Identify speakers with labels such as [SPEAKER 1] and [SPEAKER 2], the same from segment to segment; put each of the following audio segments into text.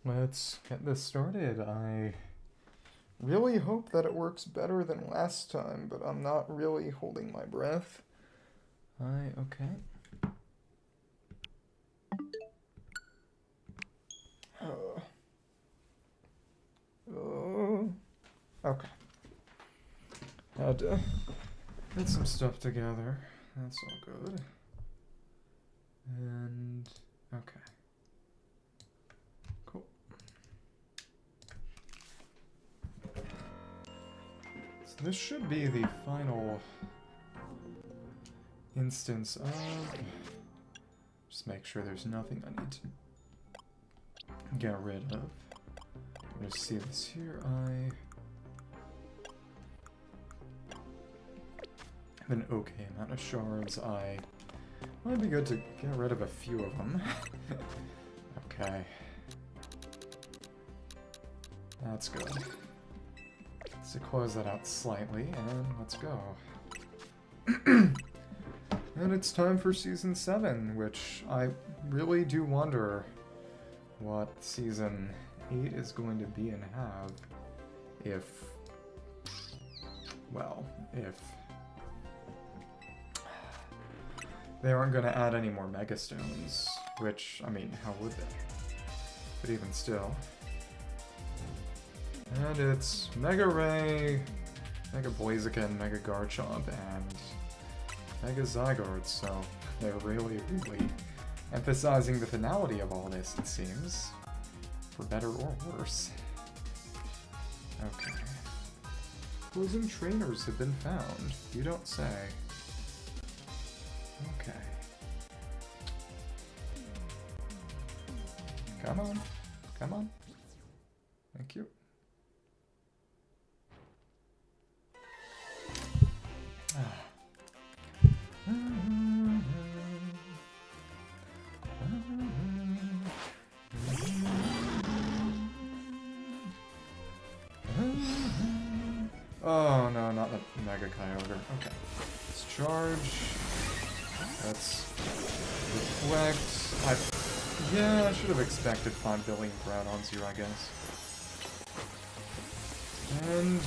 [SPEAKER 1] Let's get this started. I really hope that it works better than last time, but I'm not really holding my breath. Okay. Okay. Had to get some stuff together. That's all good. And okay. Cool. So this should be the final instance of... Just make sure there's nothing I need to get rid of. I'm gonna see this here. I have an okay amount of shards. Might be good to get rid of a few of them. Okay. That's good. Let's close that out slightly, and let's go. And it's time for Season 7, which I really do wonder what Season 8 is going to be and have if... Well, if... They aren't going to add any more Mega Stones, which, I mean, how would they? But even still. And it's Mega Ray, Mega Blaziken, Mega Garchomp, and Mega Zygarde, so they're really emphasizing the finality of all this, it seems. For better or worse. Okay. Opposing trainers have been found. You don't say. Okay. Come on. Come on. Thank you. Oh no, not the Mega Kyogre. Okay. Let's charge. Let's reflect. Yeah, I should have expected 5 billion Groudons here, I guess. And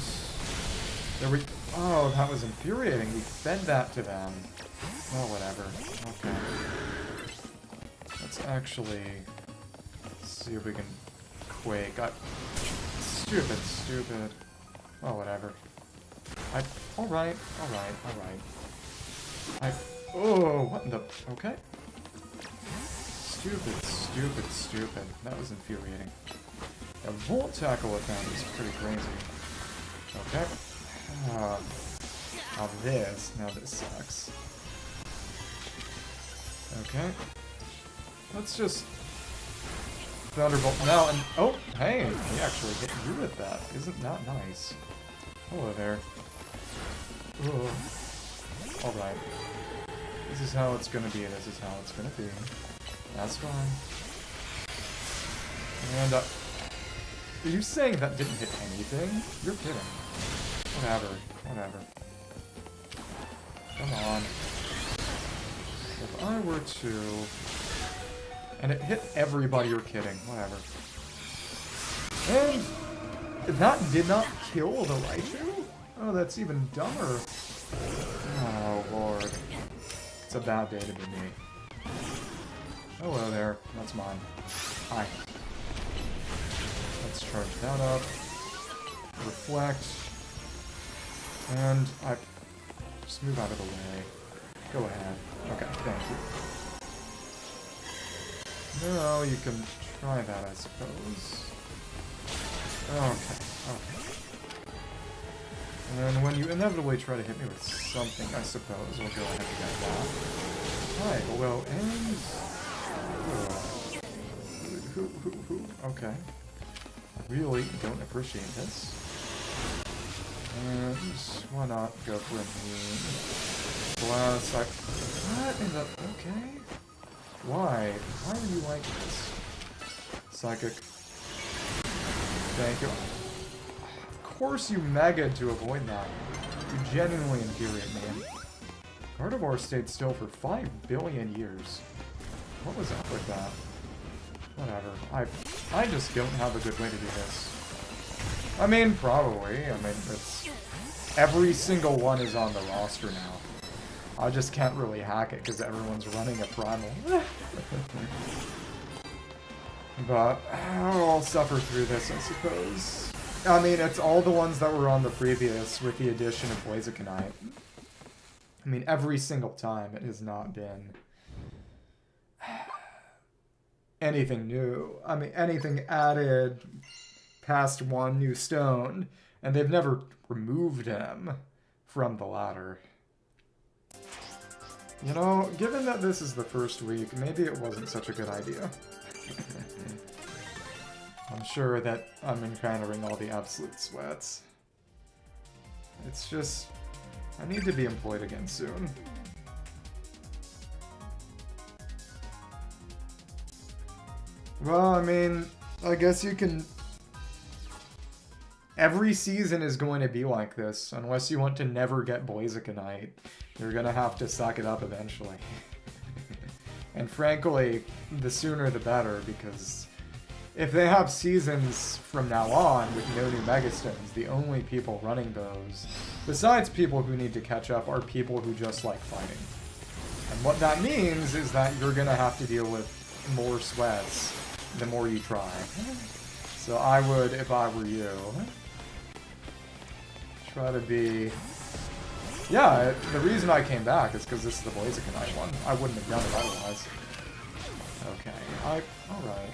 [SPEAKER 1] there we... Oh, that was infuriating. We fed that to them. Oh, whatever. Okay. Let's actually see if we can Quake. Stupid. Oh, whatever. Alright. Oh, what in the... Okay. Stupid. That was infuriating. A Volt Tackle at them is pretty crazy. Okay. Now this sucks. Okay. Let's just... Thunderbolt now, and... Oh, hey! He actually hit you with that. Isn't that nice? Hello there. Alright. This is how it's gonna be, That's fine. And, are you saying that didn't hit anything? You're kidding. Whatever. Come on. If I were to... And it hit everybody, you're kidding. Whatever. And... That did not kill the Raichu? Oh, that's even dumber. Oh, Lord. It's a bad day to be me. Hello there. That's mine. Hi. Let's charge that up. Reflect. And I... Just move out of the way. Go ahead. Okay, thank you. Now you can try that, I suppose. Okay. And when you inevitably try to hit me with something, I suppose we'll go ahead and get that. Hi, hello, and... Who? Okay. I really don't appreciate this. And why not go for a mean blast? What in the... Okay. Why? Why are you like this? Psychic. Thank you. Of course you Mega'd to avoid that. You genuinely infuriate me. Gardevoir stayed still for 5 billion years. What was up with that? Whatever. I just don't have a good way to do this. I mean, probably. I mean, it's... Every single one is on the roster now. I just can't really hack it because everyone's running a Primal. But I'll suffer through this, I suppose. I mean, it's all the ones that were on the previous with the addition of Blazikenite. I mean, every single time it has not been anything new. I mean, anything added past one new stone, and they've never removed him from the ladder. You know, given that this is the first week, maybe it wasn't such a good idea. I'm sure that I'm encountering all the absolute sweats. It's just... I need to be employed again soon. Well, I mean, I guess you can... Every season is going to be like this, unless you want to never get Blazikenite. You're gonna have to suck it up eventually. And frankly, the sooner the better, because if they have seasons from now on with no new Megastones, the only people running those, besides people who need to catch up, are people who just like fighting. And what that means is that you're gonna have to deal with more sweats the more you try. So I would, if I were you, try to be... Yeah, the reason I came back is because this is the Blazikenite one. I wouldn't have done it otherwise. Okay, alright.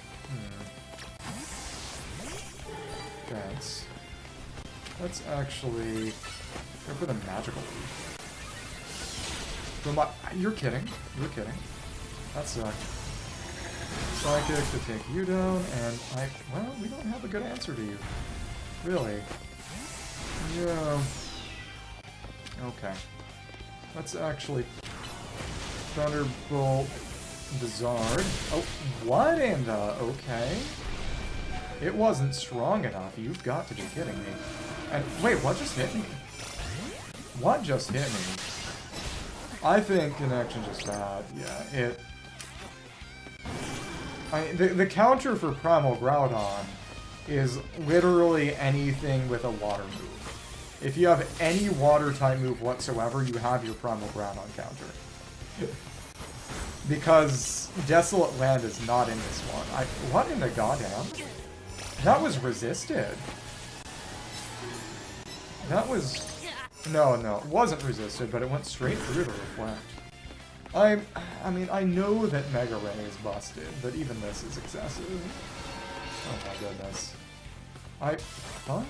[SPEAKER 1] Thanks. Let's actually go for the magical leaf. You're kidding. You're kidding. That sucked. Psychic to take you down, and well, we don't have a good answer to you. Really. Yeah. Okay. Let's actually Thunderbolt Bizarre. Oh, what in the... Okay. It wasn't strong enough. You've got to be kidding me. And wait, what just hit me? What just hit me? I think connection just bad. Yeah, it... the counter for Primal Groudon is literally anything with a water move. If you have any water-type move whatsoever, you have your Primal Groudon counter. Because Desolate Land is not in this one. What in the goddamn? That was resisted. That was... No, it wasn't resisted, but it went straight through the Reflect. I mean, I know that Mega Ray is busted, but even this is excessive. Oh my goodness. Huh?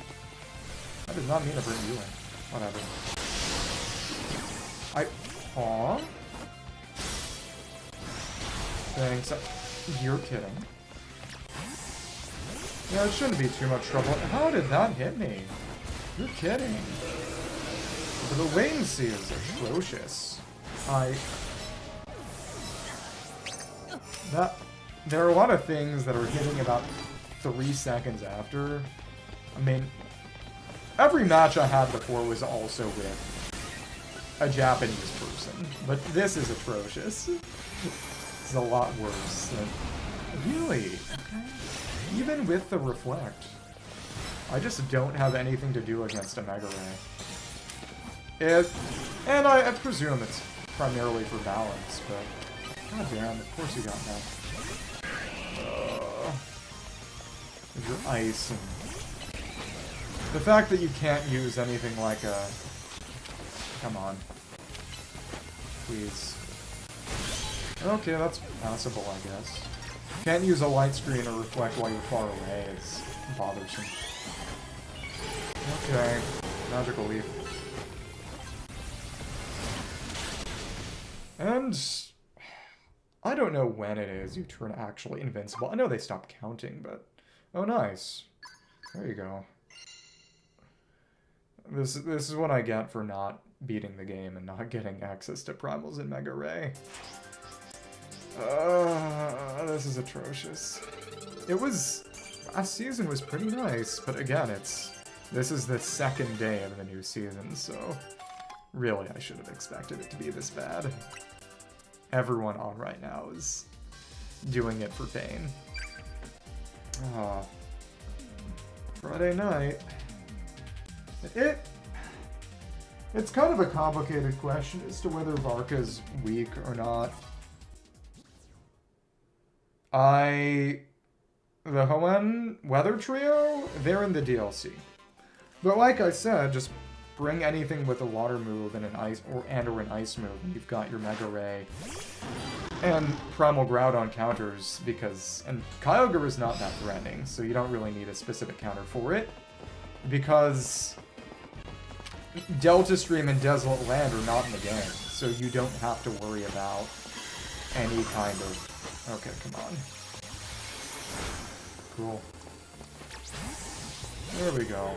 [SPEAKER 1] I did not mean to bring you in. Whatever. Huh? Thanks. You're kidding. Yeah, it shouldn't be too much trouble. How did that hit me? You're kidding. The latency is atrocious. There are a lot of things that are hitting about 3 seconds after. I mean, every match I had before was also with a Japanese person, but this is atrocious. It's a lot worse. Really? Okay. Even with the Reflect. I just don't have anything to do against a Mega Ray. And I presume it's primarily for balance, but... God damn, of course you got that. Your ice and... The fact that you can't use anything like a... Come on. Please. Okay, that's passable, I guess. Can't use a light screen or reflect while you're far away. It's bothersome. Okay. Magical Leaf. And... I don't know when it is you turn actually invincible. I know they stopped counting, but... Oh, nice. There you go. This is what I get for not beating the game and not getting access to Primals in Mega Ray. This is atrocious. It was... Last season was pretty nice, but again, this is the second day of the new season, so... Really, I should have expected it to be this bad. Everyone on right now is doing it for pain. Ah. Friday night. It's kind of a complicated question as to whether Varka's weak or not. The Hoenn Weather Trio, they're in the DLC. But like I said, just bring anything with a water move and an ice or an ice move, and you've got your Mega Ray. And Primal Groudon counters, and Kyogre is not that threatening, so you don't really need a specific counter for it. Because Delta Stream and Desolate Land are not in the game, so you don't have to worry about any kind of... Okay, come on. Cool. There we go.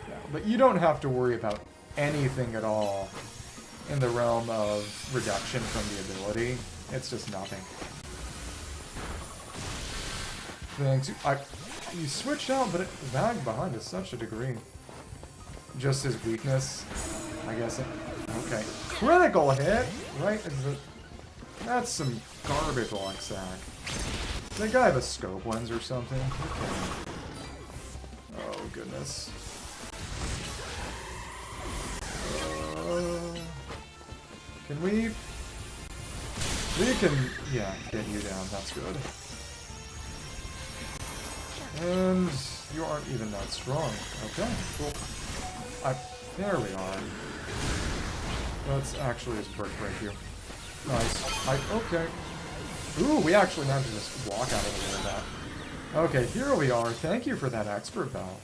[SPEAKER 1] Yeah, but you don't have to worry about anything at all in the realm of reduction from the ability. It's just nothing. Thanks. You switched out, but it lagged behind to such a degree. Just his weakness, I guess. Okay. Critical hit? Right? That's some garbage lock sack. Does that guy have a scope lens or something? Okay. Oh, goodness. Can we... We can, yeah, get you down. That's good. And you aren't even that strong. Okay, cool. There we are. That's actually his brick right here. Nice. Okay. Ooh, we actually managed to just walk out of the way of that. Okay, here we are. Thank you for that expert bell.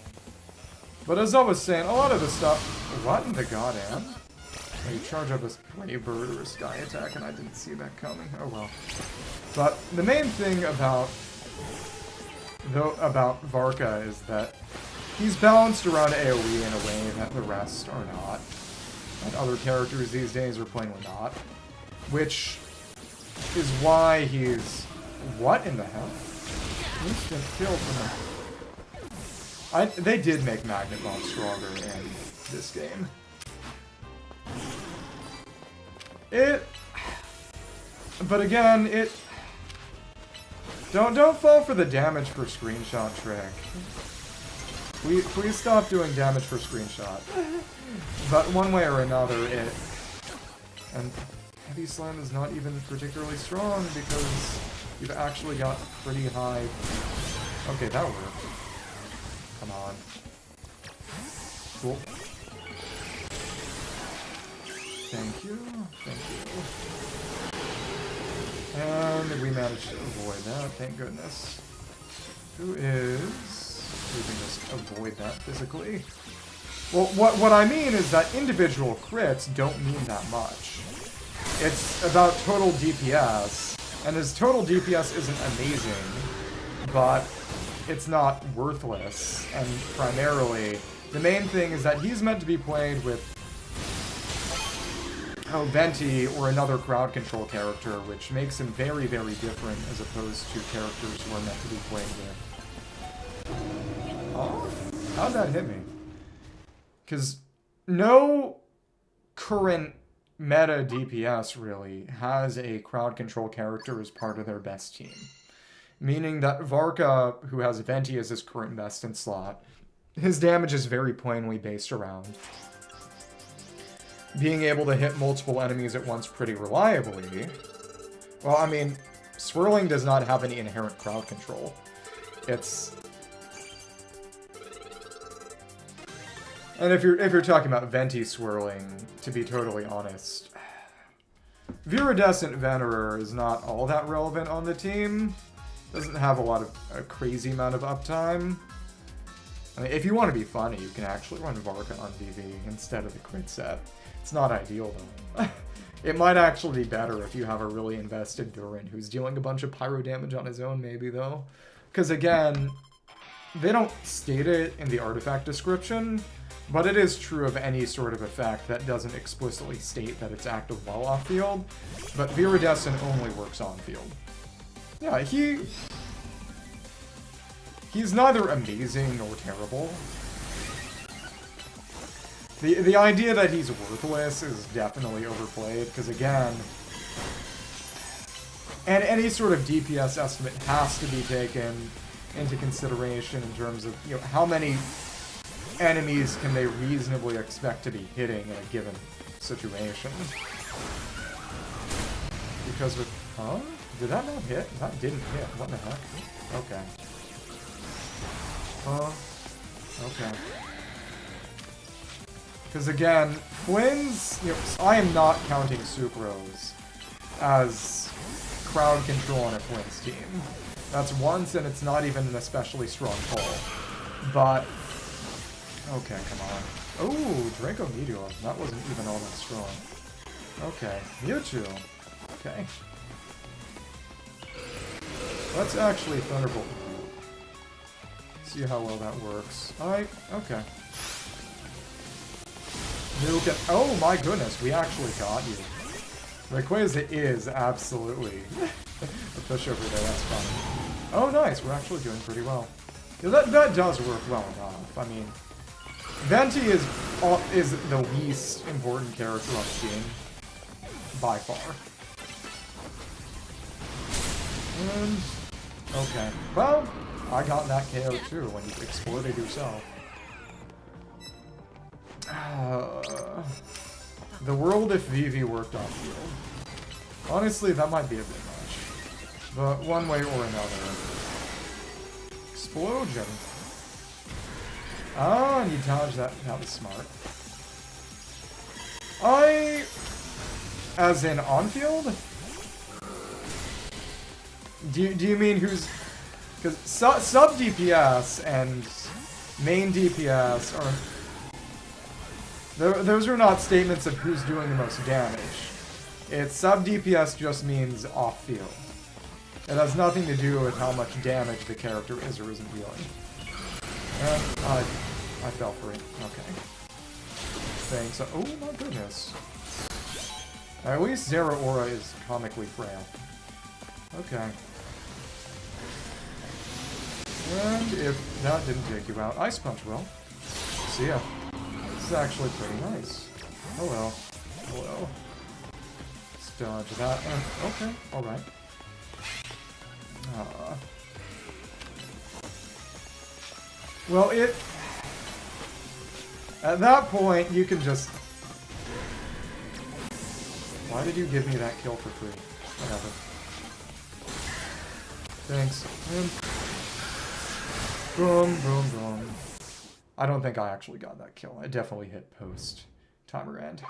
[SPEAKER 1] But as I was saying, a lot of the stuff... What in the goddamn? You charge up a Brave Bird or a Sky Attack, and I didn't see that coming. Oh well. But the main thing about Varka is that he's balanced around AoE in a way that the rest are not. And other characters these days are plainly not. Which is why he's... What in the hell? Instant kill from him. They did make Magnet Bomb stronger in this game. But again, Don't fall for the damage per screenshot trick. Please stop doing damage per screenshot. But one way or another, and Heavy Slam is not even particularly strong because you've actually got pretty high... Okay, that worked. Come on. Cool. Thank you. Thank you. And we managed to avoid that, thank goodness. We can just avoid that physically. Well, what I mean is that individual crits don't mean that much. It's about total DPS, and his total DPS isn't amazing, but it's not worthless. And primarily, the main thing is that he's meant to be played with Venti or another crowd control character, which makes him very, very different as opposed to characters who are meant to be played with. Oh, how'd that hit me? Because no current meta DPS really has a crowd control character as part of their best team. Meaning that Varka, who has Venti as his current best in slot, his damage is very plainly based around being able to hit multiple enemies at once pretty reliably. Well, I mean, Swirling does not have any inherent crowd control. It's... And if you're talking about Venti Swirling, to be totally honest, Viridescent Venerer is not all that relevant on the team. Doesn't have a crazy amount of uptime. I mean, if you want to be funny, you can actually run Varka on VV instead of the crit set. It's not ideal, though. It might actually be better if you have a really invested Durin who's dealing a bunch of pyro damage on his own, maybe, though. Because, again, they don't state it in the artifact description, but it is true of any sort of effect that doesn't explicitly state that it's active while off-field, but Viridescent only works on-field. Yeah, he's neither amazing nor terrible. The idea that he's worthless is definitely overplayed, because again, and any sort of DPS estimate has to be taken into consideration in terms of, you know, how many enemies can they reasonably expect to be hitting in a given situation. Because with... Huh? Did that not hit? That didn't hit. What the heck? Okay. Okay. Because again, Flynn's... You know, I am not counting Sucrose as crowd control on a Flynn's team. That's once, and it's not even an especially strong pull. But... Okay, come on. Oh, Draco Meteor. That wasn't even all that strong. Okay, Mewtwo. Okay. Let's actually Thunderbolt. See how well that works. Okay. Oh my goodness, we actually got you. Rayquaza is absolutely a push over there, that's fun. Oh nice, we're actually doing pretty well. Yeah, that does work well enough. I mean, Venti is the least important character on the team. By far. And... Okay. Well, I got that KO too when you exploded yourself. The world if Vivi worked on field. Honestly, that might be a bit much. But one way or another. Explosion. Ah, and you dodged that. That was smart. As in on-field? Do you mean who's... Because sub DPS and main DPS are... Those are not statements of who's doing the most damage. It's sub DPS just means off-field. It has nothing to do with how much damage the character is or isn't dealing. And I fell for it. Okay. Thanks. Oh my goodness. At least Zeraora is comically frail. Okay. And if that didn't take you out, Ice Punch will. See ya. This is actually pretty nice. Hello. Hello. Let's dodge that. Okay, alright. Well, at that point, you can just... Why did you give me that kill for free? Whatever. Thanks. Boom, boom, boom. I don't think I actually got that kill. I definitely hit post timer end.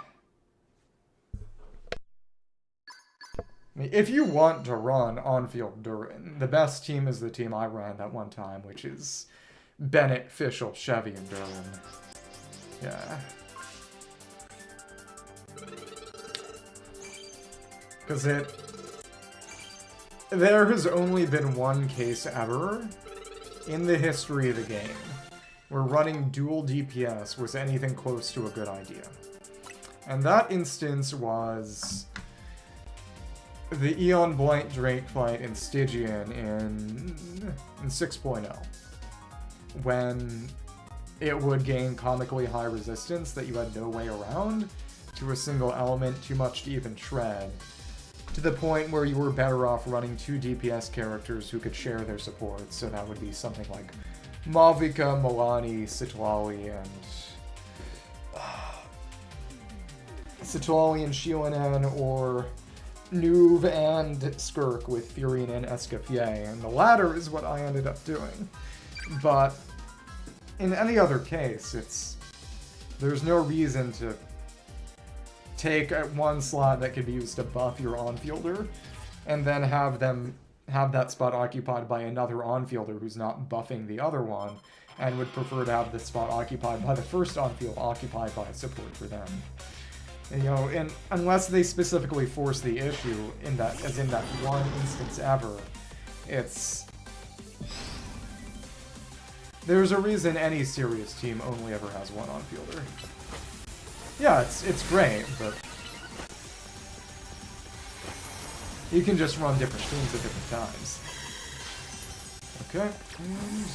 [SPEAKER 1] I mean, if you want to run on-field Durin, the best team is the team I ran that one time, which is Bennett, Fischl, Chevy, and Durin. Yeah. Because there has only been one case ever in the history of the game where running dual DPS was anything close to a good idea. And that instance was the Eon Blight Drake fight in Stygian in 6.0. When it would gain comically high resistance that you had no way around to a single element, too much to even shred. To the point where you were better off running two DPS characters who could share their supports, so that would be something like Malvika, Milani, Sitwali, and Shionen, or Nuve and Skirk with Furion and Escoffier, and the latter is what I ended up doing. But in any other case, there's no reason to take one slot that could be used to buff your on-fielder, and then have that spot occupied by another on-fielder who's not buffing the other one, and would prefer to have the spot occupied by the first on-field occupied by support for them. And, you know, and unless they specifically force the issue in that, as in that one instance ever, there's a reason any serious team only ever has one on-fielder. Yeah, it's great, but you can just run different things at different times. Okay, and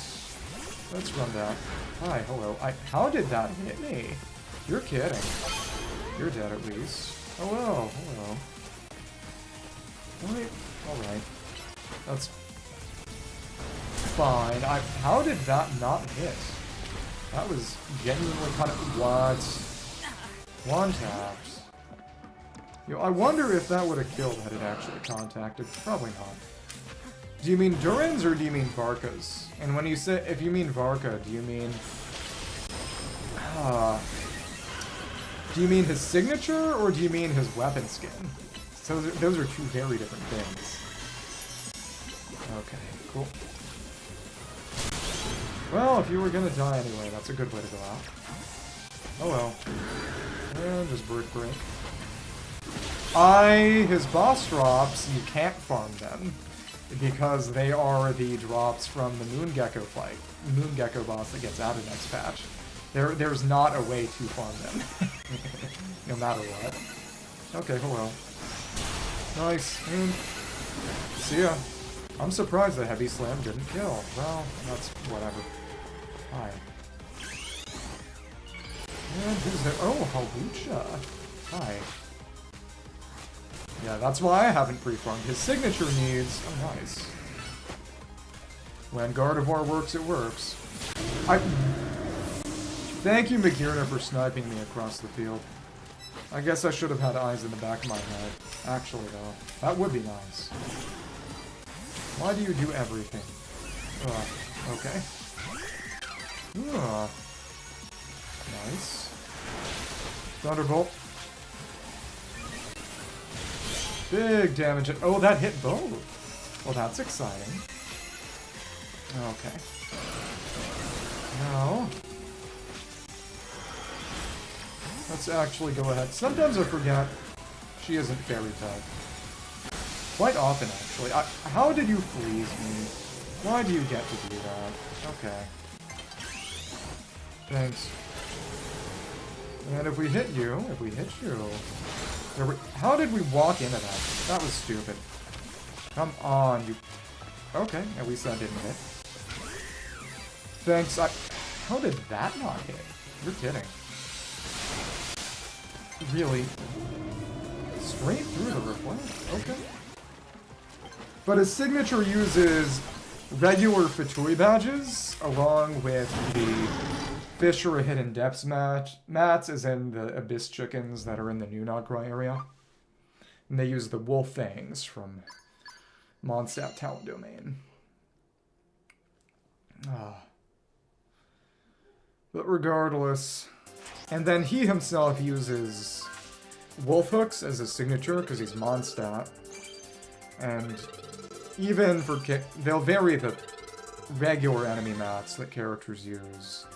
[SPEAKER 1] let's run that. Hi, hello. How did that hit me? You're kidding. You're dead at least. Hello, hello. Alright. That's... fine. How did that not hit? That was genuinely kind of... What? One tapped. You know, I wonder if that would have killed had it actually contacted. Probably not. Do you mean Duran's or do you mean Varka's? And when you say... If you mean Varka, do you mean... do you mean his signature or do you mean his weapon skin? So those are two very different things. Okay, cool. Well, if you were gonna die anyway, that's a good way to go out. Oh well. And just Brick Break. His boss drops, you can't farm them. Because they are the drops from the Moongecko fight. Moongecko boss that gets added next patch. There's not a way to farm them. No matter what. Okay, hello. Nice. And see ya. I'm surprised that Heavy Slam didn't kill. Well, that's whatever. Hi. And who's there? Oh, Halucha. Hi. Yeah, that's why I haven't pre-farmed. His signature needs... Oh, nice. When Gardevoir works, it works. Thank you, McGearner, for sniping me across the field. I guess I should have had eyes in the back of my head. Actually, though. That would be nice. Why do you do everything? Okay. Nice. Thunderbolt. Big damage. Oh, that hit both. Well, that's exciting. Okay. Now, let's actually go ahead. Sometimes I forget she isn't fairy type. Quite often, actually. How did you freeze me? Why do you get to do that? Okay. Thanks. And if we hit you, how did we walk into that? That was stupid. Come on, you... Okay, at least that didn't hit. Thanks, how did that not hit? You're kidding. Really? Straight through the reflect? Okay. But his signature uses regular Fatui badges, along with the Fisher Hidden Depths mats, as in the Abyss chickens that are in the Nunagra area. And they use the wolf fangs from Mondstadt Talent Domain. But regardless... And then he himself uses wolf hooks as his signature, because he's Mondstadt. And even for they'll vary the regular enemy mats that characters use.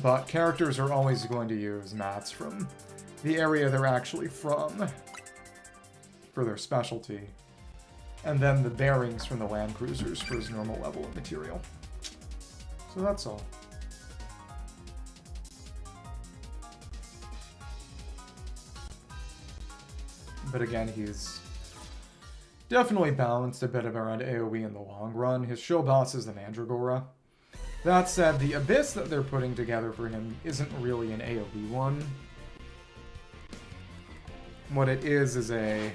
[SPEAKER 1] But characters are always going to use mats from the area they're actually from for their specialty. And then the bearings from the Land Cruisers for his normal level of material. So that's all. But again, he's definitely balanced a bit around AoE in the long run. His show boss is the Mandragora. That said, the Abyss that they're putting together for him isn't really an AoE one. What it is a...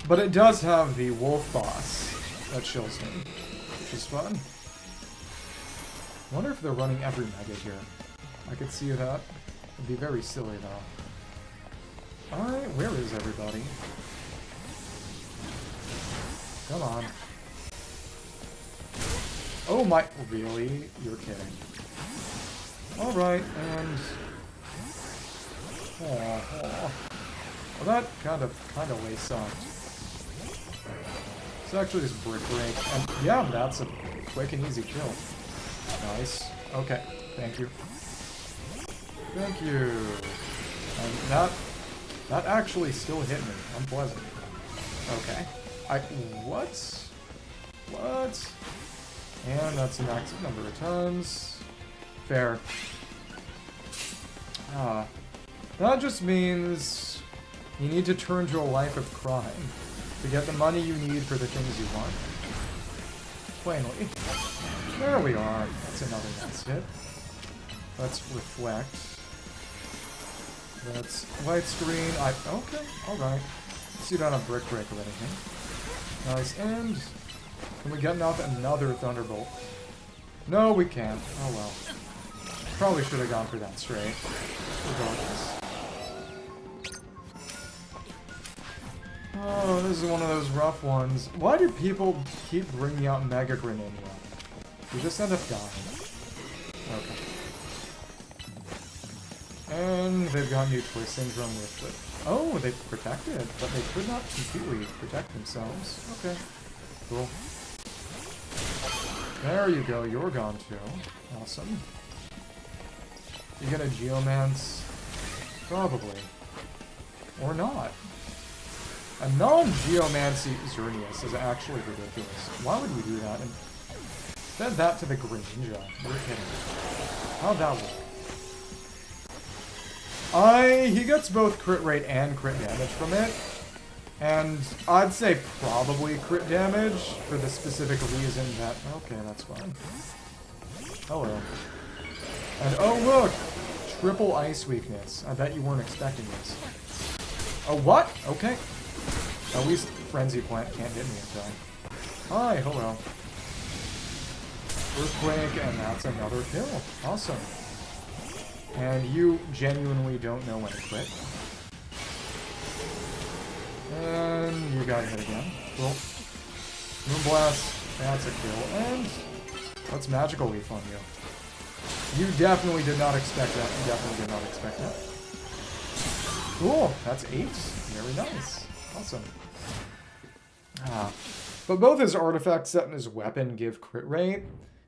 [SPEAKER 1] But it does have the Wolf boss that chills him, which is fun. I wonder if they're running every Mega here. I could see that. It'd be very silly, though. Alright, where is everybody? Come on. Oh my... Really? You're kidding. Alright, and... Well, that kind of way sucked. It's actually just Brick Break. And yeah, that's a quick and easy kill. Nice. Okay, thank you. Thank you. And that actually still hit me. Unpleasant. Okay. What? What? And that's an active number of times. Fair. That just means you need to turn to a life of crime to get the money you need for the things you want. Plainly. There we are. That's another nest hit. Let's reflect. That's light screen. Okay, alright. So you don't have brick break or anything. Nice, and can we get another Thunderbolt? No, we can't. Oh well. Probably should have gone for that straight. Regardless. Oh, this is one of those rough ones. Why do people keep bringing out Mega Greninja? You just end up dying. Okay. And they've got new Twist Syndrome with it. Oh, they protected, but they could not completely protect themselves. Okay. Cool. There you go, you're gone too. Awesome. You gonna Geomance? Probably. Or not. A non-Geomancy Xerneas is actually ridiculous. Why would you do that? And send that to the Greninja. You're kidding. How'd that work? He gets both crit rate and crit damage from it. And I'd say probably crit damage for the specific reason that... Okay, that's fine. Hello. And oh look! Triple ice weakness. I bet you weren't expecting this. Oh, what? Okay. At least Frenzy Plant can't hit me in time. Hi, hello. Earthquake, and that's another kill. Awesome. And you genuinely don't know when to quit. And you got hit again. Cool. Moonblast, that's a kill. And what's Magical Leaf on you? You definitely did not expect that. You definitely did not expect that. Cool, that's 8. Very nice. Awesome. But both his artifact set and his weapon give crit rate.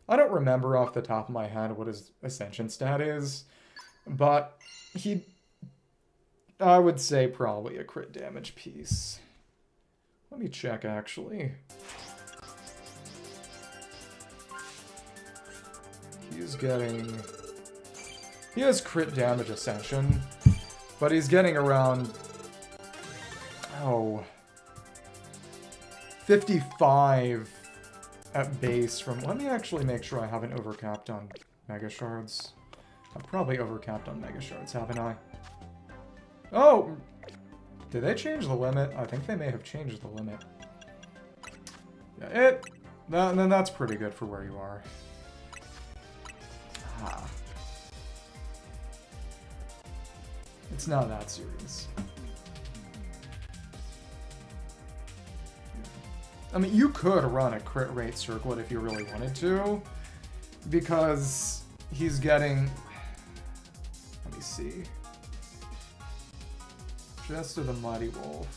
[SPEAKER 1] I don't remember off the top of my head what his Ascension stat is, but I would say probably a crit damage piece. Let me check, actually. He has crit damage Ascension, but he's getting around... 55 at base from... Let me actually make sure I haven't overcapped on Mega Shards. I've probably overcapped on Mega Shards, haven't I? Oh! Did they change the limit? I think they may have changed the limit. Yeah, then that's pretty good for where you are. It's not that serious. I mean, you could run a crit rate circlet if you really wanted to, because he's getting... Let me see. Just of the Mighty Wolf.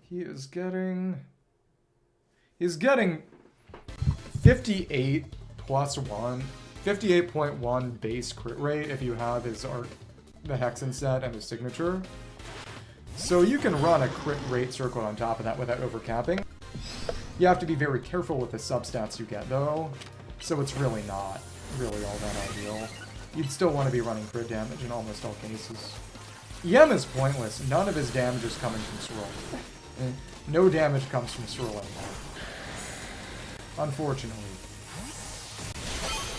[SPEAKER 1] He's getting 58 plus 1, 58.1 base crit rate if you have his the Hexen set and his signature. So you can run a crit rate circle on top of that without overcapping. You have to be very careful with the substats you get though, so it's really not really all that ideal. You'd still want to be running crit damage in almost all cases. EM is pointless. None of his damage is coming from Swirl. No damage comes from Swirl anymore. Unfortunately.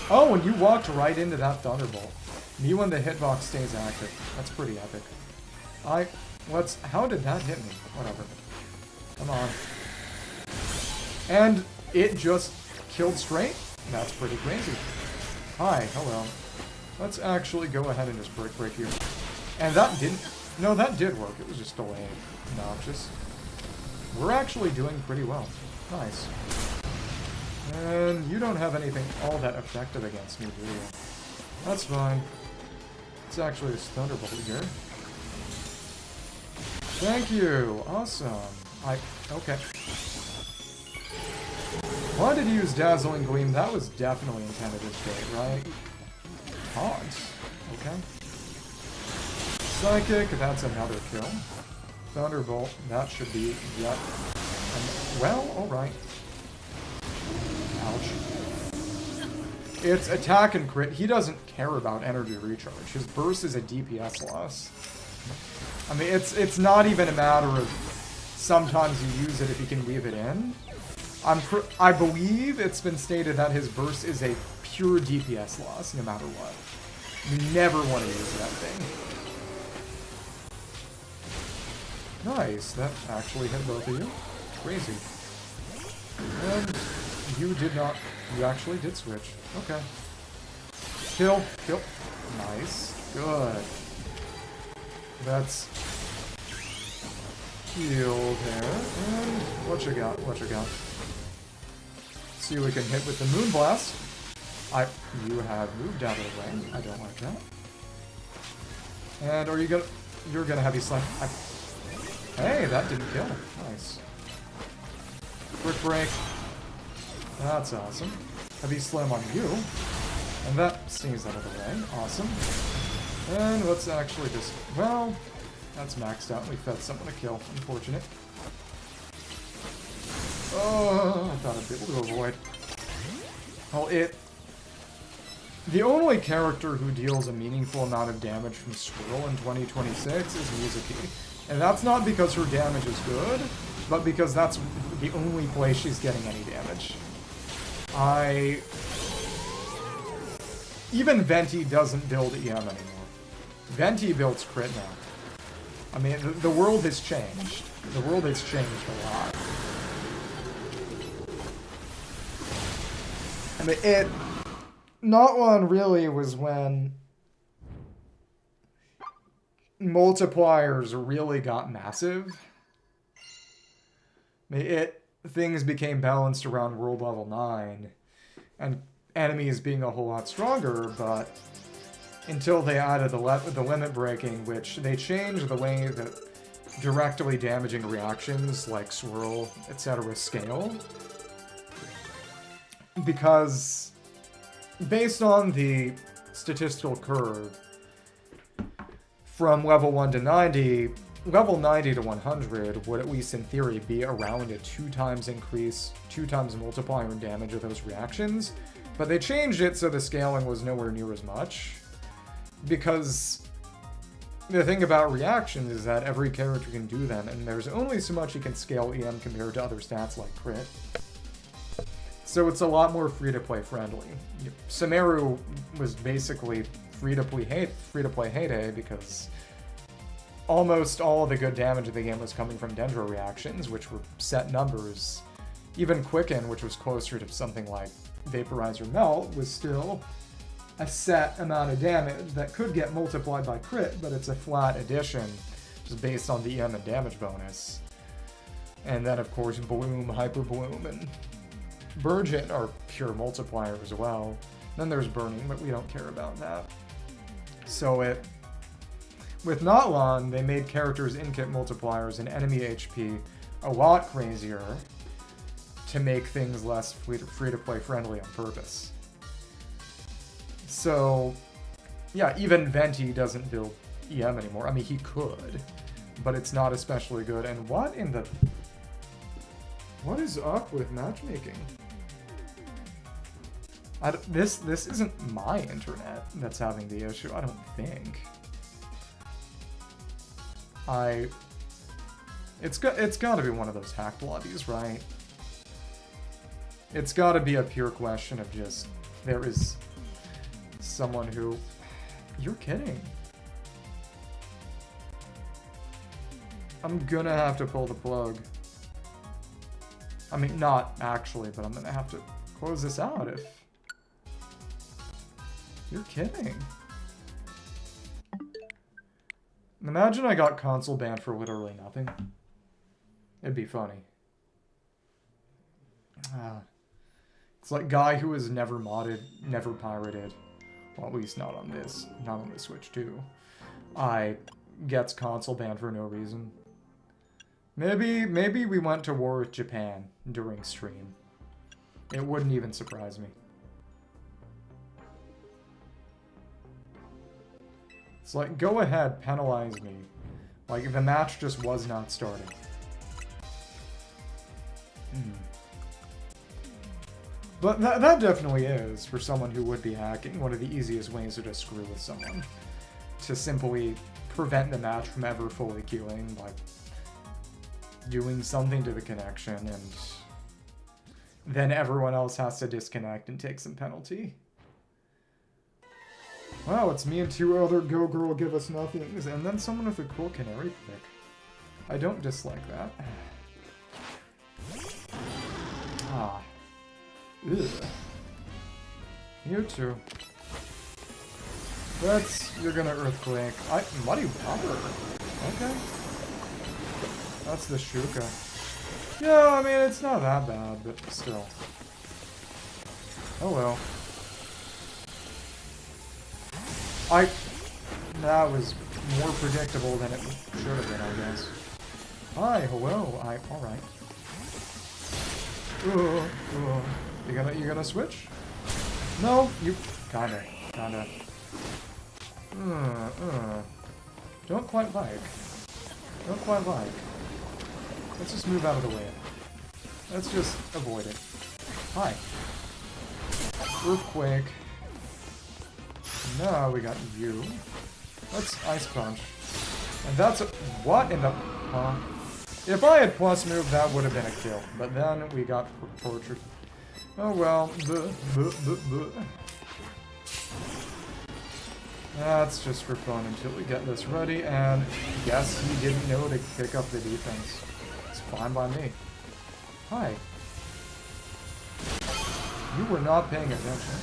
[SPEAKER 1] Oh, and you walked right into that Thunderbolt. Me when the hitbox stays active. That's pretty epic. How did that hit me? Whatever. Come on. And it just killed straight? That's pretty crazy. Hi, hello. Let's actually go ahead and just break here. And that didn't... No, that did work. It was just delayed. Obnoxious. We're actually doing pretty well. Nice. And you don't have anything all that effective against me, do you? That's fine. It's actually this Thunderbolt here. Thank you! Awesome. Okay. Why did you use Dazzling Gleam? That was definitely intended as bait, right? Taunt. Okay. Psychic, that's another kill. Thunderbolt, that should be yet. Well, alright. Ouch. It's attack and crit. He doesn't care about energy recharge. His burst is a DPS loss. I mean, it's not even a matter of sometimes you use it if you can weave it in. I believe it's been stated that his burst is a pure DPS loss no matter what. You never want to use that thing. Nice, that actually hit both of you. Crazy. And you did not, you actually did switch. Okay. Kill, kill. Nice. Good. That's heal there. And what you got? What you got? See what we can hit with the Moonblast. You have moved out of the way. I don't like that. And are you gonna? You're gonna heavy slam. Hey, that didn't kill. Nice. Quick break. That's awesome. Heavy slam on you. And that stings out of the way. Awesome. And let's actually just... Well, that's maxed out. We fed someone a kill. Unfortunate. Oh, I thought I'd be able to avoid. Well, the only character who deals a meaningful amount of damage from Swirl in 2026 is Mizuki. And that's not because her damage is good, but because that's the only place she's getting any damage. Even Venti doesn't build EM anymore. Venti builds crit now. I mean, the world has changed. The world has changed a lot. I mean, not one really was when multipliers really got massive. I mean, things became balanced around world level 9, and enemies being a whole lot stronger, but until they added the limit breaking, which they changed the way that directly damaging reactions like Swirl, etc. scale. Because based on the statistical curve, from level 1 to 90, level 90 to 100 would, at least in theory, be around a 2x increase, 2x multiplier in damage of those reactions. But they changed it so the scaling was nowhere near as much. Because the thing about reactions is that every character can do them, and there's only so much you can scale EM compared to other stats like crit. So it's a lot more free-to-play friendly. Sumeru was basically free-to-play heyday because almost all of the good damage of the game was coming from Dendro reactions, which were set numbers. Even Quicken, which was closer to something like Vaporize or Melt, was still a set amount of damage that could get multiplied by crit, but it's a flat addition, just based on the EM and damage bonus. And then, of course, Bloom, Hyper Bloom, and Burgeon are pure multipliers as well. Then there's Burning, but we don't care about that. So with Notlon, they made characters' in-kit multipliers and enemy HP a lot crazier to make things less free-to-play friendly on purpose. So, yeah, even Venti doesn't build EM anymore. I mean, he could, but it's not especially good. And what is up with matchmaking? This isn't my internet that's having the issue, I don't think. It's got to be one of those hacked lobbies, right? It's got to be a pure question of just, there is someone who... You're kidding. I'm gonna have to pull the plug. I mean, not actually, but I'm gonna have to close this out if... You're kidding. Imagine I got console banned for literally nothing. It'd be funny. It's like guy who was never modded, never pirated. Well, at least not on this. Not on the Switch 2. Gets console banned for no reason. Maybe we went to war with Japan during stream. It wouldn't even surprise me. It's like, go ahead, penalize me. Like, the match just was not starting. But that definitely is, for someone who would be hacking, one of the easiest ways to just screw with someone. To simply prevent the match from ever fully queuing by doing something to the connection, and then everyone else has to disconnect and take some penalty. Wow, it's me and two other Go Girl Give Us Nothings, and then someone with a cool canary pick. I don't dislike that. Ah. Ugh. Mewtwo. You're gonna Earthquake. Muddy Water. Okay. That's the Shuka. Yeah, I mean, it's not that bad, but still. Oh well. That was more predictable than it should have been, I guess. Hi, hello, alright. You gonna switch? No, you kinda. Don't quite like. Let's just move out of the way. Let's just avoid it. Hi. Earthquake. No, we got you. Let's Ice Punch. And that's a... What in the... Huh? If I had plus move, that would have been a kill. But then we got tortured. Oh well. That's just for fun until we get this ready. And yes, he didn't know to pick up the defense. It's fine by me. Hi. You were not paying attention.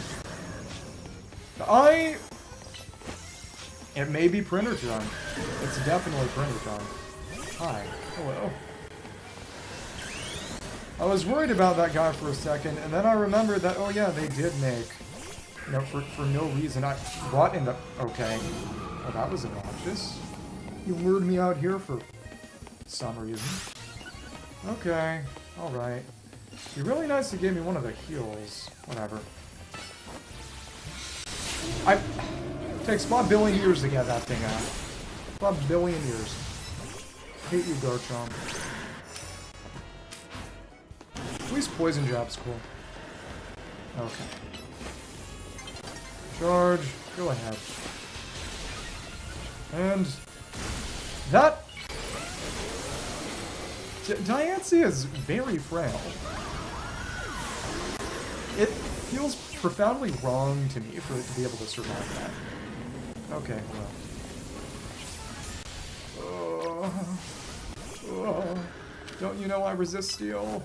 [SPEAKER 1] It may be printer time. It's definitely printer time. Hi. Hello. I was worried about that guy for a second, and then I remembered that, oh yeah, they did make, you know, for no reason. What in the... Okay. Well, that was obnoxious. You lured me out here for some reason. Okay. Alright. It'd be really nice to give me one of the heals. Whatever. Takes about a billion years to get that thing out. About a billion years. Hate you, Garchomp. At least Poison Jab's cool. Okay. Charge. Go ahead. And... that... Diancie is very frail. It feels profoundly wrong to me for it to be able to survive that. Okay, well. Don't you know I resist steel?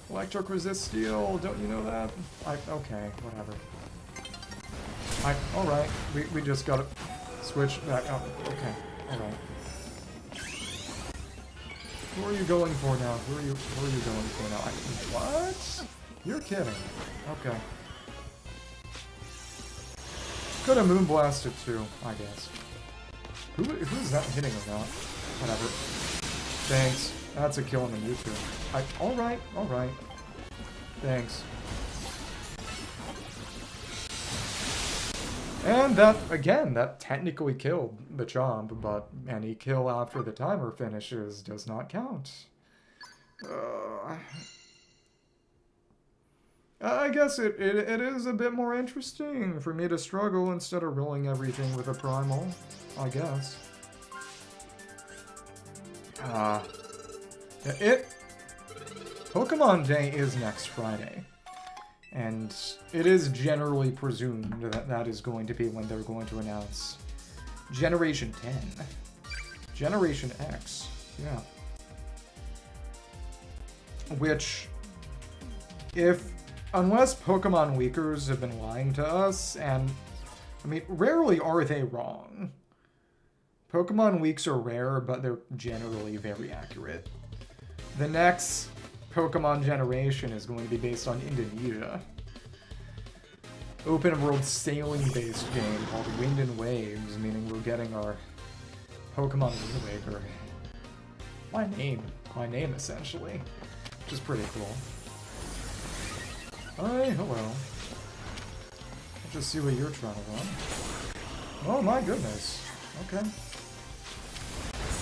[SPEAKER 1] Electric resist steel, don't you know that? Okay, whatever. Alright, we just gotta switch back up. Okay, alright. Who are you going for now? Who are you going for now? What? You're kidding. Okay. Could have Moonblasted too, I guess. Who's that hitting or not? Whatever. Thanks. That's a kill in the Mewtwo. Alright. Thanks. And that, again, that technically killed the Chomp, but any kill after the timer finishes does not count. I guess it is a bit more interesting for me to struggle instead of rolling everything with a Primal, I guess. Pokemon Day is next Friday, and it is generally presumed that that is going to be when they're going to announce Generation 10. Generation X, yeah. Which, unless Pokemon Weakers have been lying to us, and, I mean, rarely are they wrong. Pokemon Weeks are rare, but they're generally very accurate. The next Pokemon generation is going to be based on Indonesia. Open world sailing-based game called Wind and Waves, meaning we're getting our Pokemon Wind Waker. My name essentially. Which is pretty cool. Hi, hello. Let's just see what you're trying to run. Oh my goodness. Okay.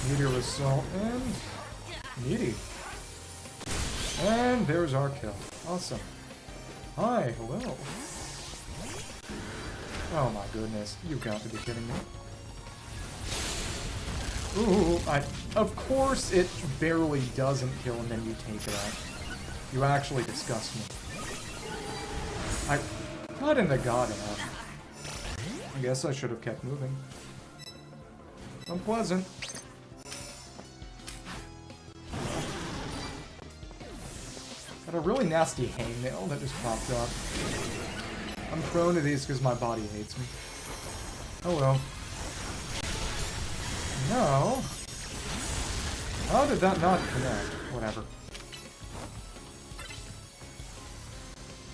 [SPEAKER 1] Meteor Assault and Meaty. And there's our kill. Awesome. Hi, hello. Oh my goodness. You've got to be kidding me. Ooh, of course it barely doesn't kill and then you take it out. You actually disgust me. What in the god am I? I guess I should have kept moving. Unpleasant. Got a really nasty hangnail that just popped up. I'm prone to these because my body hates me. Oh well. No. How did that not connect? Whatever.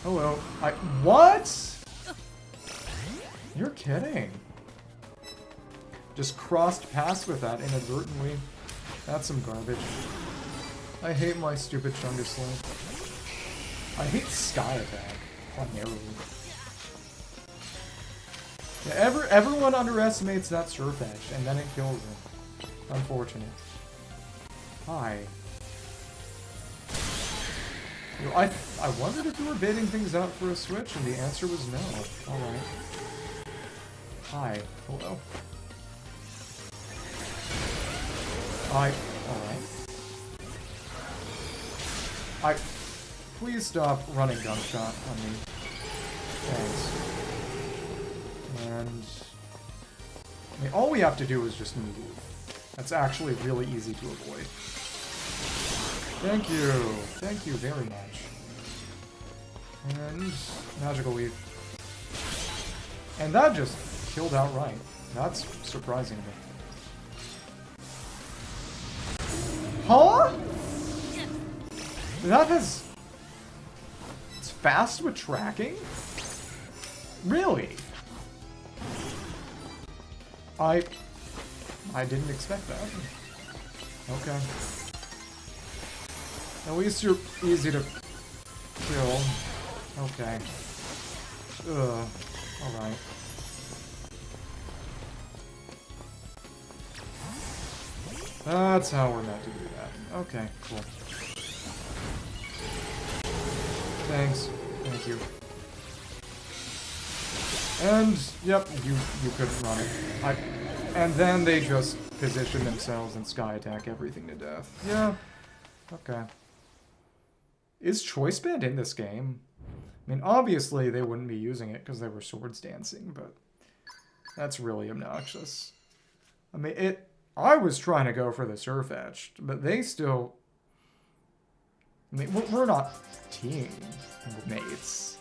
[SPEAKER 1] Oh well. What? You're kidding. Just crossed paths with that inadvertently. That's some garbage. I hate my stupid Chungus Slug. I hate Sky Attack. Primarily. Yeah, everyone underestimates that Surf Edge, and then it kills them. Unfortunate. Hi. You know, I wondered if you were baiting things out for a switch, and the answer was no. Alright. Hi. Hello. Alright. Please stop running Gunk Shot on me. Thanks. And I mean, all we have to do is just move. That's actually really easy to avoid. Thank you. Thank you very much. And Magical Leaf. And that just killed outright. That's surprising to me. Huh? That has... It's fast with tracking? Really? I didn't expect that. Okay. At least you're easy to kill. Okay. Ugh. Alright. That's how we're meant to do that. Okay, cool. Thanks. Thank you. And, yep, you couldn't run it. And then they just position themselves and Sky Attack everything to death. Yeah. Okay. Is Choice Band in this game? I mean, obviously they wouldn't be using it because they were swords dancing, but that's really obnoxious. I mean, I was trying to go for the Surf Edge, but they still... I mean, we're not teammates.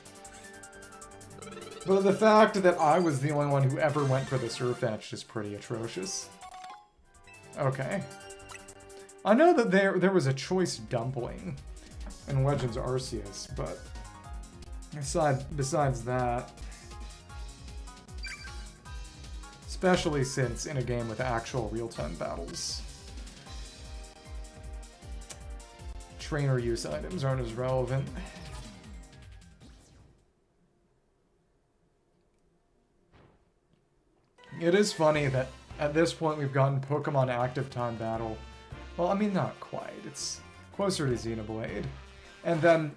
[SPEAKER 1] But the fact that I was the only one who ever went for the Surf Edge is pretty atrocious. Okay. I know that there was a choice dumpling in Legends Arceus, but besides that, especially since in a game with actual real-time battles, trainer use items aren't as relevant. It is funny that at this point we've gotten Pokemon Active Time Battle. Well, I mean, not quite. It's closer to Xenoblade. And then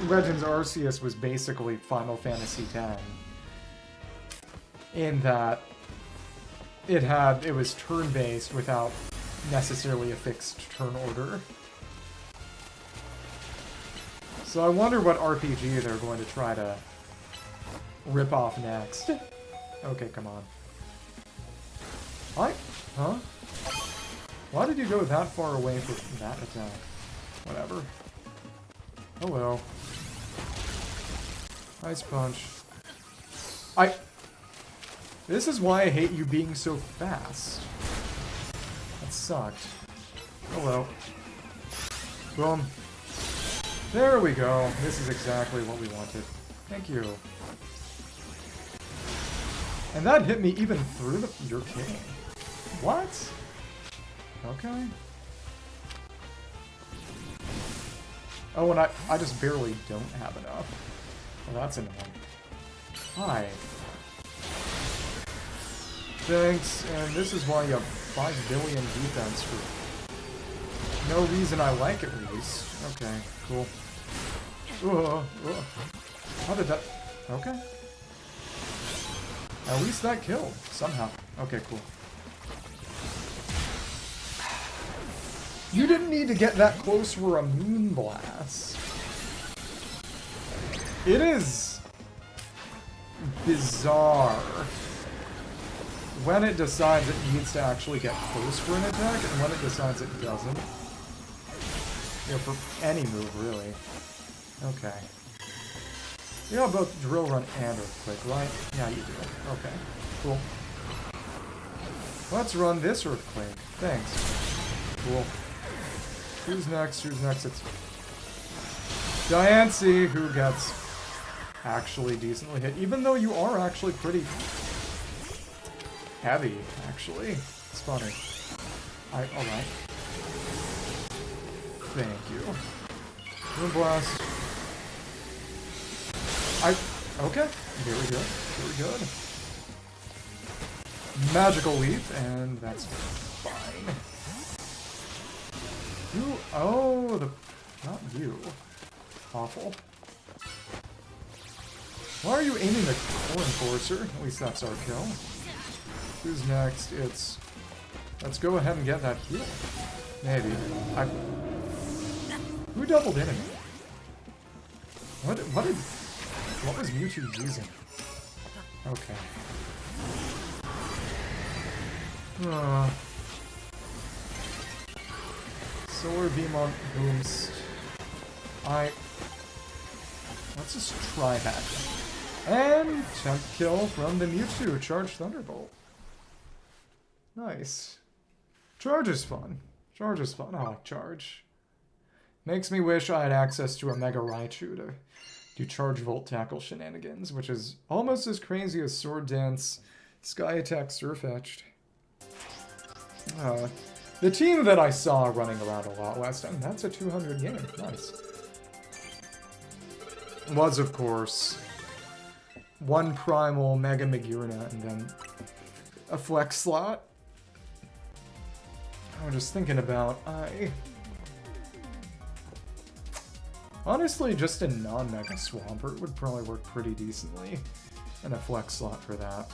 [SPEAKER 1] Legends Arceus was basically Final Fantasy X. In that it was turn-based without necessarily a fixed turn order. So I wonder what RPG they're going to try to rip off next. Okay, come on. Huh? Why did you go that far away from that attack? Whatever. Oh well. Ice Punch. This is why I hate you being so fast. That sucked. Oh well. Boom. There we go. This is exactly what we wanted. Thank you. And that hit me even through the... You're kidding. What? Okay. Oh, and I just barely don't have enough. Well, that's annoying. Hi. Thanks, and this is why you have 5 billion defense for no reason I like, at least. Okay, cool. How did that... Okay. At least that killed, somehow. Okay, cool. You didn't need to get that close for a Moonblast. It is bizarre when it decides it needs to actually get close for an attack, and when it decides it doesn't. You know, for any move, really. Okay. You know both Drill Run and Earthquake, right? Yeah, you do. Okay, cool. Let's run this Earthquake. Thanks. Cool. Who's next? Who's next? It's Diancie, who gets actually decently hit, even though you are actually pretty heavy, actually. It's funny. Alright. Thank you. Moonblast. Okay. Very good. Very good. Magical Leap, and that's fine. You. Oh, not you. Awful. Why are you aiming the Core Enforcer? At least that's our kill. Who's next? It's... Let's go ahead and get that heal. Maybe. Who doubled enemy? What was Mewtwo using? Okay. Solar Beam on Boomst. Let's just try that. And temp kill from the Mewtwo. Charge Thunderbolt. Nice. Charge is fun. Charge is fun. I like Charge. Makes me wish I had access to a Mega Raichu to do Charge Volt Tackle shenanigans, which is almost as crazy as Sword Dance, Sky Attack, Surfetched. The team that I saw running around a lot last time, that's a 200 game. Nice. Was, of course, one Primal Mega Magurna and then a Flex slot. I was just thinking about, honestly, just a non-Mega Swampert would probably work pretty decently. And a Flex slot for that.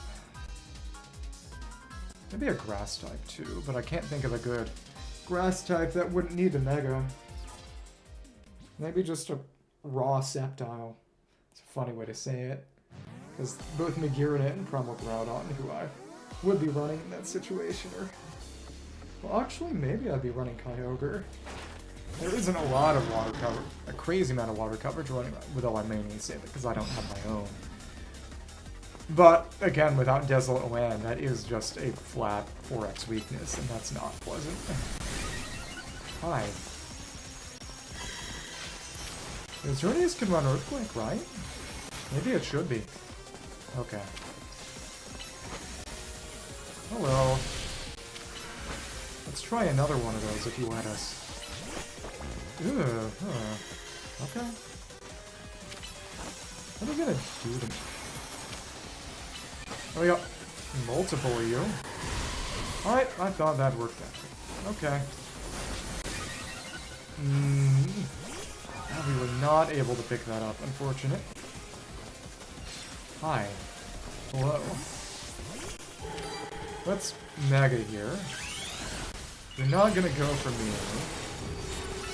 [SPEAKER 1] Maybe a Grass type too, but I can't think of a good Grass type that wouldn't need a Mega. Maybe just a raw Sceptile. It's a funny way to say it. Because both Magurna and Primal Groudon, who I would be running in that situation, are... Well, actually, maybe I'd be running Kyogre. There isn't a lot of water cover, a crazy amount of water coverage running with all I mainly say that because I don't have my own. But, again, without Desolate Land, that is just a flat 4x weakness, and that's not pleasant. Hi. Xerneas can run Earthquake, right? Maybe it should be. Okay. Hello. Let's try another one of those if you let us. Okay. What are we gonna do to me? Oh, we got multiple of you. Alright, I thought that worked out. Okay. We were not able to pick that up, unfortunate. Hi. Hello. Let's Mega here. You're not gonna go for me.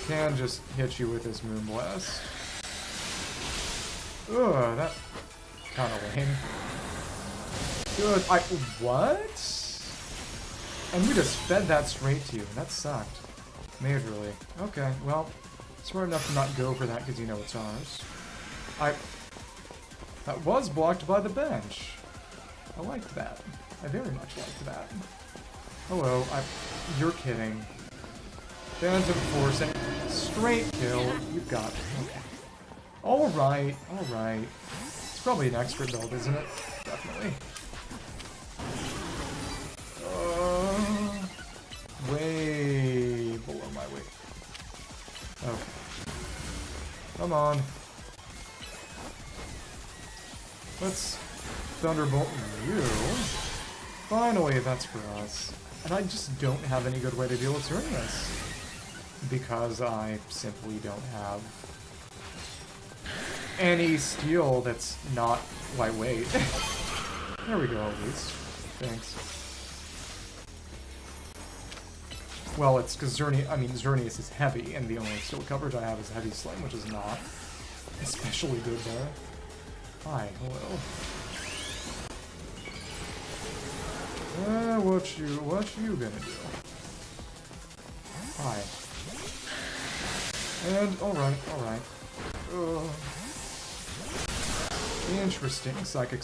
[SPEAKER 1] Can just hit you with this Moonblast. Ugh, that kinda lame. Good. What? And we just fed that straight to you. That sucked. Majorly. Okay, well, smart enough to not go for that because you know it's ours. That was blocked by the bench. I liked that. I very much liked that. Hello. You're kidding. Phantom Forcing. Straight kill. You've got it. Okay. Alright, alright. It's probably an expert build, isn't it? Definitely. Way below my weight. Okay. Come on. Let's Thunderbolt you. Finally, that's for us. And I just don't have any good way to deal with Xerneas. Because I simply don't have any steel that's not lightweight. There we go, at least. Thanks. Well, it's because Xerneas is heavy, and the only steel coverage I have is Heavy Sling, which is not especially good there. Hi, hello. What you gonna do? Hi. And, alright. Interesting. Psychic.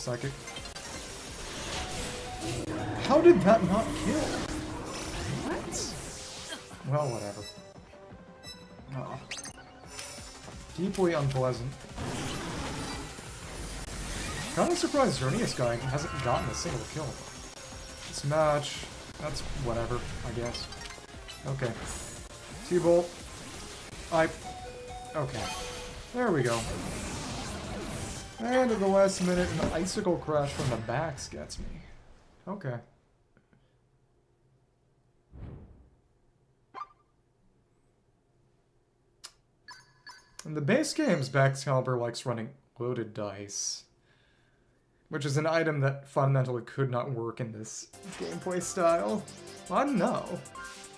[SPEAKER 1] How did that not kill? What? Well, whatever. Oh. Deeply unpleasant. Kind of surprised Xerneas guy hasn't gotten a single kill. This match, that's whatever, I guess. Okay. T-Bolt. Okay. There we go. And at the last minute, an Icicle Crash from the backs gets me. Okay. In the base games, Baxcalibur likes running loaded dice, which is an item that fundamentally could not work in this gameplay style. I don't know.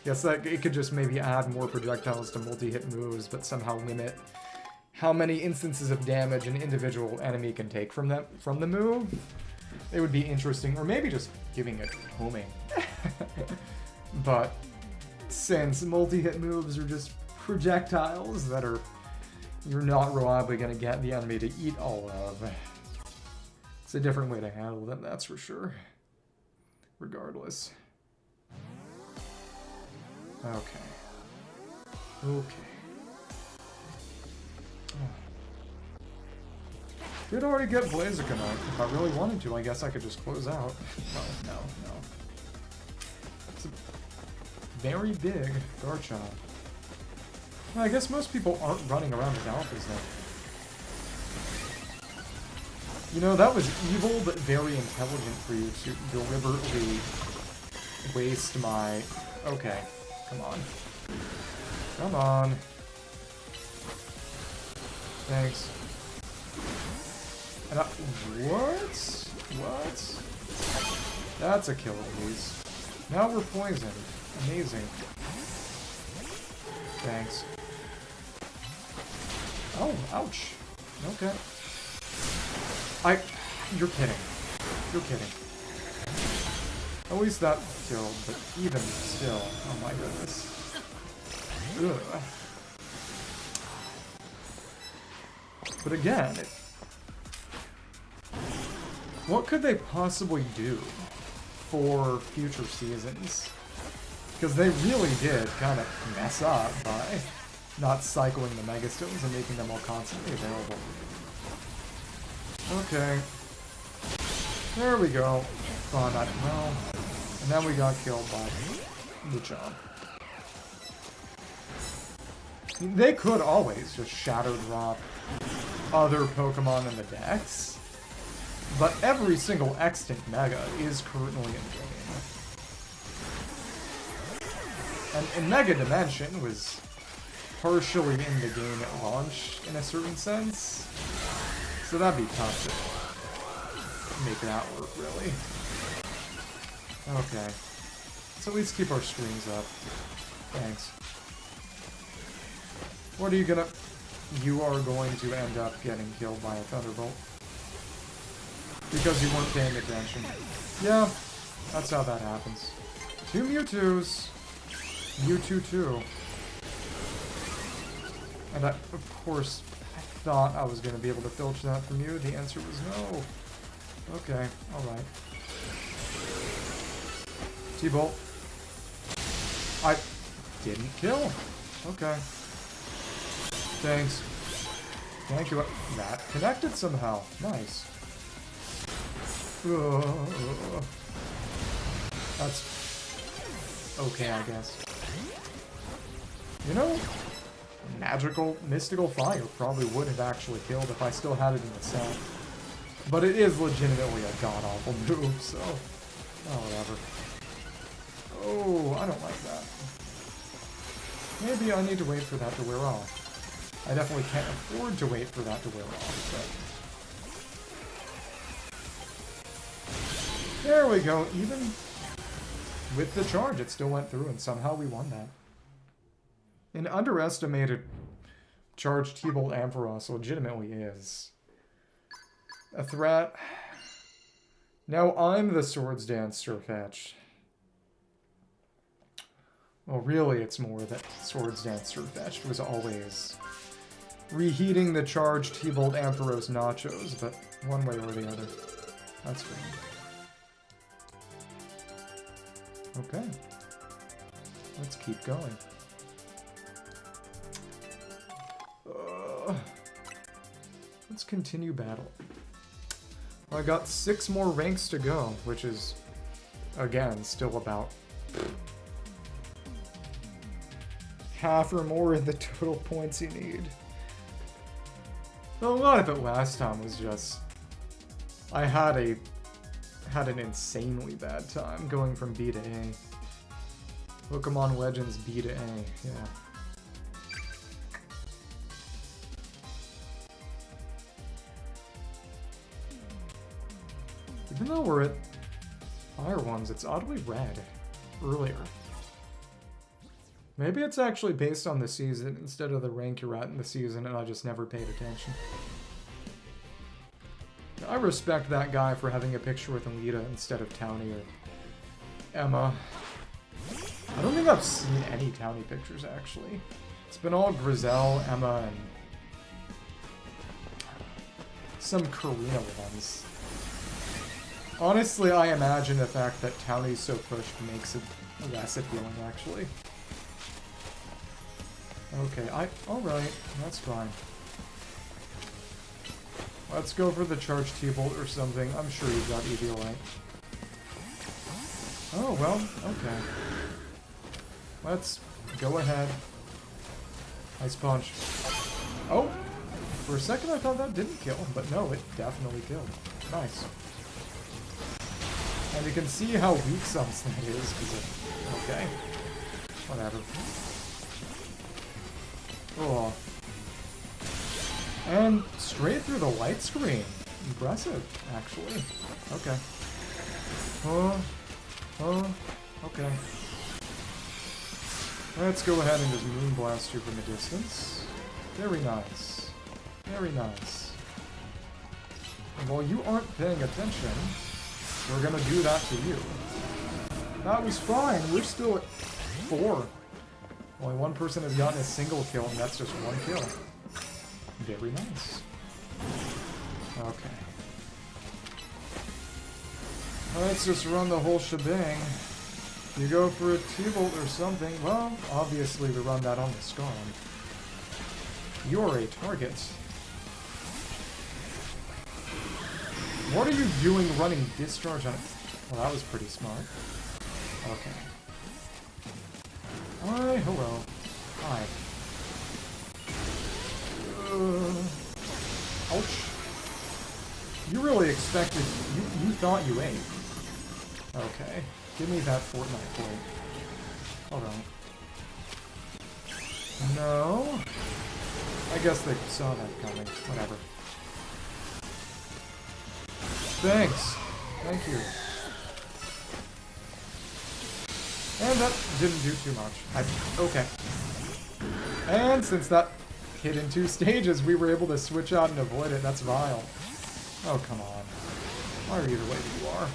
[SPEAKER 1] Guess that it could just maybe add more projectiles to multi-hit moves, but somehow limit how many instances of damage an individual enemy can take from the move. It would be interesting, or maybe just giving it homing. But since multi-hit moves are just projectiles that you're not reliably going to get the enemy to eat all of, it's a different way to handle them, that's for sure. Regardless. Okay. Did already get Blazikenite. If I really wanted to, I guess I could just close out. No. It's a very big Garchomp. Well, I guess most people aren't running around with alphas then. You know, that was evil, but very intelligent for you to deliberately waste my... Okay, come on. Thanks. And what? That's a kill at least. Now we're poisoned. Amazing. Thanks. Oh, ouch. Okay. You're kidding. At least that killed, but even still, oh my goodness. Ugh. But again, what could they possibly do for future seasons? Because they really did kind of mess up by not cycling the Megastones and making them all constantly available. Okay. There we go. Oh, not well. And then we got killed by Garchomp. They could always just Shadow Drop other Pokemon in the decks, but every single extant Mega is currently in the game. And Mega Dimension was partially in the game at launch, in a certain sense, so that'd be tough to make that work, really. Okay. Let's at least keep our screens up. Thanks. What are you gonna... You are going to end up getting killed by a Thunderbolt. Because you weren't paying attention. Yeah, that's how that happens. 2 Mewtwo's. Mewtwo 2. And of course, I thought I was going to be able to filch that from you. The answer was no. Okay, alright. T-Bolt. I didn't kill. Okay. Thanks. Thank you. That connected somehow. Nice. That's okay, I guess. You know, Mystical Fire probably would have actually killed if I still had it in the set. But it is legitimately a god-awful move, so... Oh, whatever. Oh, I don't like that. Maybe I need to wait for that to wear off. I definitely can't afford to wait for that to wear off, but... There we go. Even with the charge, it still went through, and somehow we won that. An underestimated charged T-Bolt Ampharos legitimately is a threat. Now I'm the Swords Dance Surfetch. Well, really, it's more that Swords Dance Surfetched was always reheating the charged T-Bolt Ampharos Nachos, but one way or the other. That's fine. Okay. Let's keep going. Let's continue battle. I got 6 more ranks to go, which is, again, still about half or more of the total points you need. A lot of it last time was just I had an insanely bad time going from B to A. Pokemon Legends B to A, yeah. Even though we're at Fire ones, it's oddly red earlier. Maybe it's actually based on the season instead of the rank you're at in the season, and I just never paid attention. I respect that guy for having a picture with Alita instead of Townie or Emma. I don't think I've seen any Townie pictures, actually. It's been all Grizel, Emma, and some Karina ones. Honestly, I imagine the fact that Townie's so pushed makes it less appealing, actually. Okay, alright, that's fine. Let's go for the charged T-Bolt or something. I'm sure you've got Eviolite. Oh, well, okay. Let's go ahead. Ice Punch. Oh! For a second I thought that didn't kill, but no, it definitely killed. Nice. And you can see how weak something is, because it... Okay. Whatever. Oh. And straight through the light screen. Impressive, actually. Okay. Okay. Let's go ahead and just Moonblast you from a distance. Very nice. Very nice. And while you aren't paying attention, we're gonna do that to you. That was fine. We're still at 4. Only one person has gotten a single kill, and that's just 1 kill. Very nice. Okay. Let's just run the whole shebang. You go for a T-Bolt or something, well, obviously we run that on the Scarm. You're a target. What are you doing running Discharge on it? Well, that was pretty smart. Okay. Hi, hello. Hi. Ouch. You really expected... You thought you ate. Okay. Give me that Fortnite plate. Hold on. No? I guess they saw that coming. Whatever. Thanks. Thank you. And that didn't do too much. Okay. And since that hit in 2 stages, we were able to switch out and avoid it. That's vile. Oh, come on. Why are you the way that you are?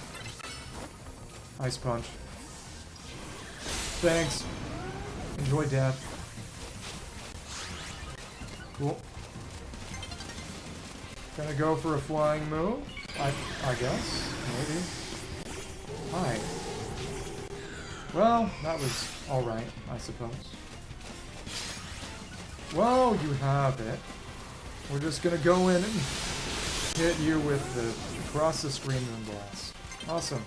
[SPEAKER 1] Ice Punch. Thanks. Enjoy death. Cool. Gonna go for a flying move? I guess. Maybe. Hi. Well, that was alright, I suppose. Well, you have it. We're just gonna go in and hit you with the across the screen Moonblast. Awesome.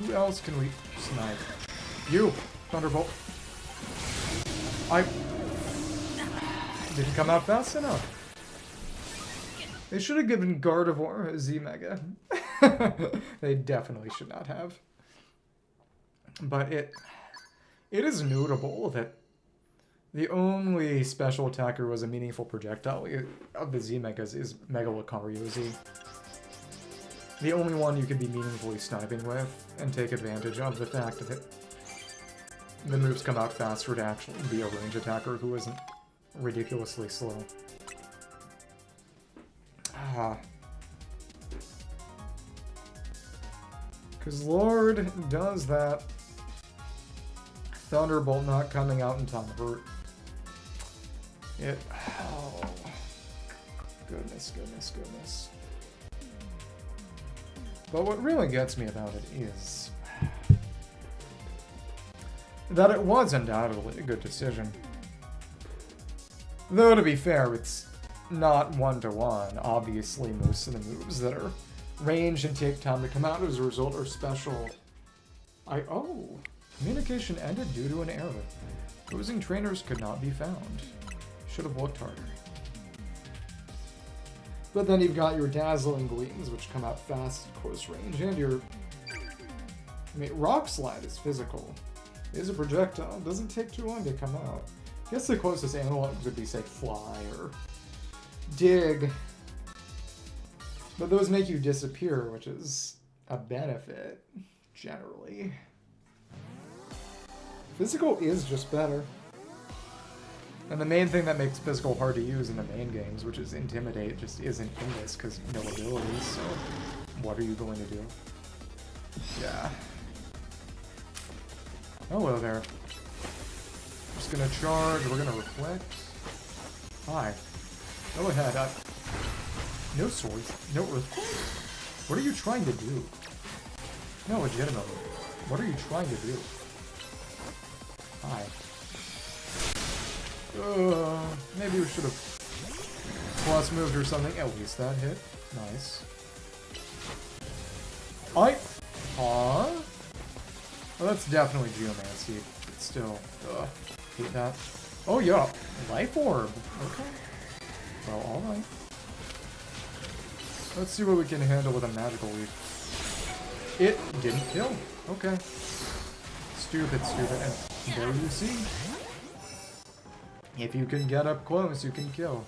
[SPEAKER 1] Who else can we snipe? You! Thunderbolt. I didn't come out fast enough. They should have given Gardevoir a Z-Mega. They definitely should not have. But it is notable that the only special attacker was a meaningful projectile of the Z-Megas is Mega Lucario Z. The only one you could be meaningfully sniping with and take advantage of the fact that the moves come out faster to actually be a range attacker who isn't ridiculously slow. Because Lord does that. Thunderbolt not coming out in time hurt. It... Oh. Goodness, goodness, goodness. But what really gets me about it is that it was undoubtedly a good decision. Though, to be fair, it's not one-to-one. Obviously, most of the moves that are ranged and take time to come out as a result are special. Oh! Communication ended due to an error. Opposing trainers could not be found. Should have looked harder. But then you've got your Dazzling Gleams, which come out fast at close range, and your... I mean, Rock Slide is physical. It is a projectile. It doesn't take too long to come out. I guess the closest analogs would be, say, Fly or Dig. But those make you disappear, which is a benefit, generally. Physical is just better. And the main thing that makes physical hard to use in the main games, which is Intimidate, just isn't in this because no abilities, so what are you going to do? Yeah. Hello there. Just gonna charge, we're gonna reflect. Hi. Go ahead, no swords, no earth. What are you trying to do? No, legitimately. What are you trying to do? Hi. Maybe we should have plus moved or something. At least that hit. Nice. Well, that's definitely Geomancy. But still, hate that. Oh yeah, Life Orb. Okay. Well, alright. Let's see what we can handle with a Magical Leaf. It didn't kill. Okay. Stupid, stupid. And there you see. If you can get up close, you can kill.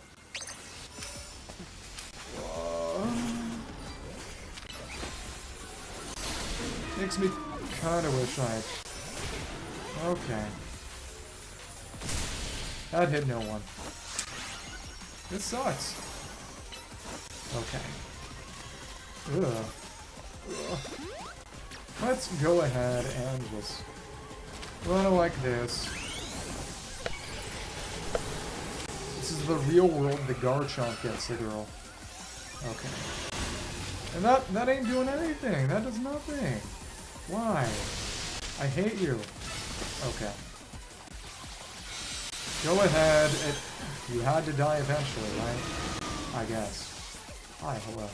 [SPEAKER 1] Makes me kind of wish I... Okay. That hit no one. This sucks. Okay. Ugh. Ugh. Let's go ahead and just run like this. This is the real world. The Garchomp gets the girl. Okay. And that ain't doing anything. That does nothing. Why? I hate you. Okay. Go ahead. You had to die eventually, right? I guess. Hi, hello.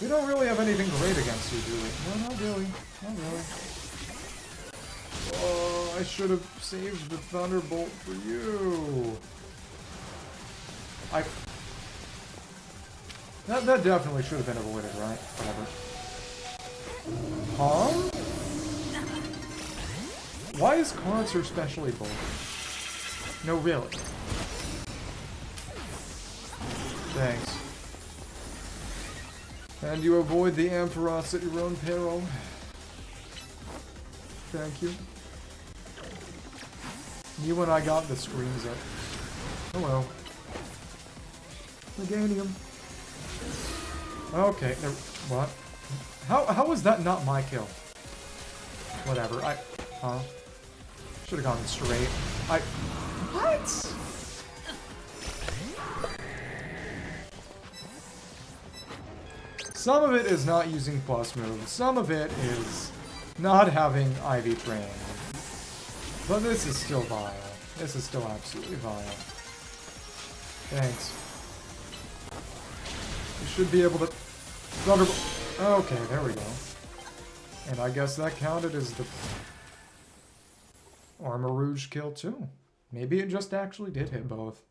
[SPEAKER 1] We don't really have anything great against you, do we? No, not really. Not really. Oh, I should have saved the Thunderbolt for you. That definitely should have been avoided, right? Whatever. Huh? Why is Concer specially bold? No, really. Thanks. And you avoid the Ampharos at your own peril. Thank you. You and I got the screens up. Hello. Meganium. Okay, there, what? How was that not my kill? Whatever, huh? Should've gone straight. What? Some of it is not using plus moves, some of it is not having Ivy train. But this is still vile. This is still absolutely vile. Thanks. You should be able to... Okay, there we go. And I guess that counted as the... Armor Rouge kill too. Maybe it just actually did hit both.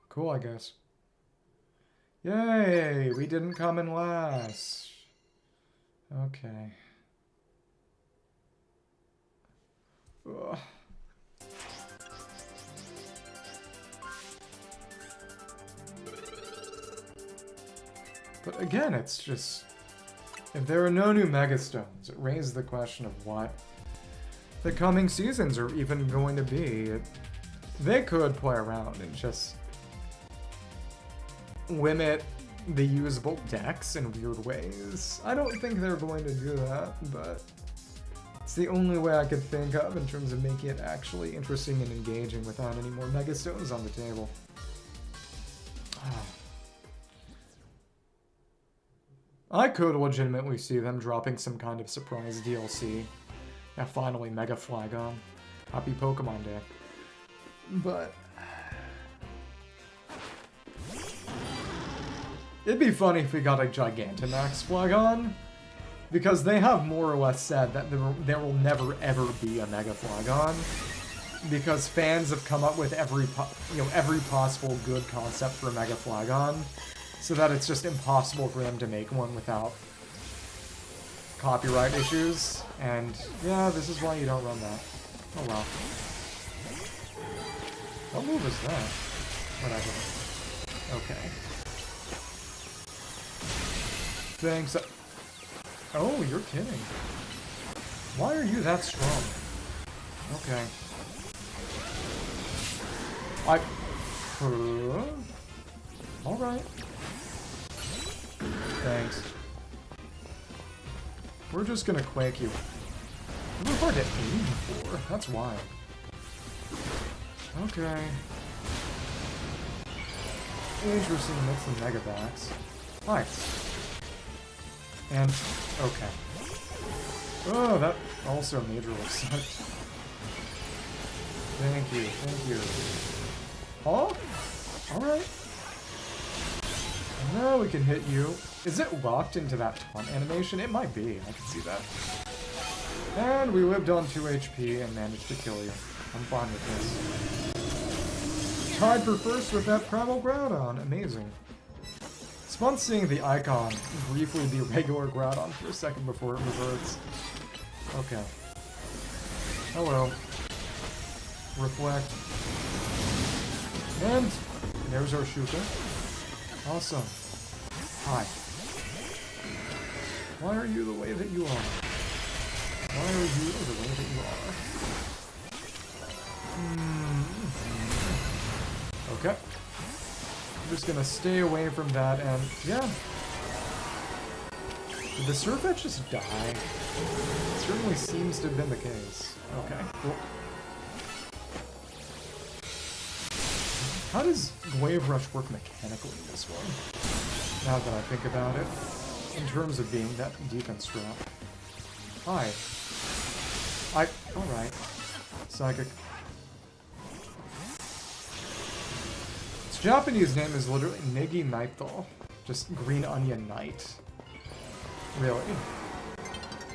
[SPEAKER 1] Cool, I guess. Yay! We didn't come in last. Okay. Ugh. But again, it's just... If there are no new Megastones, it raises the question of what the coming seasons are even going to be. They could play around and just limit the usable decks in weird ways. I don't think they're going to do that, but it's the only way I could think of in terms of making it actually interesting and engaging without any more Mega Stones on the table. I could legitimately see them dropping some kind of surprise DLC. Yeah, finally, Mega Flygon. Happy Pokemon Day. But it'd be funny if we got a Gigantamax Flygon, because they have more or less said that there will never ever be a Mega Flygon, because fans have come up with every possible good concept for a Mega Flygon, so that it's just impossible for them to make one without copyright issues. And yeah, this is why you don't run that. Oh well. What move is that? Whatever. Okay. Thanks. Oh, you're kidding. Why are you that strong? Okay. Alright. Thanks. We're just gonna quake you. We're hard to aim for. That's why. Okay. Interesting mix of Megabacks. Nice. And, okay. Oh, that also majorly sucked. Thank you, thank you. Oh? Alright. Now we can hit you. Is it locked into that taunt animation? It might be, I can see that. And we lived on 2 HP and managed to kill you. I'm fine with this. Tied for first with that Primal Groudon. Amazing. It's fun seeing the icon briefly be regular Groudon for a second before it reverts. Okay. Hello. Reflect. And there's our Shuka. Awesome. Hi. Why are you the way that you are? Why are you the way that you are? Okay. I'm just gonna stay away from that and, yeah. Did the Surf Edge just die? It certainly seems to have been the case. Okay, cool. How does Wave Rush work mechanically in this one? Now that I think about it. In terms of being that defense drop. Hi. Alright. Psychic. Its Japanese name is literally Negi Nightthal. Just Green Onion Knight. Really?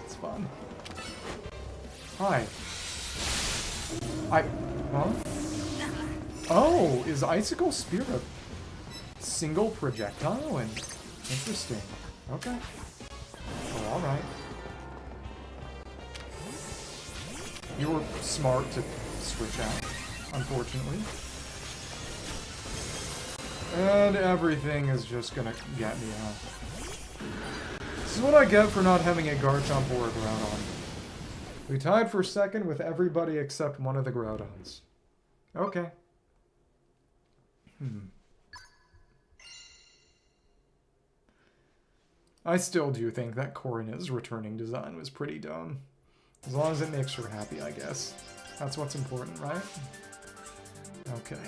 [SPEAKER 1] It's fun. Hi. Huh? Oh, is Icicle Spear a single projectile? And interesting. Okay. Oh, alright. You were smart to switch out, unfortunately. And everything is just gonna get me out. This is what I get for not having a Garchomp or a Groudon. We tied for second with everybody except one of the Groudons. Okay. I still do think that Corina's returning design was pretty dumb. As long as it makes her happy, I guess. That's what's important, right? Okay.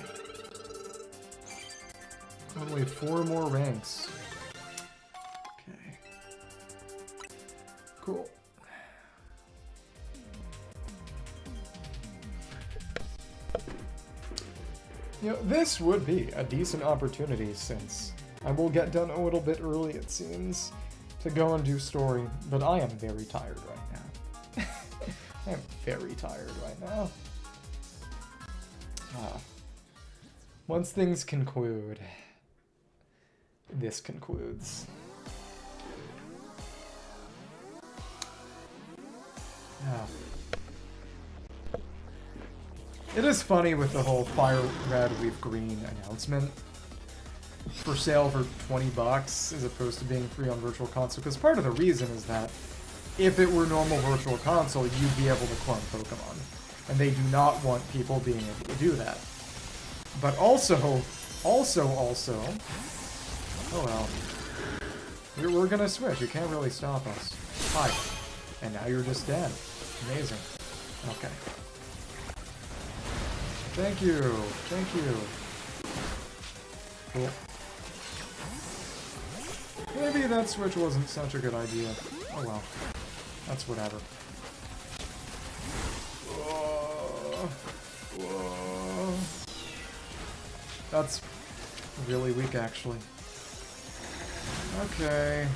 [SPEAKER 1] Only 4 more ranks. Okay. Cool. You know, this would be a decent opportunity since I will get done a little bit early, it seems, to go and do story, but I am very tired right now. I am very tired right now. Once things conclude, this concludes. It is funny with the whole Fire Red Leaf Green announcement. For sale for $20 as opposed to being free on Virtual Console, because part of the reason is that if it were normal Virtual Console, you'd be able to clone Pokemon. And they do not want people being able to do that. But also... Oh well. We're gonna switch. You can't really stop us. Hi. And now you're just dead. Amazing. Okay. Thank you. Thank you. Cool. Maybe that switch wasn't such a good idea. Oh well. That's whatever. Whoa. Whoa. That's really weak, actually. Okay.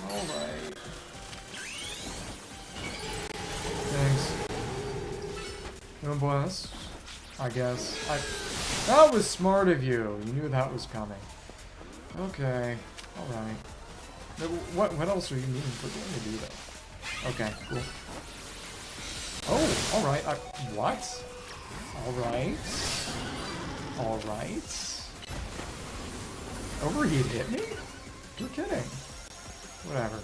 [SPEAKER 1] Alright. Thanks. Doing bless, I guess. That was smart of you. You knew that was coming. Okay. Alright. What else are you needing for going to do that? Okay, cool. Oh, alright. What? Alright. Alright. Overheat hit me? You're kidding. Whatever.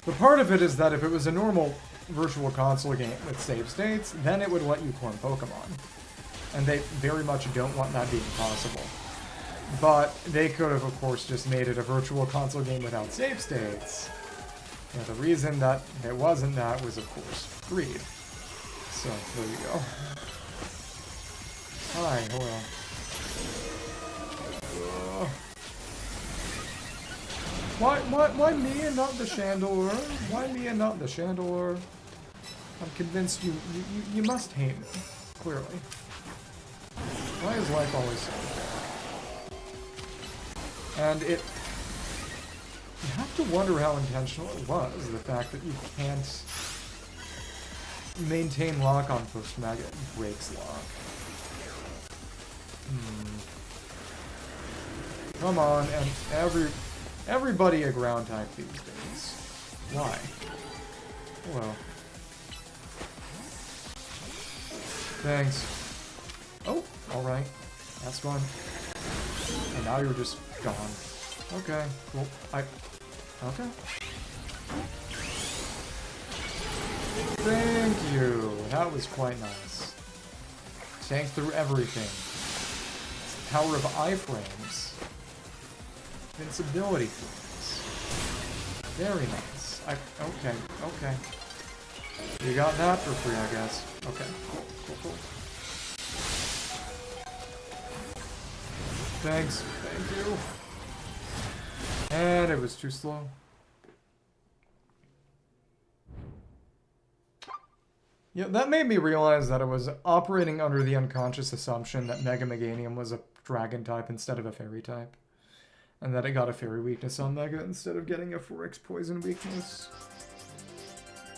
[SPEAKER 1] The part of it is that if it was a normal virtual console game with save states, then it would let you clone Pokemon. And they very much don't want that being possible. But they could have, of course, just made it a virtual console game without save states. And the reason that it wasn't that was, of course, greed. So, there you go. Hi, hello. Why me and not the Chandelure? Why me and not the Chandelure? I'm convinced you must hate me, clearly. Why is life always so unfair? And you have to wonder how intentional it was, the fact that you can't maintain lock on post-mega. It breaks lock. Come on, and everybody a ground type these days. Why? Well. Thanks. Oh, alright. That's fun. And now you're just gone. Okay, cool. Okay. Thank you. That was quite nice. Sank through everything. It's the power of iframes. Invincibility frames. Very nice. Okay. You got that for free, I guess. Okay, cool. Thanks. Thank you. And it was too slow. Yeah, that made me realize that I was operating under the unconscious assumption that Mega Meganium was a dragon type instead of a fairy type. And that it got a fairy weakness on Mega instead of getting a 4x poison weakness.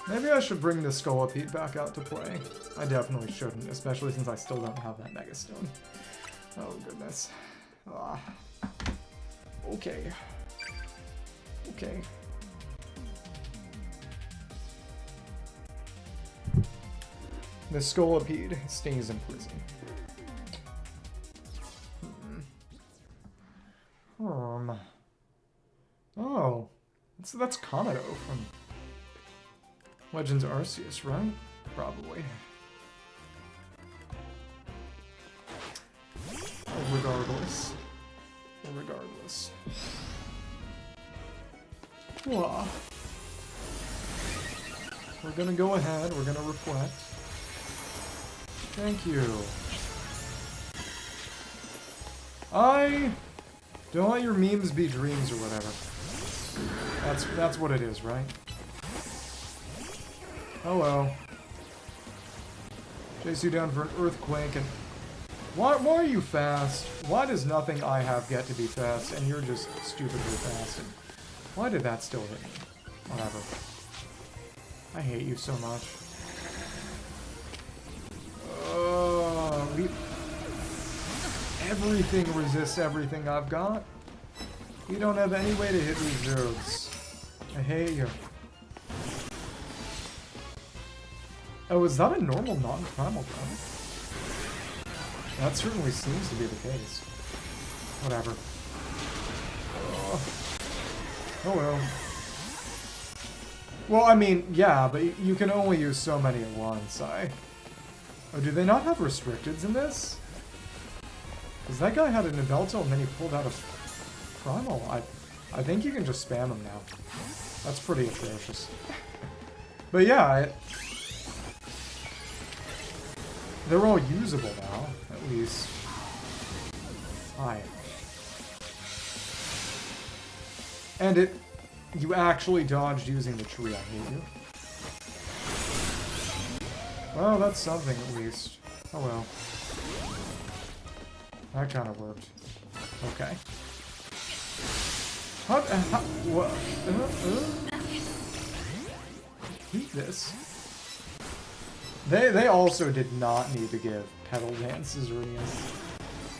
[SPEAKER 1] Maybe I should bring the Scolipede back out to play. I definitely shouldn't, especially since I still don't have that Mega Stone. Oh goodness. Okay. The Scolipede stays in prison. Oh, that's Kamado from Legends Arceus, right? Probably. Regardless. Wah. We're gonna go ahead, we're gonna reflect. Thank you. Don't let your memes be dreams or whatever. That's what it is, right? Hello. Chase you down for an earthquake and... Why are you fast? Why does nothing I have get to be fast and you're just stupidly fast? And why did that still hit me? Whatever. I hate you so much. Everything resists everything I've got. You don't have any way to hit these zeros. I hate you. Oh, is that a normal non-primal gun? That certainly seems to be the case. Whatever. Oh well. Well, I mean, yeah, but you can only use so many at once. Oh, do they not have restricteds in this? Because that guy had an Yveltal and then he pulled out a Primal. I think you can just spam them now. That's pretty atrocious. But yeah, they're all usable now, at least. Hi. And you actually dodged using the tree, I hate you. Well, that's something at least. Oh well. That kind of worked. Okay. What? Hate this. They also did not need to give Petal Dance to Xerneas.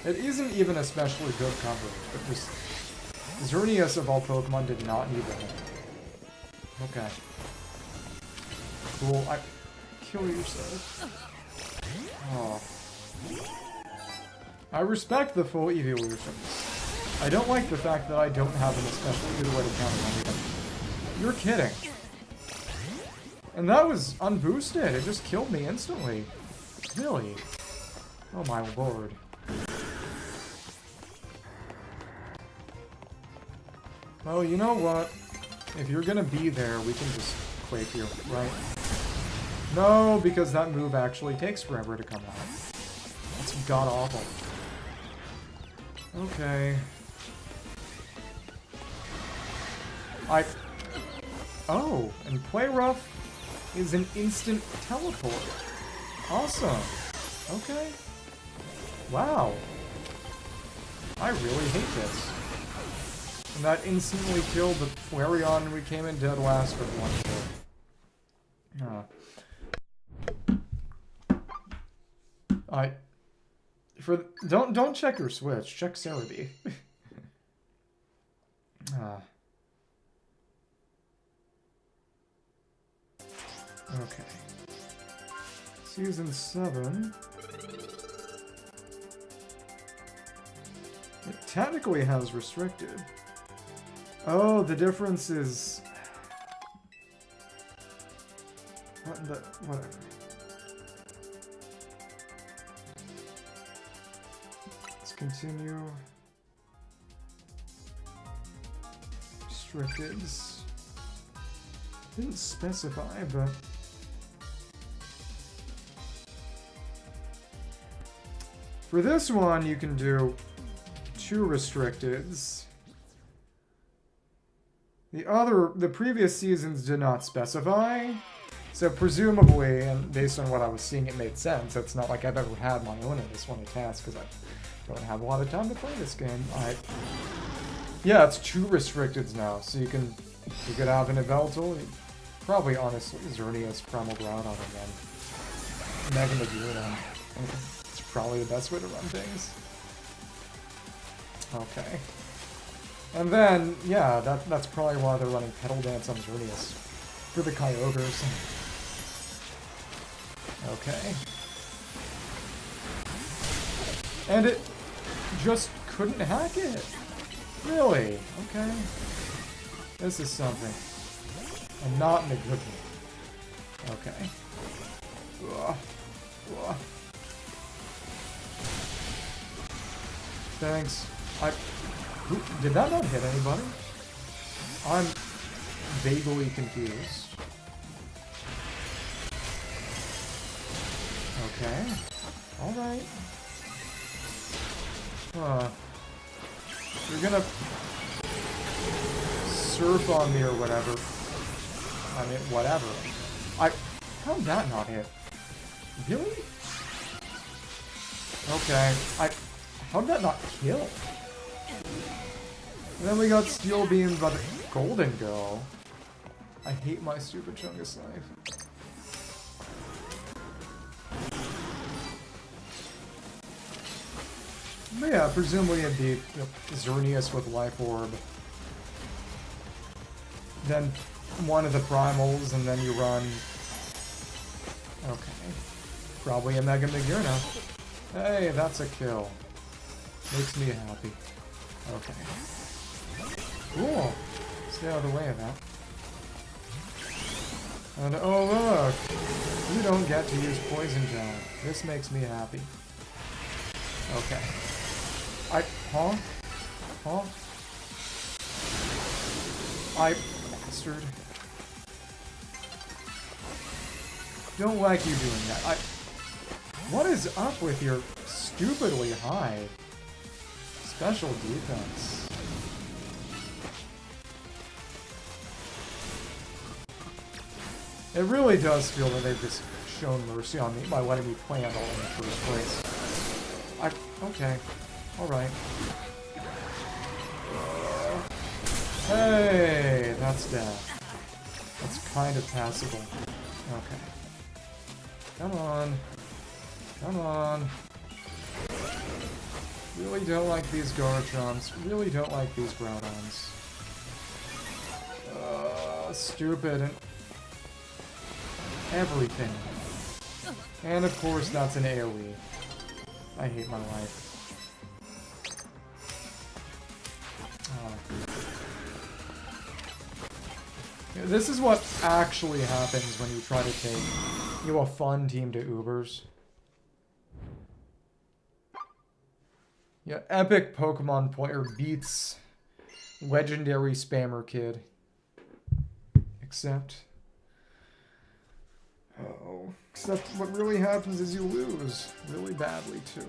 [SPEAKER 1] It isn't even especially good coverage, but just Xerneas of all Pokemon did not need that. Okay. Cool. Kill yourself. Oh. I respect the full evolutions. I don't like the fact that I don't have an especially good way to counter anything. You're kidding. And that was unboosted. It just killed me instantly. Really? Oh my lord. Well, you know what? If you're gonna be there, we can just Quake you, right? No, because that move actually takes forever to come out. That's god-awful. Okay. Oh, and Play Rough is an instant teleport. Awesome. Okay. Wow. I really hate this. And that instantly killed the Flareon we came in dead last with one kill. Don't check your Switch. Check Cerebi. Okay. Season 7. It technically has restricted. Oh, the difference is... Whatever. Let's continue. Restricteds. Didn't specify, but... For this one, you can do 2 restricteds. The previous seasons did not specify, so presumably, and based on what I was seeing, it made sense. It's not like I've ever had my own in this one to test, because I don't have a lot of time to play this game. Yeah, it's 2 restricteds now, so you could have an Yveltal, probably honestly Xerneas, Primal Groudon, and then Mega Maguna. It's probably the best way to run things. Okay. And then, yeah, that's probably why they're running Petal Dance on Xerneas. For the Kyogres. Okay. And it just couldn't hack it. Really? Okay. This is something. And not in a good way. Okay. Ugh. Ugh. Thanks. Did that not hit anybody? I'm vaguely confused. Okay. Alright. You're gonna surf on me or whatever. I mean, whatever. How'd that not hit? Really? Okay. How'd that not kill? And then we got Steel Beamed by the Golden Girl. I hate my stupid Chungus life. But yeah, presumably it'd be Xerneas with Life Orb. Then one of the Primals, and then you run... Okay. Probably a Mega Maguna. Hey, that's a kill. Makes me happy. Okay. Cool. Stay out of the way of that. And oh look! You don't get to use Poison Gel. This makes me happy. Okay. Huh? Huh? Bastard. Don't like you doing that. What is up with your stupidly high special defense? It really does feel that they've just shown mercy on me by letting me play it all in the first place. Okay. Alright. Hey, that's death. That's kind of passable. Okay. Come on. Come on. Really don't like these Garchomps. Really don't like these Groudons. Stupid and everything. And of course that's an AoE. I hate my life. This is what actually happens when you try to take a fun team to Ubers. Yeah, epic Pokemon player beats legendary spammer kid. Except what really happens is you lose really badly too.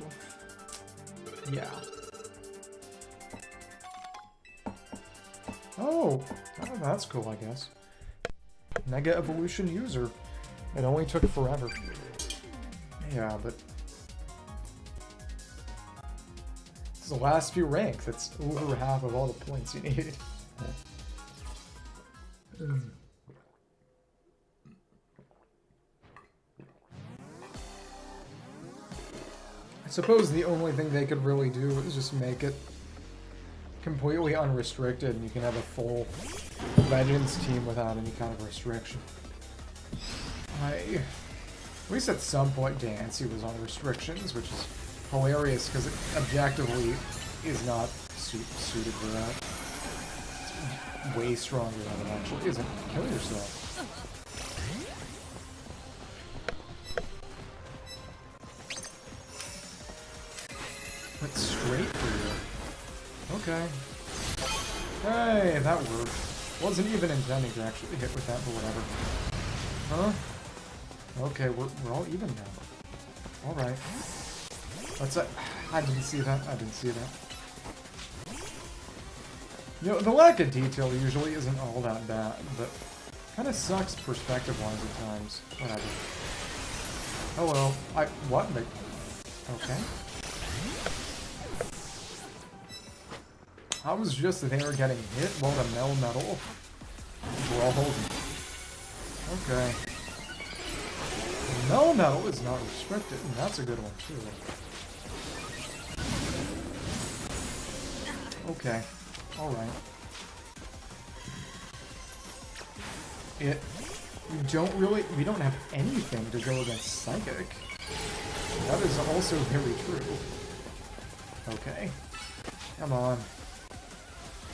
[SPEAKER 1] Yeah. Oh, that's cool, I guess. Mega Evolution user. It only took forever. Yeah, but this is the last few ranks. That's over half of all the points you need. I suppose the only thing they could really do is just make it completely unrestricted, and you can have a full Legends team without any kind of restriction. At least at some point Dancy was on restrictions, which is hilarious because it objectively is not suited for that. It's way stronger than it actually isn't. Kill yourself. Went straight for you. Okay. Hey, that worked. Wasn't even intending to actually hit with that, but whatever. Huh? Okay, we're all even now. Alright. I didn't see that. I didn't see that. You know, the lack of detail usually isn't all that bad, but kind of sucks perspective-wise at times. Whatever. Oh well. What? Okay. I was just there getting hit while the Melmetal brawled. Okay. Melmetal is not restricted, and that's a good one too. Okay. Alright. We don't have anything to go against Psychic. That is also very true. Okay. Come on.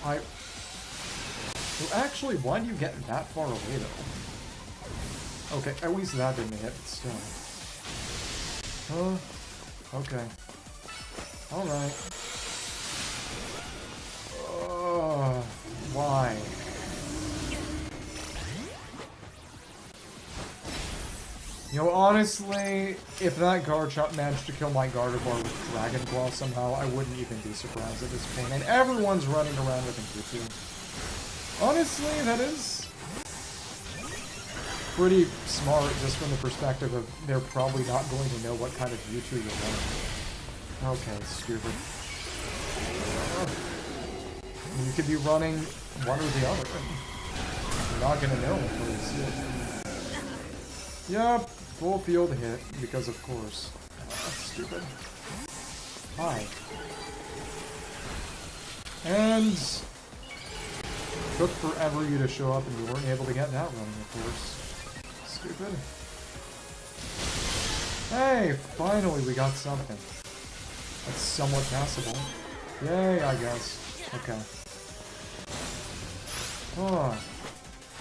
[SPEAKER 1] Well, actually, why do you get that far away, though? Okay, at least that didn't hit, but still. Okay. Alright. Why? You know, honestly, if that Garchomp managed to kill my Gardevoir with Dragon Claw somehow, I wouldn't even be surprised at this point. And everyone's running around with Mewtwo. Honestly, that is pretty smart, just from the perspective of they're probably not going to know what kind of Mewtwo you're running. Okay, stupid. You could be running one or the other. You're not going to know until you see it. Yep, full field hit, because of course. Stupid. Hi. And took forever you to show up and you weren't able to get that running, of course. Stupid. Hey, finally we got something. That's somewhat passable. Yay, I guess. Okay. Oh.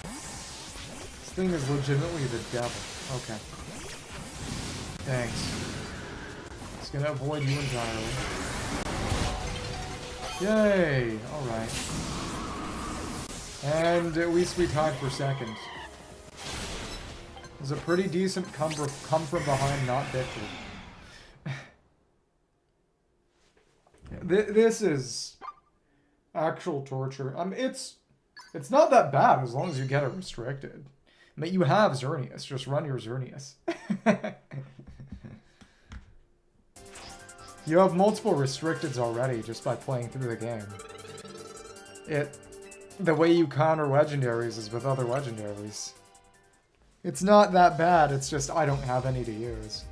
[SPEAKER 1] This thing is legitimately the devil. Okay. Thanks. It's gonna avoid you entirely. Yay! Alright. And at least we tied for second. It was a pretty decent come from behind, not victory. This is actual torture. It's not that bad as long as you get it restricted. I mean, you have Xerneas. Just run your Xerneas. You have multiple restricteds already just by playing through the game. The way you counter legendaries is with other legendaries. It's not that bad, it's just I don't have any to use.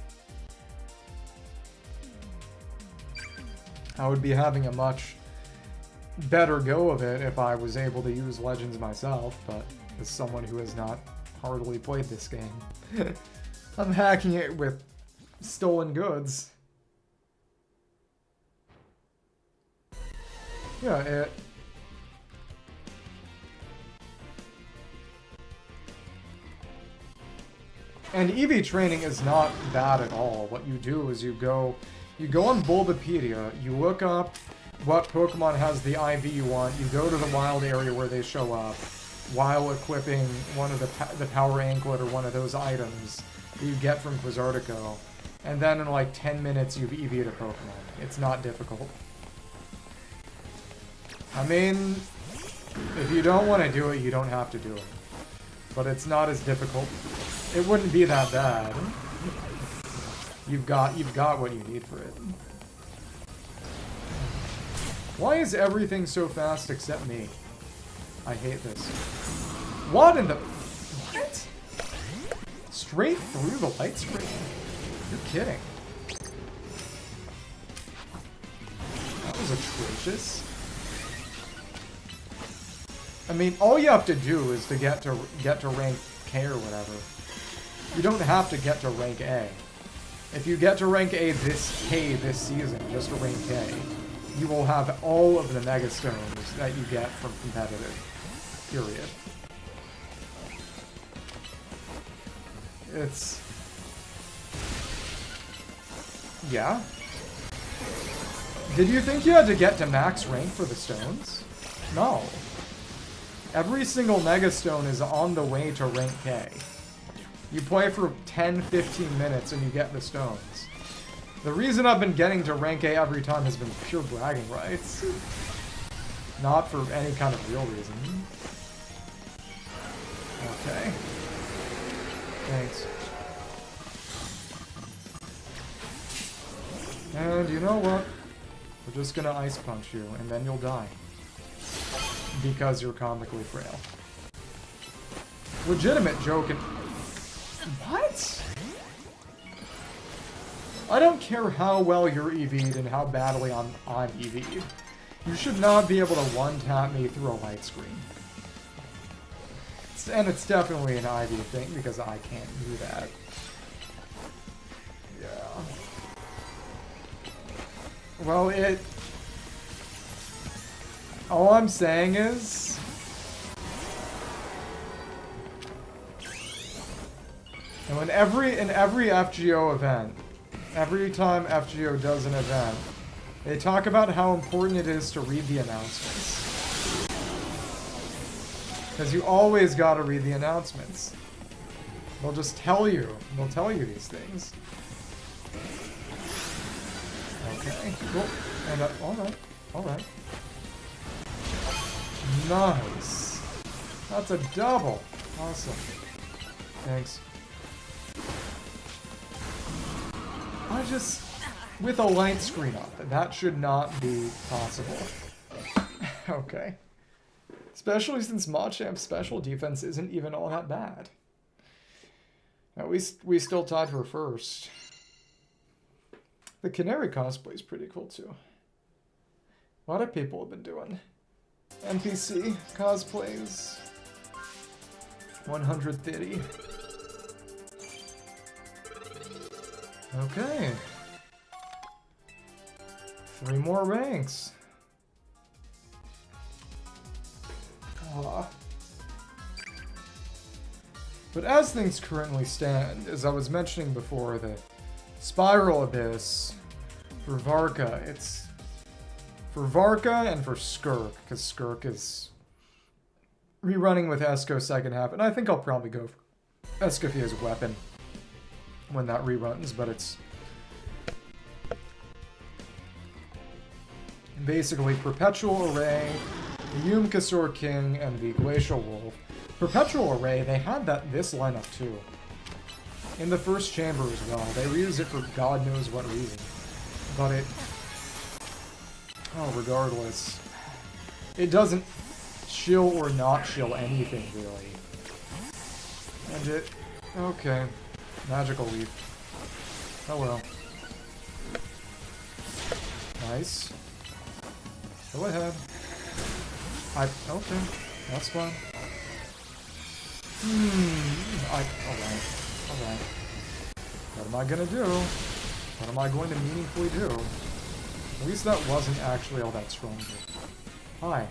[SPEAKER 1] I would be having a much better go of it if I was able to use legends myself, but as someone who has not hardly played this game, I'm hacking it with stolen goods. Yeah, And EV training is not bad at all. What you do is you go on Bulbapedia, you look up what Pokemon has the IV you want, you go to the wild area where they show up, while equipping one of the Power Anklet or one of those items that you get from Quizartico, and then in like 10 minutes you've EV'd a Pokemon. It's not difficult. I mean, if you don't want to do it, you don't have to do it. But it's not as difficult. It wouldn't be that bad. You've got what you need for it. Why is everything so fast except me? I hate this. What in the... What? Straight through the light screen? You're kidding. That was atrocious. I mean, all you have to do is to get to rank K or whatever. You don't have to get to rank A. If you get to rank A this season, just to rank K, you will have all of the Mega Stones that you get from competitive. Period. It's... Yeah? Did you think you had to get to max rank for the stones? No. Every single Mega Stone is on the way to rank K. You play for 10-15 minutes and you get the stones. The reason I've been getting to rank A every time has been pure bragging rights. Not for any kind of real reason. Okay. Thanks. And you know what? We're just gonna Ice Punch you, and then you'll die. Because you're comically frail. Legitimate joke and... What? I don't care how well you're EV'd and how badly I'm EV'd. You should not be able to one-tap me through a light screen. And it's definitely an Ivy thing, because I can't do that. Yeah. Well, all I'm saying is... And in every FGO event, every time FGO does an event, they talk about how important it is to read the announcements. Because you always gotta read the announcements. They'll just tell you. They'll tell you these things. Okay, cool. And alright. Nice. That's a double. Awesome. Thanks. With a light screen up, that should not be possible. Okay. Especially since Machamp's special defense isn't even all that bad. Now, we still tied for first. The Canary cosplay is pretty cool too. A lot of people have been doing NPC cosplays. 130. Okay. 3 more ranks. But as things currently stand, as I was mentioning before, the Spiral Abyss for Varka, it's for Varka and for Skirk, because Skirk is rerunning with Esco second half, and I think I'll probably go for Escofia's weapon when that reruns, but it's basically Perpetual Array, the Yumkasaur King, and the Glacial Wolf. Perpetual Array, they had this lineup too. In the first chamber as well. They reused it for God knows what reason. But it... Oh, regardless. It doesn't chill or not chill anything, really. And it... Okay. Magical Leaf. Oh well. Nice. Go ahead. Okay. That's fine. Alright. What am I gonna do? What am I going to meaningfully do? At least that wasn't actually all that strong. Hi.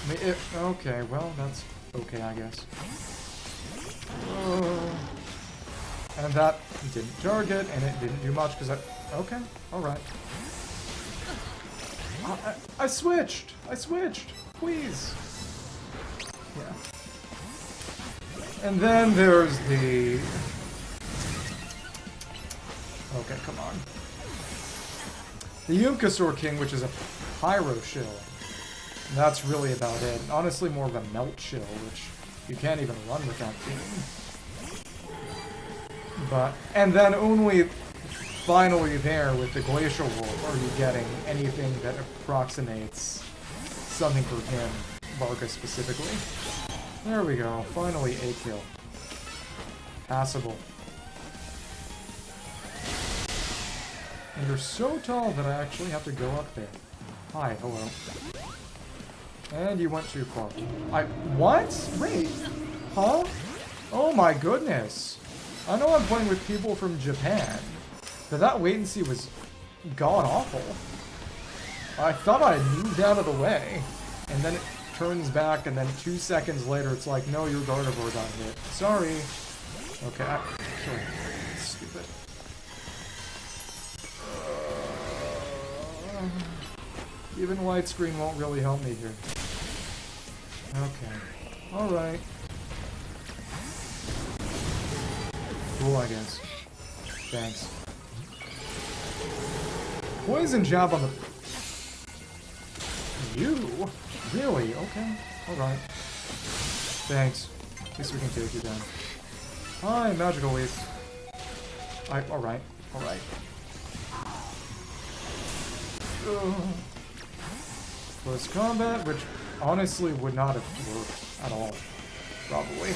[SPEAKER 1] I mean, okay, well, that's okay, I guess. And that didn't target, and it didn't do much, because okay, alright. I switched! Please! Yeah. And then there's the... Okay, come on. The Yumkasaur King, which is a Pyro Shill. And that's really about it. Honestly, more of a Melt Shill, which you can't even run with that thing. But... And then only finally there, with the Glacial Wolf, are you getting anything that approximates something for him, Barca specifically. There we go. Finally a kill. Passable. And you're so tall that I actually have to go up there. Hi, hello. And you went too far. What? Wait. Huh? Oh my goodness. I know I'm playing with people from Japan, but that latency was god-awful. I thought I moved out of the way, and then it turns back, and then 2 seconds later it's like, no, your Gardevoir got hit. Sorry. Okay, sorry. Stupid. Even widescreen won't really help me here. Okay. Alright. Cool, I guess. Thanks. Poison jab on the... You? Really? Okay. Alright. Thanks. At least we can take you down. Hi, Magical Leaf. Alright. Alright. Close combat, which honestly would not have worked at all. Probably.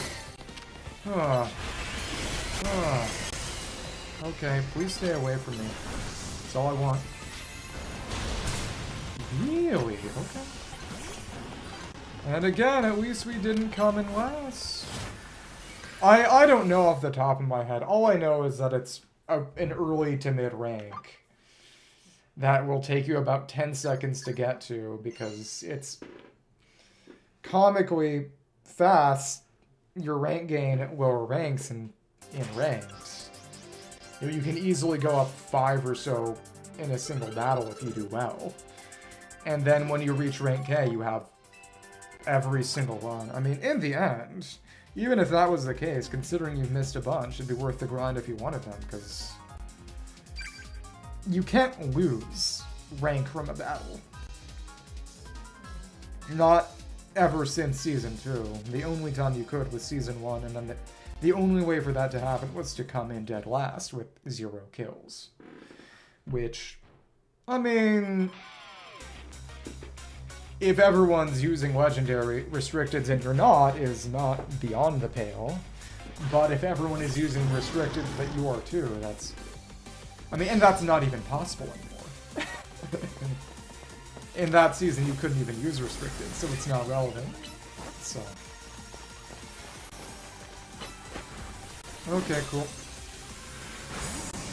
[SPEAKER 1] Okay, please stay away from me. That's all I want. Really? Okay. And again, at least we didn't come in last. I don't know off the top of my head. All I know is that it's an early to mid rank that will take you about 10 seconds to get to, because it's comically fast. Your rank gain at lower ranks and in ranks. You can easily go up 5 or so in a single battle if you do well. And then when you reach rank K, you have every single one. I mean, in the end, even if that was the case, considering you've missed a bunch, it'd be worth the grind if you wanted them, because you can't lose rank from a battle. Not ever since Season 2. The only time you could was Season 1, and then the only way for that to happen was to come in dead last with 0 kills. Which, I mean... if everyone's using Legendary Restricteds and you're not, is not beyond the pale. But if everyone is using Restricted but you are too, that's... I mean, and that's not even possible anymore. In that season, you couldn't even use Restricted, so it's not relevant. So... okay, cool.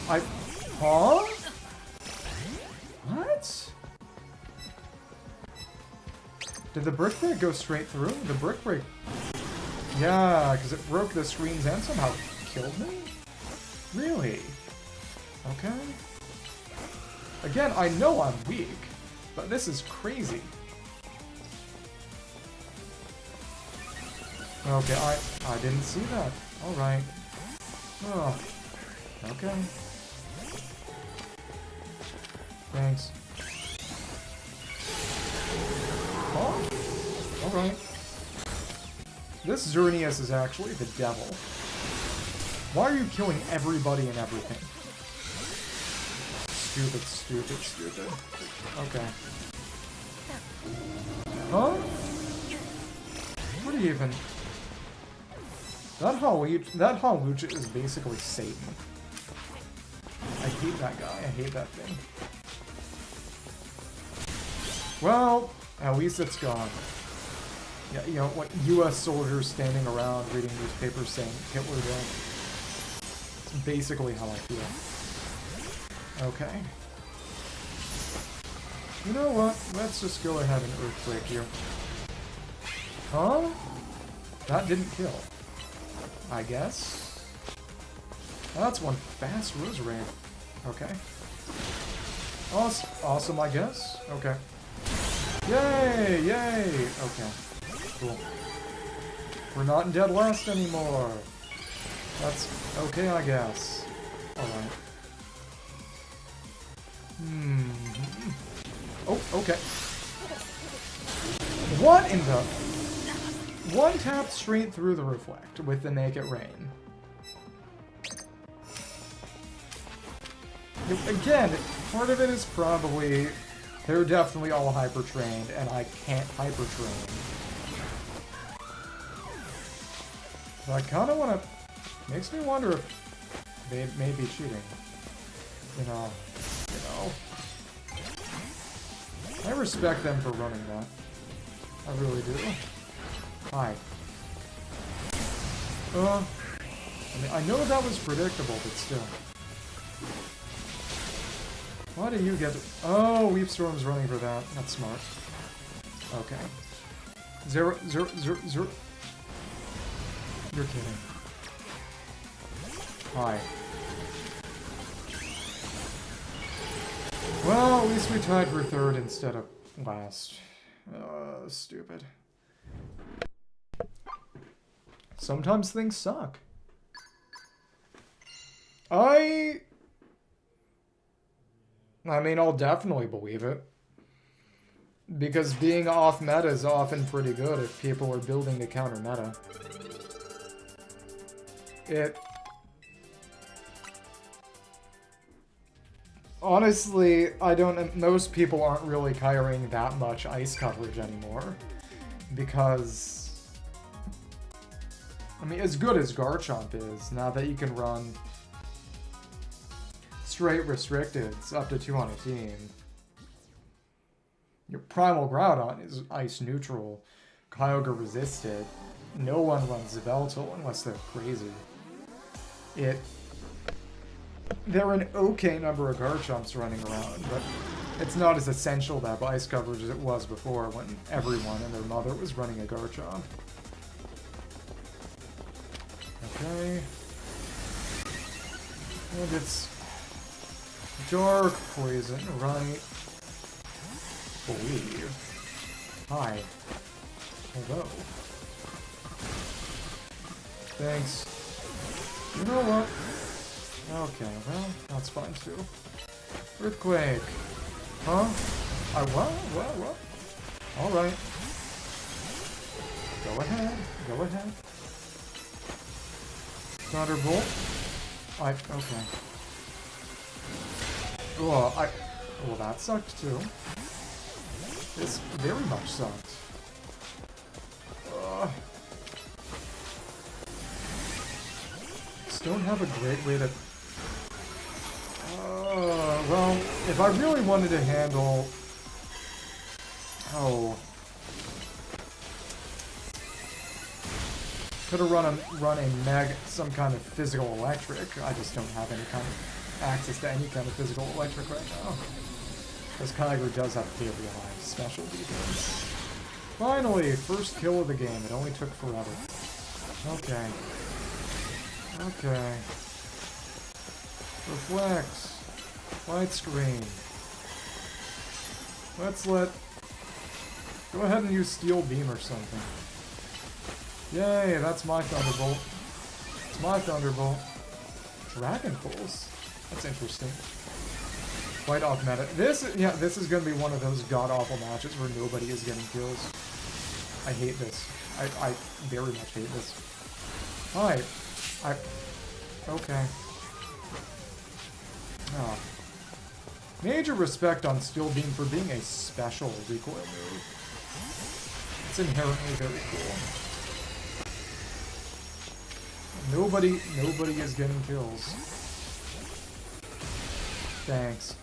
[SPEAKER 1] Huh? What? Did the Brick Break go straight through? The Brick Break... yeah, because it broke the screens and somehow killed me? Really? Okay. Again, I know I'm weak, but this is crazy. Okay, I didn't see that. Alright. Oh. Okay. Thanks. Oh. Alright. This Xerneas is actually the devil. Why are you killing everybody and everything? Stupid, stupid, stupid. Okay. Huh? What are you even... That Hawlucha is basically Satan. I hate that guy. I hate that thing. Well, at least it's gone. Yeah, you know, what US soldiers standing around reading newspapers saying Hitler dead. It's basically how I feel. Okay. You know what? Let's just go ahead and earthquake you. Huh? That didn't kill. I guess. That's one fast Roserade. Okay. Awesome, I guess. Okay. Yay! Yay! Okay. Cool. We're not in dead last anymore. That's okay, I guess. Alright. Oh, okay. What in the... One tap straight through the Reflect with the Make It Rain. Again, part of it is probably... They're definitely all hyper-trained, and I can't hyper-train. So I kind of want to... Makes me wonder if they may be cheating. You know. I respect them for running that. I really do. Hi. I mean, I know that was predictable, but still. Why do you get... Oh, Weep Storm's running for that. That's smart. Okay. Zero. You're kidding. Hi. Well, at least we tied for third instead of last. Stupid. Sometimes things suck. I mean, I'll definitely believe it. Because being off meta is often pretty good if people are building to counter meta. Honestly, most people aren't really carrying that much ice coverage anymore. Because, I mean, as good as Garchomp is, now that you can run straight restricteds up to 2 on a team. Your Primal Groudon is ice neutral, Kyogre resisted. No one runs Veltal unless they're crazy. There are an okay number of Garchomps running around, but it's not as essential to have ice coverage as it was before when everyone and their mother was running a Garchomp. Okay. And it's Dark Poison, right? Believe. Hi. Hello. Thanks. You know what? Okay, well, that's fine too. Earthquake. Huh? What? Alright. Go ahead. Thunderbolt. Okay. Well, that sucked too. This very much sucked. Just don't have a great way to... well, if I really wanted to handle... Could have run a some kind of physical electric. I just don't have any kind of access to any kind of physical electric right now. Because Kyogre does have a fairly high special defense. Finally, first kill of the game. It only took forever. Okay. Reflect. Light screen. Go ahead and use Steel Beam or something. Yay, that's my Thunderbolt. It's my Thunderbolt. Dragon Pulse? That's interesting. Quite off meta. This is gonna be one of those god-awful matches where nobody is getting kills. I hate this. I very much hate this. Hi. Okay. Oh. Major respect on Steel Beam for being a special recoil move. It's inherently very cool. Nobody is getting kills. Thanks.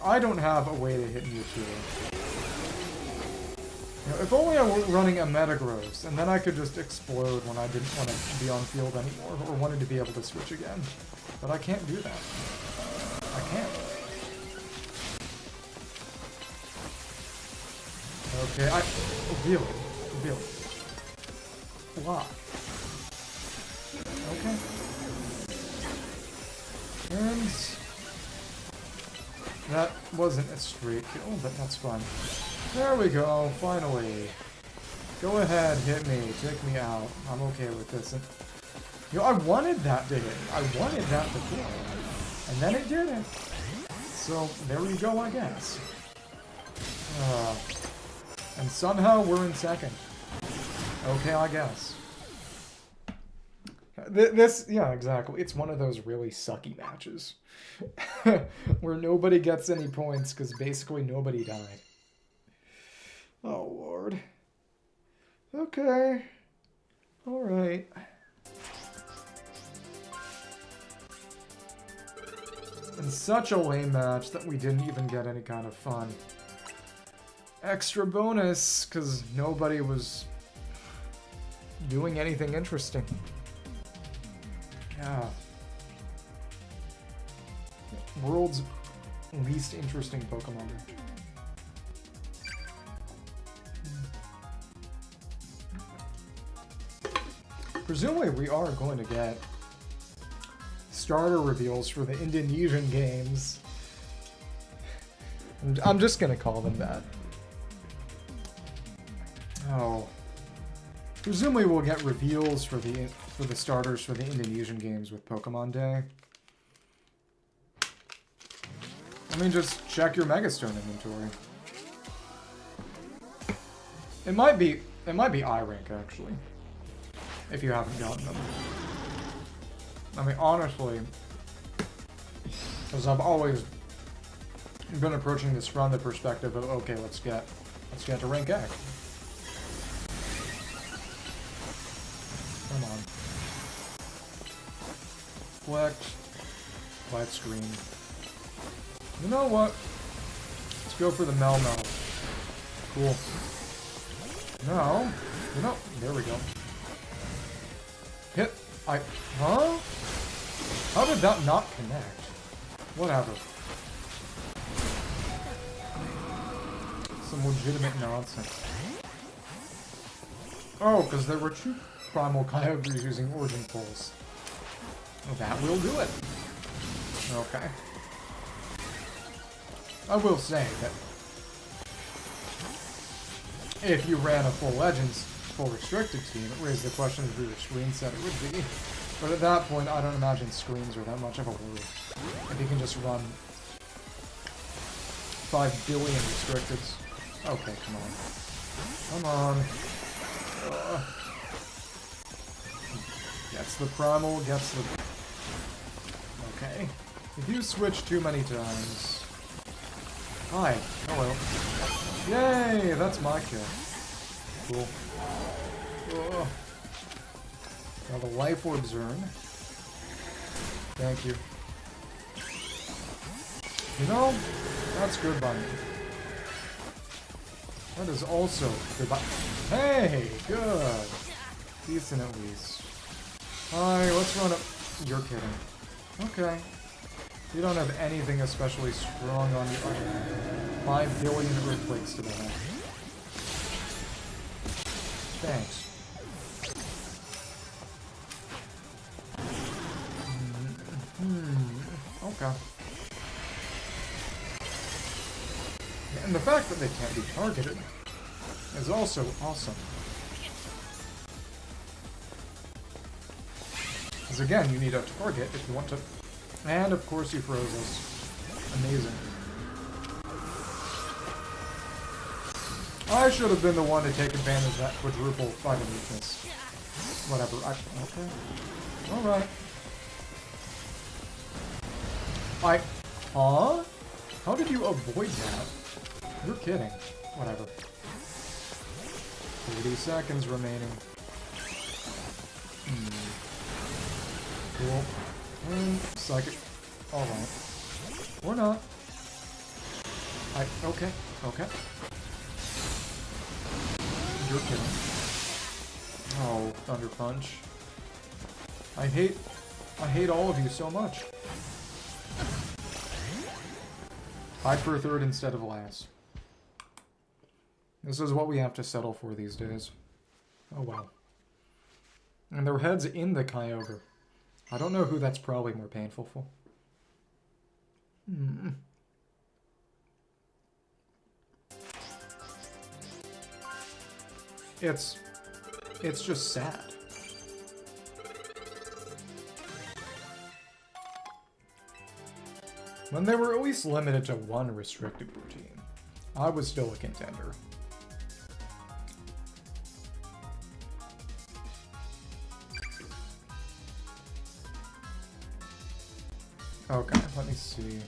[SPEAKER 1] I don't have a way to hit Mewtwo. You know, if only I were running a Metagross, and then I could just explode when I didn't want to be on field anymore, or wanted to be able to switch again. But I can't do that. I can't. Okay, really? Why? Okay. And that wasn't a straight kill, but that's fine. There we go, finally. Go ahead, hit me, take me out. I'm okay with this. And, you know, I wanted that to hit. I wanted that to kill. And then it didn't. So, there we go, I guess. And somehow we're in second. Okay, I guess. Yeah, exactly. It's one of those really sucky matches. Where nobody gets any points because basically nobody died. Oh, Lord. Okay. Alright. And such a lame match that we didn't even get any kind of fun. Extra bonus, because nobody was doing anything interesting. Yeah. World's least interesting Pokemon. Presumably we are going to get starter reveals for the Indonesian games. I'm just going to call them that. Oh. Presumably we'll get reveals for the starters for the Indonesian games with Pokemon Day. I mean, just check your Megastone inventory. It might be I rank actually, if you haven't gotten them. I mean, honestly, because I've always been approaching this from the perspective of, okay, let's get to rank X. Come on. Flight screen. You know what? Let's go for the Melmetal. Cool. No. You know, there we go. Hit. Huh? How did that not connect? Whatever. Some legitimate nonsense. Oh, because there were two Primal Kyogres using Origin Pulse. Well, that will do it. Okay. I will say that if you ran a full Legends, full restricted team, it raised the question of who your screen set it would be. But at that point, I don't imagine screens are that much of a worry. If you can just run 5 billion restricteds. Okay, come on. Come on. Gets the primal, gets the... Okay. If you switch too many times... Hi. Hello. Yay! That's my kill. Cool. Ugh. Now the Life Orb Xern. Thank you. You know, that's good by me. That is also good by... Hey! Good! Decent at least. Hi, let's run up... You're kidding. Okay. You don't have anything especially strong on you. 5 billion earthquakes to the head. Thanks. Okay. And the fact that they can't be targeted is also awesome. Because again, you need a target if you want to... And of course you froze us. Amazing. I should have been the one to take advantage of that quadruple fighting weakness. Whatever. Okay. Alright. Huh? How did you avoid that? You're kidding. Whatever. 30 seconds remaining. Cool. And psychic. Alright. Or not. Okay. Okay. You're kidding. Oh, Thunder Punch. I hate all of you so much. Tied for third instead of last. This is what we have to settle for these days. Oh well. And their head's in the Kyogre. I don't know who that's probably more painful for. It's just sad. When they were at least limited to one restricted routine, I was still a contender. Okay, let me see.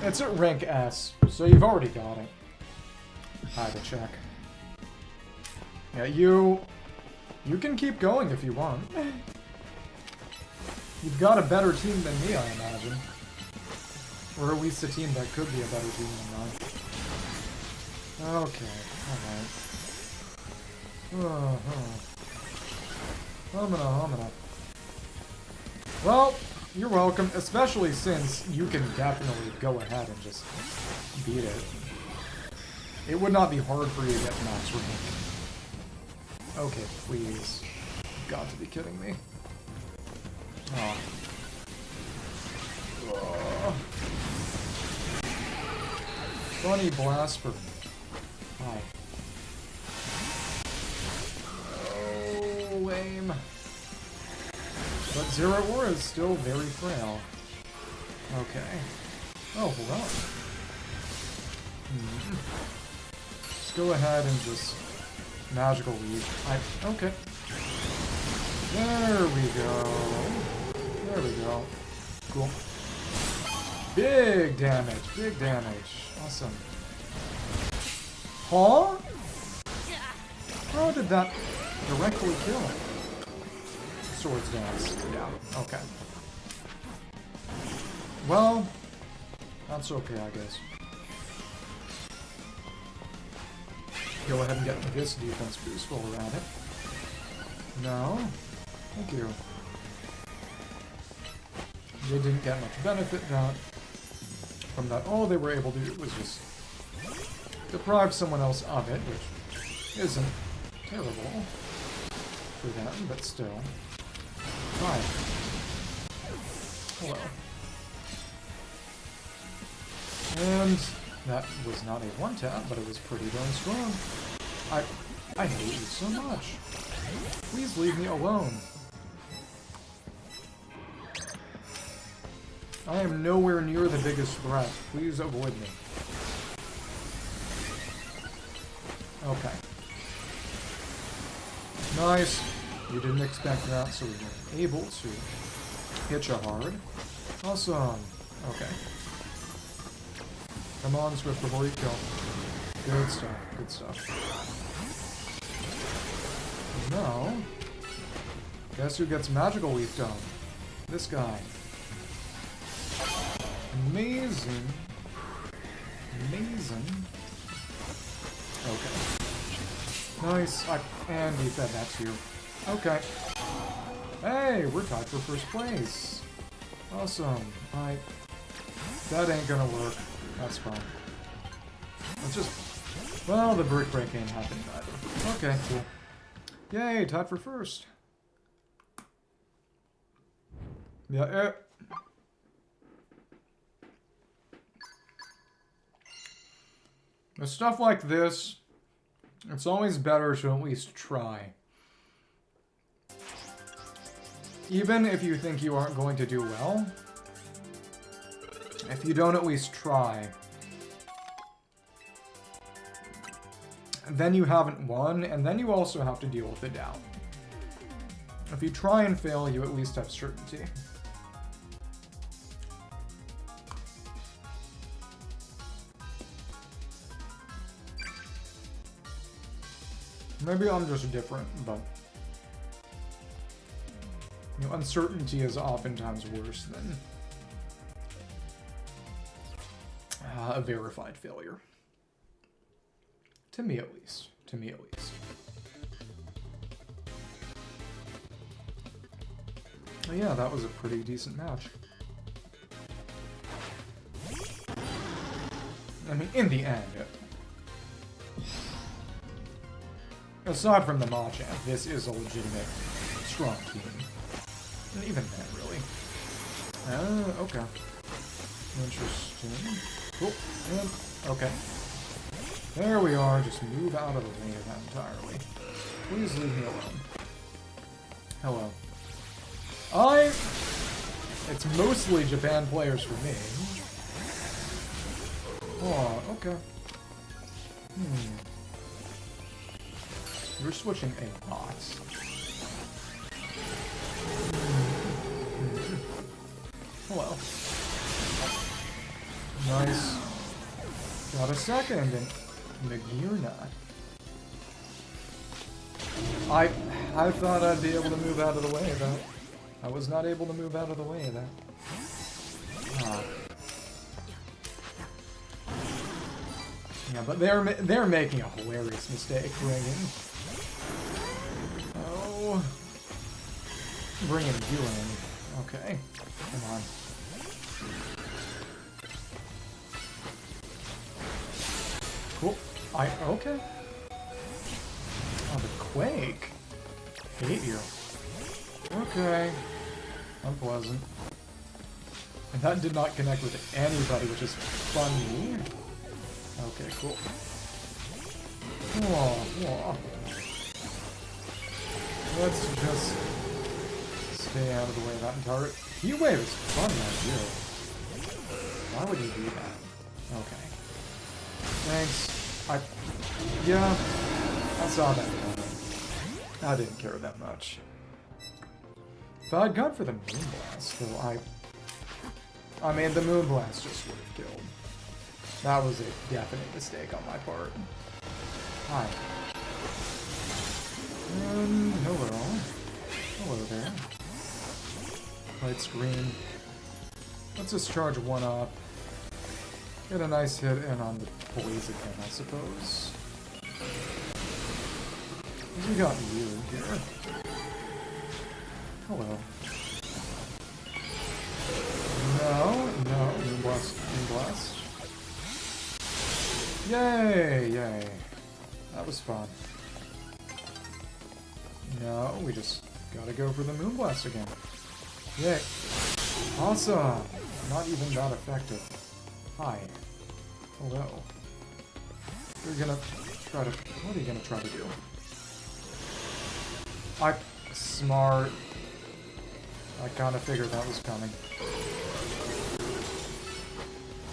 [SPEAKER 1] It's at rank S, so you've already got it. I had to check. Yeah, you can keep going if you want. You've got a better team than me, I imagine. Or at least a team that could be a better team than mine. Okay, alright. Humana. Well, you're welcome, especially since you can definitely go ahead and just beat it. It would not be hard for you to get max rank. Okay, please. You've got to be kidding me. Oh. Funny blast for... Hi. Oh, lame. But Zero Aura is still very frail. Okay. Oh, hold on. Let's go ahead and just... Magical Lead. Okay. There we go. There we go. Cool. Big damage. Big damage. Awesome. Huh? How did that directly kill him? Swords Dance. Yeah. Okay. Well, that's okay, I guess. Go ahead and get this defense boost while we're at it. No. Thank you. They didn't get much benefit from that. All they were able to do was just deprive someone else of it, which isn't terrible for them, but still. Fine. Oh well. And that was not a one-tap, but it was pretty darn strong. I hate you so much. Please leave me alone. I am nowhere near the biggest threat. Please avoid me. Okay. Nice. You didn't expect that, so we were able to hit you hard. Awesome. Okay. Come on, Swift, before you kill. Good stuff. Good stuff. Now, guess who gets Magical Leaf done? This guy. Amazing. Amazing. Okay. Nice. And we fed that to you. Okay. Hey, we're tied for first place. Awesome. That ain't gonna work. That's fine. Let's just Well, the brick break ain't happening either. Okay, cool. Yay, tied for first. Yeah, With stuff like this, it's always better to at least try. Even if you think you aren't going to do well, if you don't at least try, then you haven't won, and then you also have to deal with the doubt. If you try and fail, you at least have certainty. Maybe I'm just different, but you know, uncertainty is oftentimes worse than a verified failure. To me, at least. To me, at least. Oh, yeah, that was a pretty decent match. I mean, in the end, aside from the Machamp, this is a legitimate, strong team. And even then, really. Okay. Interesting. Cool. And, okay. There we are. Just move out of the way of that entirely. Please leave me alone. Hello. It's mostly Japan players for me. Oh, okay. You're switching a lot. Hello. Nice. Got a second, and Nagirna. I thought I'd be able to move out of the way of that. I was not able to move out of the way of that. Ah. Yeah, but they're making a hilarious mistake bringing. Oh, bringing you in. Okay, come on. Cool. Okay. Oh, the Quake. Hate you. Okay. Unpleasant. And that did not connect with anybody, which is funny. Okay, cool. Oh. Let's just stay out of the way of that entire... Heat Wave is fun, like you. Why would you do that? Okay. Thanks. Yeah, I saw that coming. I didn't care that much. If I'd gone for the Moonblast, though, I mean, the Moonblast just would have killed. That was a definite mistake on my part. Hi. And hello. Hello there. Light screen. Let's just charge one up. Get a nice hit in on the Blazikenite, I suppose. We got you here. Hello. No, Moonblast. Yay! That was fun. No, we just gotta go for the Moonblast again. Yay. Awesome! Not even that effective. Hi. Hello. You're gonna try to... What are you gonna try to do? Smart. I kinda figured that was coming.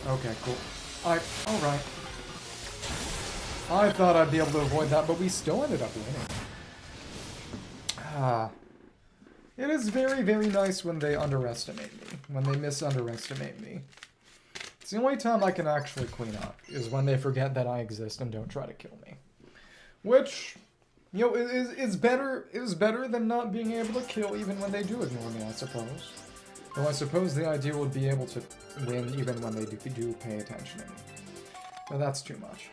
[SPEAKER 1] Okay, cool. Alright. I thought I'd be able to avoid that, but we still ended up winning. It is very, very nice when they underestimate me. When they misunderestimate me. It's the only time I can actually clean up, is when they forget that I exist and don't try to kill me. Which, you know, is better than not being able to kill even when they do ignore me, I suppose. Though I suppose the idea would be able to win even when they do pay attention to me. But that's too much.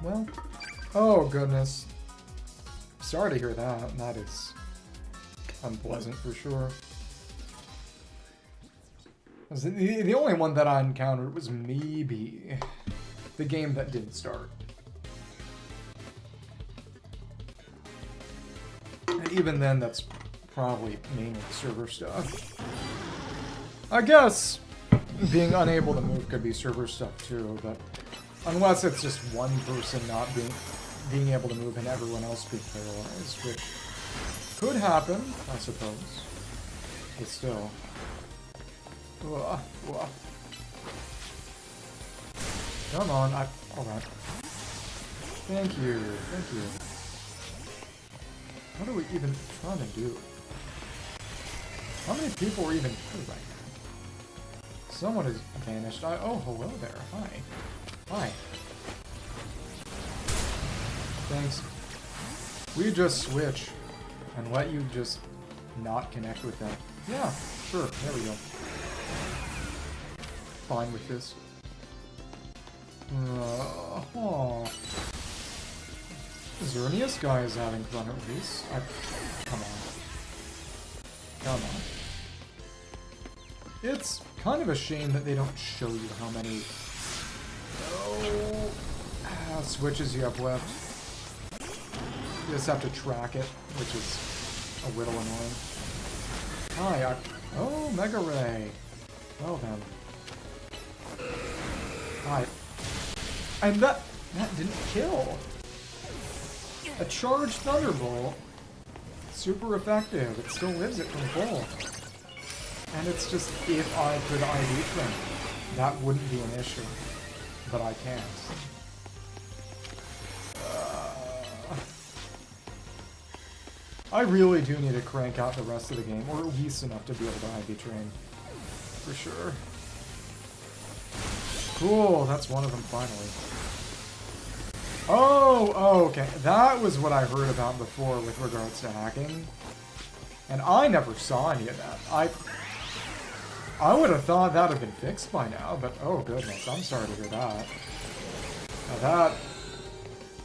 [SPEAKER 1] Well, oh goodness. Sorry to hear that. That is unpleasant for sure. The only one that I encountered was maybe the game that didn't start. And even then, that's probably mainly server stuff. I guess being unable to move could be server stuff too, but unless it's just one person not being able to move and everyone else being paralyzed, which could happen, I suppose. But still. Ugh, ugh. Come on, alright. Thank you, thank you. What are we even trying to do? How many people are even here right now? Someone has vanished. Oh, hello there. Hi. Hi. Thanks. We just switch and let you just not connect with them. Yeah, sure. There we go. Fine with this. Oh. Xerneas guy is having fun at least. Come on. Come on. It's kind of a shame that they don't show you how many switches you have left. You just have to track it, which is a little annoying. Hi, oh, Mega Ray. Well then. Hi. And that didn't kill. A charged Thunderbolt. Super effective. It still lives it from full. And it's just, if I could IV them, that wouldn't be an issue. But I can't. I really do need to crank out the rest of the game, or at least enough to be able to IV train. For sure. Cool, that's one of them finally. Oh, okay. That was what I heard about before with regards to hacking. And I never saw any of that. I would have thought that would have been fixed by now, but oh goodness, I'm sorry to hear that. Now that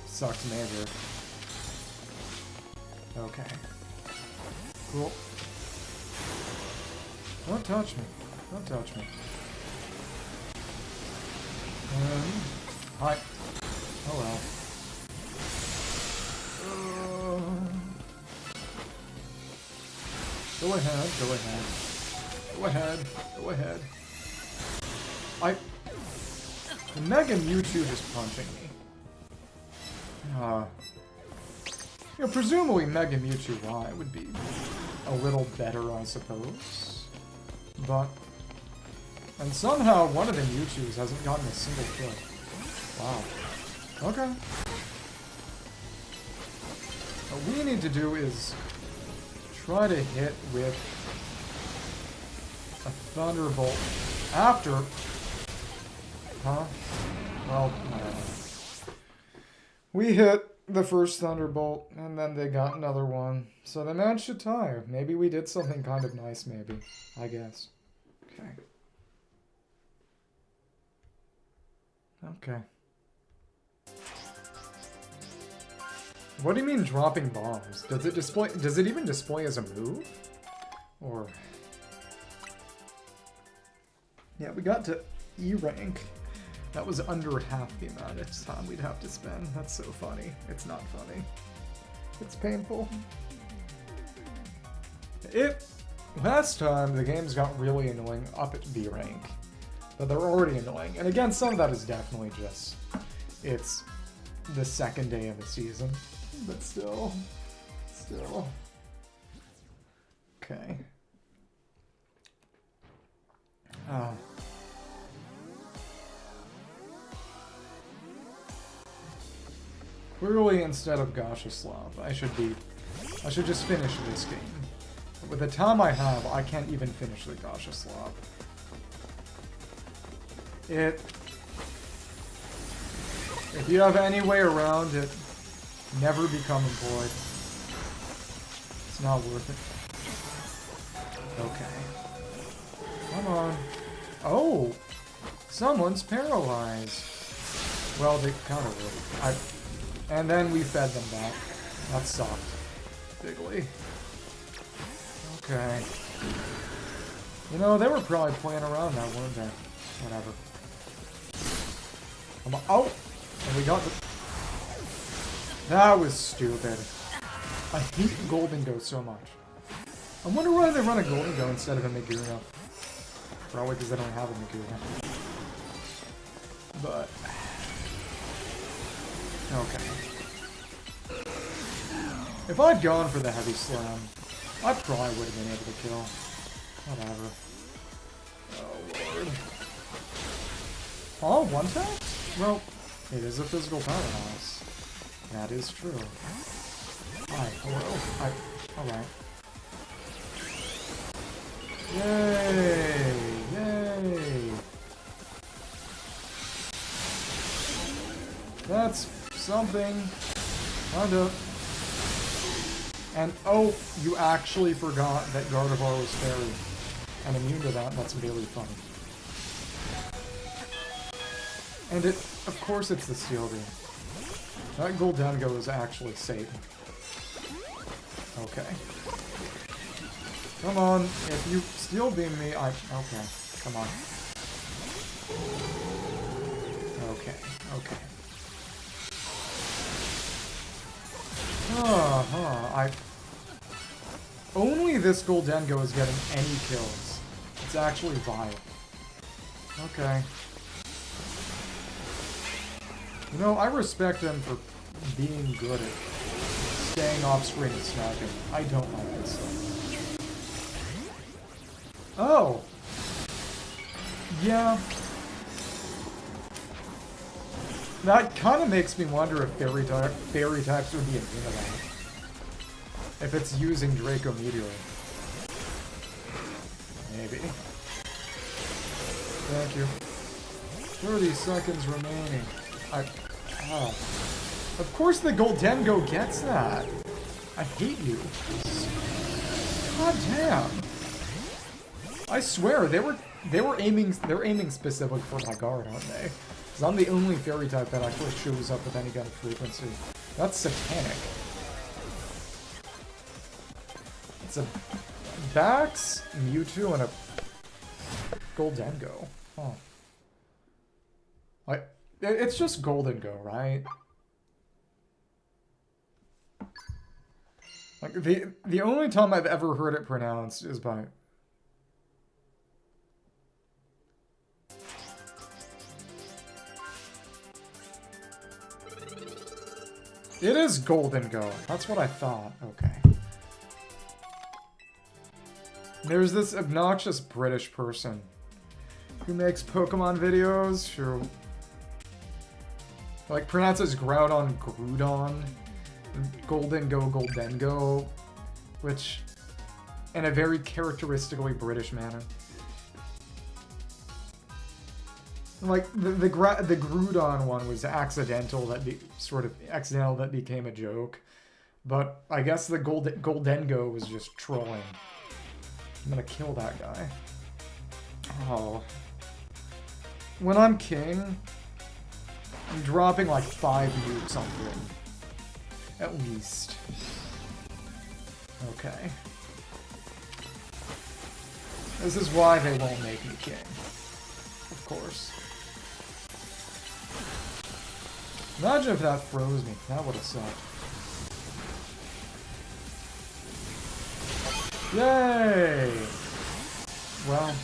[SPEAKER 1] sucks major. Okay. Cool. Don't touch me. Don't touch me. Hi. Oh well. Go ahead, go ahead. Go ahead, go ahead. The Mega Mewtwo is punching me. You know, presumably Mega Mewtwo Y would be a little better, I suppose. But... And somehow one of the Mewtwo's hasn't gotten a single kill. Wow. Okay. What we need to do is try to hit with a Thunderbolt after... Huh? Well, we hit the first Thunderbolt, and then they got another one. So they managed to tie. Maybe we did something kind of nice, maybe. I guess. Okay. Okay. What do you mean dropping bombs? Does it display? Does it even display as a move? Or... Yeah, we got to E rank. That was under half the amount of time we'd have to spend. That's so funny. It's not funny. It's painful. Last time, the games got really annoying up at B rank. But they're already annoying. And again, some of that is definitely just... It's the second day of the season. But still. Still. Okay. Oh. Clearly, instead of Garchomp, I should just finish this game. But with the time I have, I can't even finish the Garchomp. If you have any way around it, never become employed. It's not worth it. Okay. Come on. Oh! Someone's paralyzed. Well, they kind of would. And then we fed them back. That sucked. Bigly. Okay. You know, they were probably playing around that, weren't they? Whatever. Oh! And we got the... That was stupid. I hate Golden Go so much. I wonder why they run a Golden Go instead of a Megura. Probably because they don't have a Megura. But... Okay. If I'd gone for the Heavy Slam, I probably would have been able to kill. Whatever. Oh, Lord. Oh, one tap? Well, it is a physical powerhouse. That is true. Hi, hello. Hi. Alright. Yay! Yay! That's something. Kinda. And, oh, you actually forgot that Gardevoir was fairy. And immune to that, that's really funny. And it, of course it's the Steel Beam. That Goldengo is actually Satan. Okay. Come on, if you Steel Beam me, okay, come on. Okay, okay. Only this Goldengo is getting any kills. It's actually vile. Okay. You know, I respect him for being good at staying off screen and sniping. I don't like this stuff. Oh! Yeah. That kind of makes me wonder if fairy types would be immune to that. If it's using Draco Meteor. Maybe. Thank you. 30 seconds remaining. Oh. Of course the Goldengo gets that. I hate you. God damn. I swear, they're aiming specifically for my guard, aren't they? Because I'm the only fairy type that actually shows up with any kind of frequency. That's satanic. It's a Bax, Mewtwo, and a Goldengo. Huh. It's just Goldengo, right? Like, the only time I've ever heard it pronounced is by... It is Goldengo. That's what I thought. Okay. There's this obnoxious British person who makes Pokemon videos who like pronounces Groudon Groudon, Goldengo, which in a very characteristically British manner. Like the Groudon one was accidental that became a joke, but I guess the Goldengo was just trolling. I'm gonna kill that guy. Oh. When I'm king, I'm dropping like 5 nukes on him. At least. Okay. This is why they won't make me king. Of course. Imagine if that froze me. That would have sucked. Yay! Well,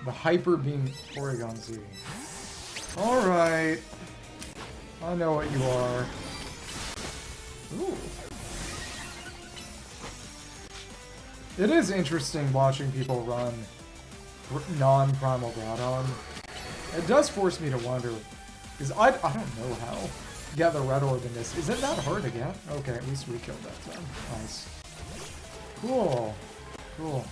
[SPEAKER 1] the Hyper Beam Porygon Z. Alright. I know what you are. Ooh. It is interesting watching people run non-Primal Groudon. It does force me to wonder, because I don't know how to get the Red Orb in this. Is it that hard to get? Okay, at least we killed that time. Nice. Cool. Cool.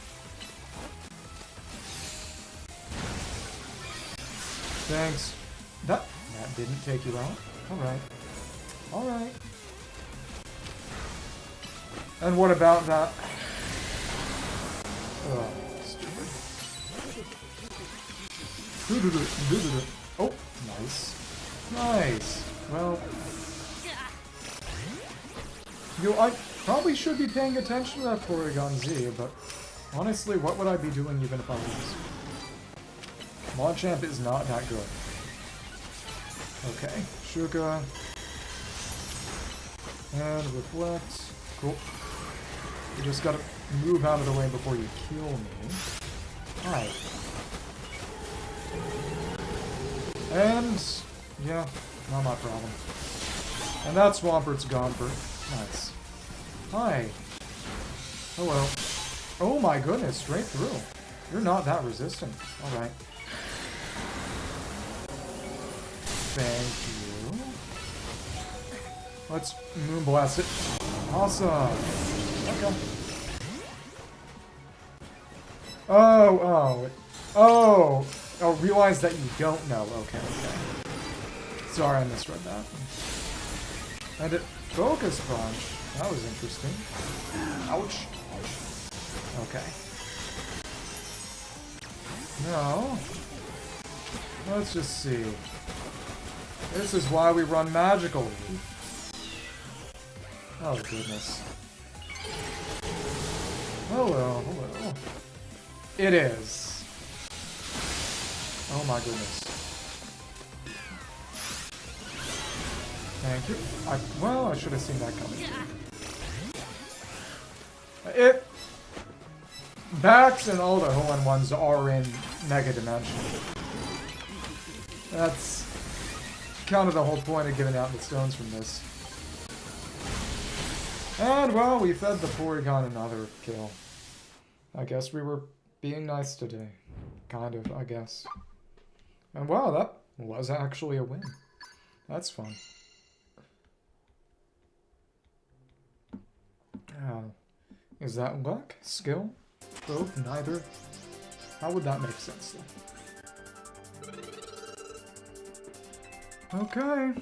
[SPEAKER 1] Thanks. That didn't take you out. Alright. Alright. And what about that? Oh, stupid. Oh, nice. Nice. Well... I probably should be paying attention to that Porygon Z, but Honestly, what would I be doing even if I was? Machamp is not that good. Okay, Shuka. And Reflect. Cool. You just gotta move out of the way before you kill me. Hi. And, yeah, not my problem. And that Swampert's gone for... Nice. Hi. Hello. Oh my goodness, straight through. You're not that resistant. Alright. Thank you. Let's Moonblast it. Awesome. Okay. Oh, realize that you don't know. Okay. Sorry, I misread that. And it Focus Punch. That was interesting. Ouch. Okay. No. Let's just see. This is why we run Magical Leaf. Oh, goodness. Hello. It is. Oh my goodness. Thank you. Well, I should have seen that coming. Backs and all the hole-in-ones are in Mega Dimension. That's kind of the whole point of giving out the stones from this. And, well, we fed the Porygon another kill. I guess we were being nice today. Kind of, I guess. And wow, that was actually a win. That's fun. Is that luck? Skill? Both? Neither? How would that make sense, though? Okay.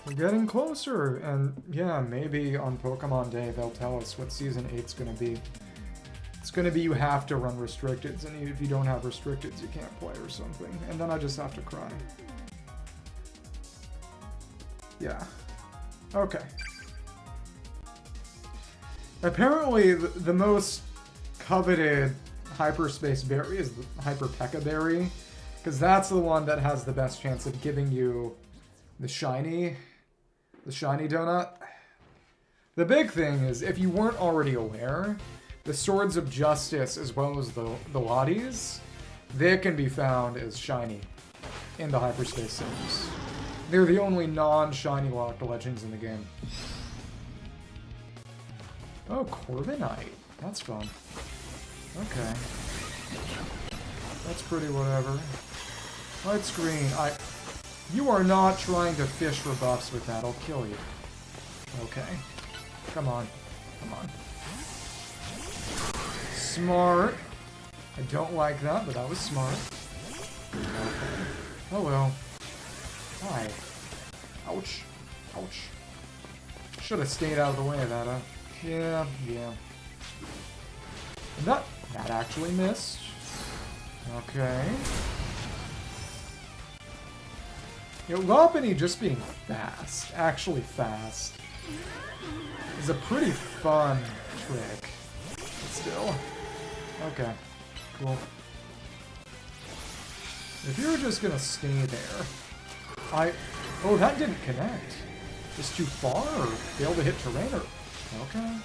[SPEAKER 1] We're getting closer, and yeah, maybe on Pokemon Day they'll tell us what Season 8's gonna be. It's gonna be you have to run Restricteds, and if you don't have Restricteds, you can't play or something. And then I just have to cry. Yeah. Okay. Apparently, the most coveted Hyperspace Berry is the Hyper P.E.K.K.A. Berry, because that's the one that has the best chance of giving you the shiny donut. The big thing is, if you weren't already aware, the Swords of Justice, as well as the Lotties, they can be found as shiny in the Hyperspace Sims. They're the only non-shiny locked legends in the game. Oh, Corviknight. That's fun. Okay. That's pretty whatever. Light Screen. You are not trying to fish for buffs with that. I'll kill you. Okay. Come on. Come on. Smart. I don't like that, but that was smart. Okay. Oh well. Hi. Ouch. Ouch. Should have stayed out of the way of that, huh? Yeah. That actually missed. Okay. Lopunny just being fast, actually fast, is a pretty fun trick. But still. Okay. Cool. If you were just gonna stay there, oh, that didn't connect. Just too far, or failed to hit Trainer. Okay.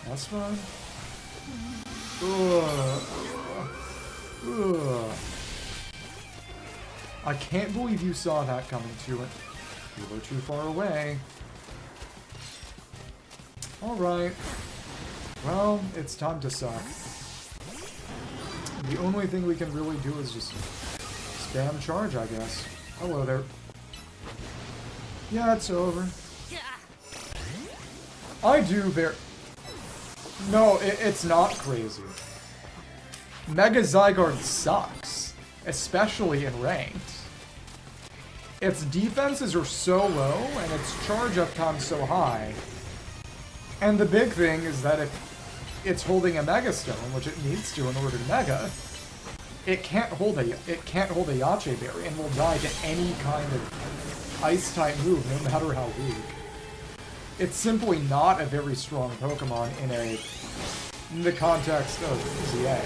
[SPEAKER 1] That's fine. Ugh. I can't believe you saw that coming to it. You were too far away. Alright. Well, it's time to suck. The only thing we can really do is just spam charge, I guess. Hello there. Yeah, it's over. I do very... No, it's not crazy. Mega Zygarde sucks. Especially in ranked. Its defenses are so low, and its charge up time's so high. And the big thing is that if it's holding a Mega Stone, which it needs to in order to Mega, it can't hold a Yache Berry and will die to any kind of Ice-type move, no matter how weak. It's simply not a very strong Pokemon in a in the context of ZA.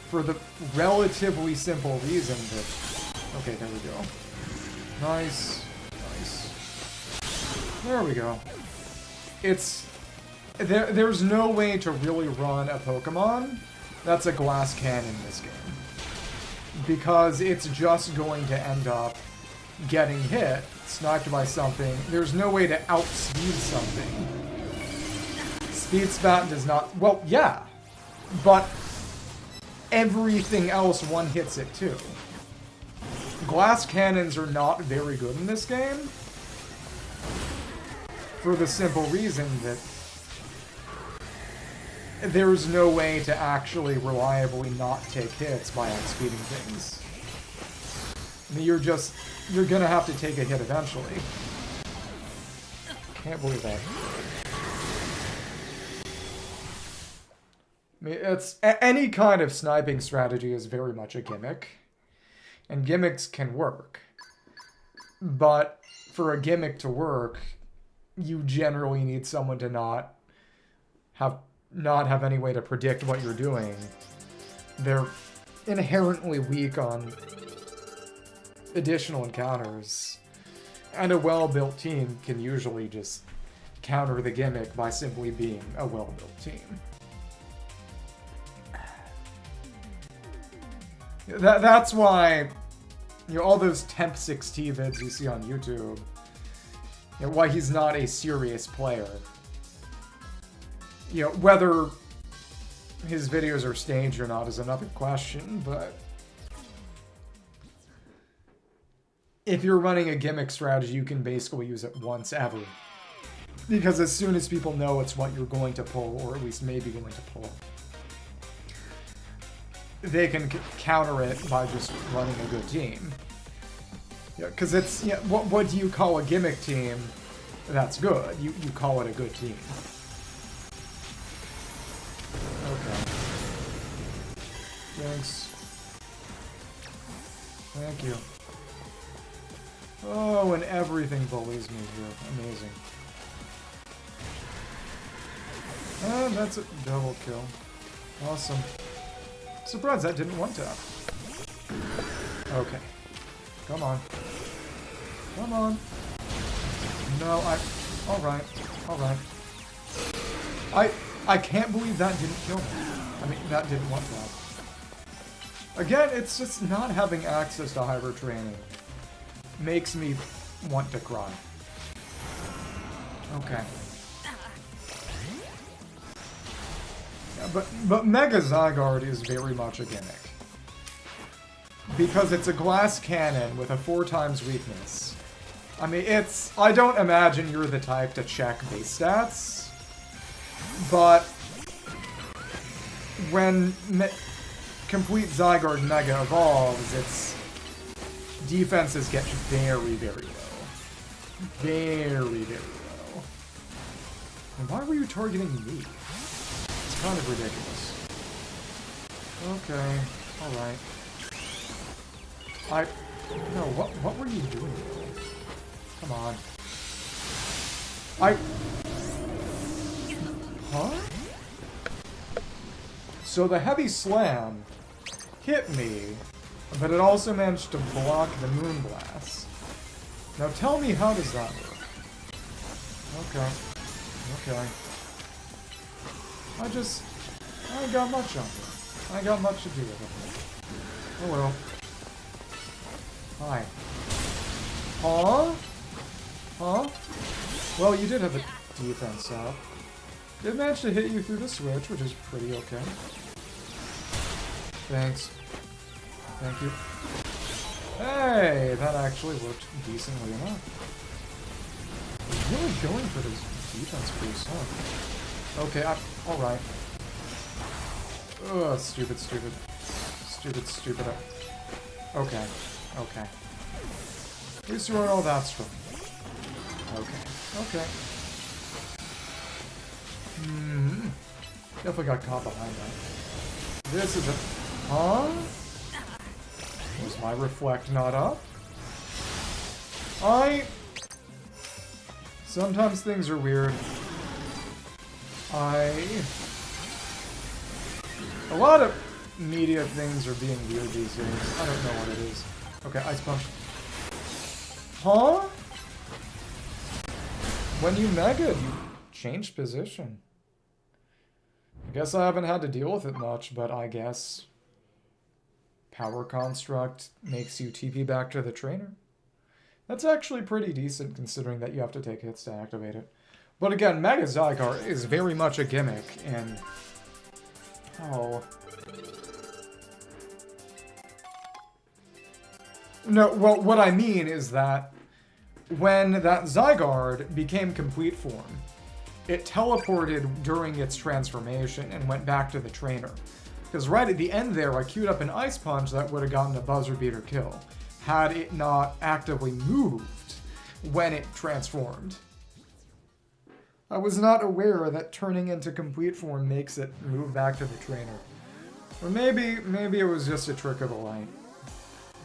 [SPEAKER 1] For the relatively simple reason that... Okay, there we go. Nice. Nice. There we go. It's... There's no way to really run a Pokemon that's a glass cannon in this game. Because it's just going to end up getting hit, sniped by something. There's no way to outspeed something. Speed Spat does not... Well, yeah. But everything else one-hits it too. Glass cannons are not very good in this game. For the simple reason that there's no way to actually reliably not take hits by outspeeding things. I mean, you're gonna have to take a hit eventually. Can't believe that. I mean, it's any kind of sniping strategy is very much a gimmick, and gimmicks can work. But for a gimmick to work, you generally need someone to not have any way to predict what you're doing. They're inherently weak on additional encounters, and a well-built team can usually just counter the gimmick by simply being a well-built team. That's why, you know, all those Temp 6T vids you see on YouTube, you know, why he's not a serious player. You know, whether his videos are staged or not is another question, but if you're running a gimmick strategy, you can basically use it once ever. Because as soon as people know it's what you're going to pull, or at least maybe going to pull, they can counter it by just running a good team. Yeah, because it's, yeah, what do you call a gimmick team that's good? You call it a good team. Okay. Thanks. Thank you. Oh, and everything bullies me here. Amazing. And that's a double kill. Awesome. Surprised that didn't one-tap. Okay. Come on. Come on. No, Alright. Alright. I can't believe that didn't kill me. I mean, that didn't one-tap. Again, it's just not having access to hyper training makes me want to cry. Okay. Yeah, but Mega Zygarde is very much a gimmick. Because it's a glass cannon with a 4x weakness. I mean, I don't imagine you're the type to check base stats, but when Complete Zygarde Mega evolves, its defenses get very, very low. Very, very low. And why were you targeting me? It's kind of ridiculous. Okay, alright. No, what were you doing? Come on. Huh? So the Heavy Slam hit me, but it also managed to block the Moonblast. Now tell me, how does that work? Okay. Okay. I ain't got much on it. I ain't got much to do with it. Oh well. Hi. Huh? Huh? Well, you did have a defense up. Did manage to hit you through the switch, which is pretty okay. Thanks. Thank you. Hey, that actually worked decently enough. I'm really going for this defense boost, huh? Okay, alright. Ugh, stupid. Okay. Okay. At least you weren't all that strong. Okay. Definitely got caught behind that. This is a... Huh? Was my reflect not up? Sometimes things are weird. A lot of media things are being weird these days. I don't know what it is. Okay, Ice Punch. Huh? When you Mega'd, you changed position. I guess I haven't had to deal with it much, but I guess Power Construct makes you TP back to the trainer. That's actually pretty decent considering that you have to take hits to activate it. But again, Mega Zygarde is very much a gimmick, and... Oh... No, well, what I mean is that when that Zygarde became complete form, it teleported during its transformation and went back to the trainer. Because right at the end there, I queued up an Ice Punch that would have gotten a buzzer beater kill, had it not actively moved when it transformed. I was not aware that turning into complete form makes it move back to the trainer. Or maybe it was just a trick of the light.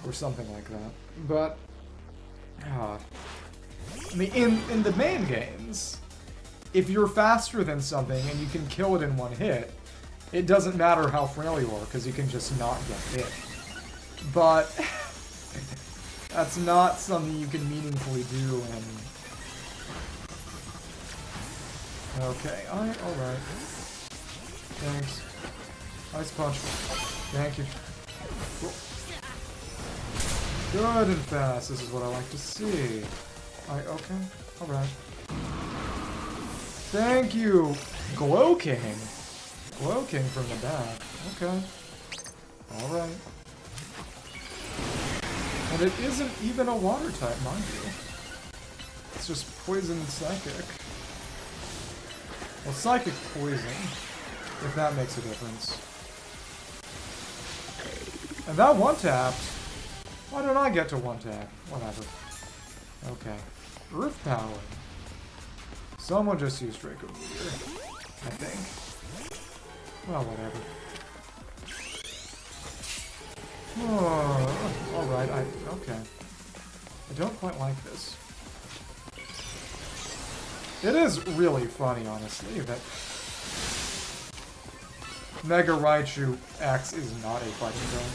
[SPEAKER 1] Or something like that. But, I mean, in the main games, if you're faster than something and you can kill it in one hit, it doesn't matter how frail you are, because you can just not get hit. But, that's not something you can meaningfully do in... Okay, alright. Thanks. Ice Punch. Thank you. Cool. Good and fast, this is what I like to see. Okay, alright. Thank you, Glow King. Glow King from the back. Okay. Alright. And it isn't even a water type, mind you. It's just poison psychic. Well, psychic poison, if that makes a difference. And that one-tapped. Why don't I get to one-tap? Whatever. Okay. Earth Power. Someone just used Draco Meteor, I think. Well, whatever. Oh, alright, okay. I don't quite like this. It is really funny, honestly, that Mega Raichu X is not a fighting type.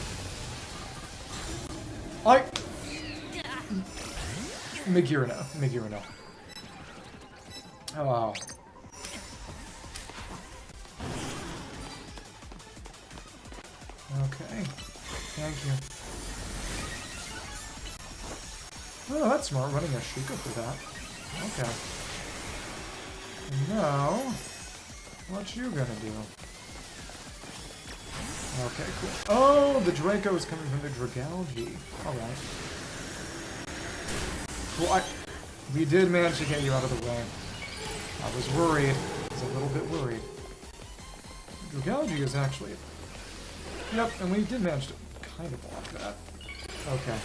[SPEAKER 1] Megirna. Oh. Okay. Thank you. Oh, that's smart, running a Sheikah for that. Okay. Now, what you gonna do? Okay, cool. Oh, the Draco is coming from the Dragalge. Alright. Well, we did manage to get you out of the way. I was worried. I was a little bit worried. Dragalge is actually... Yep, and we did manage to kind of block that. Okay.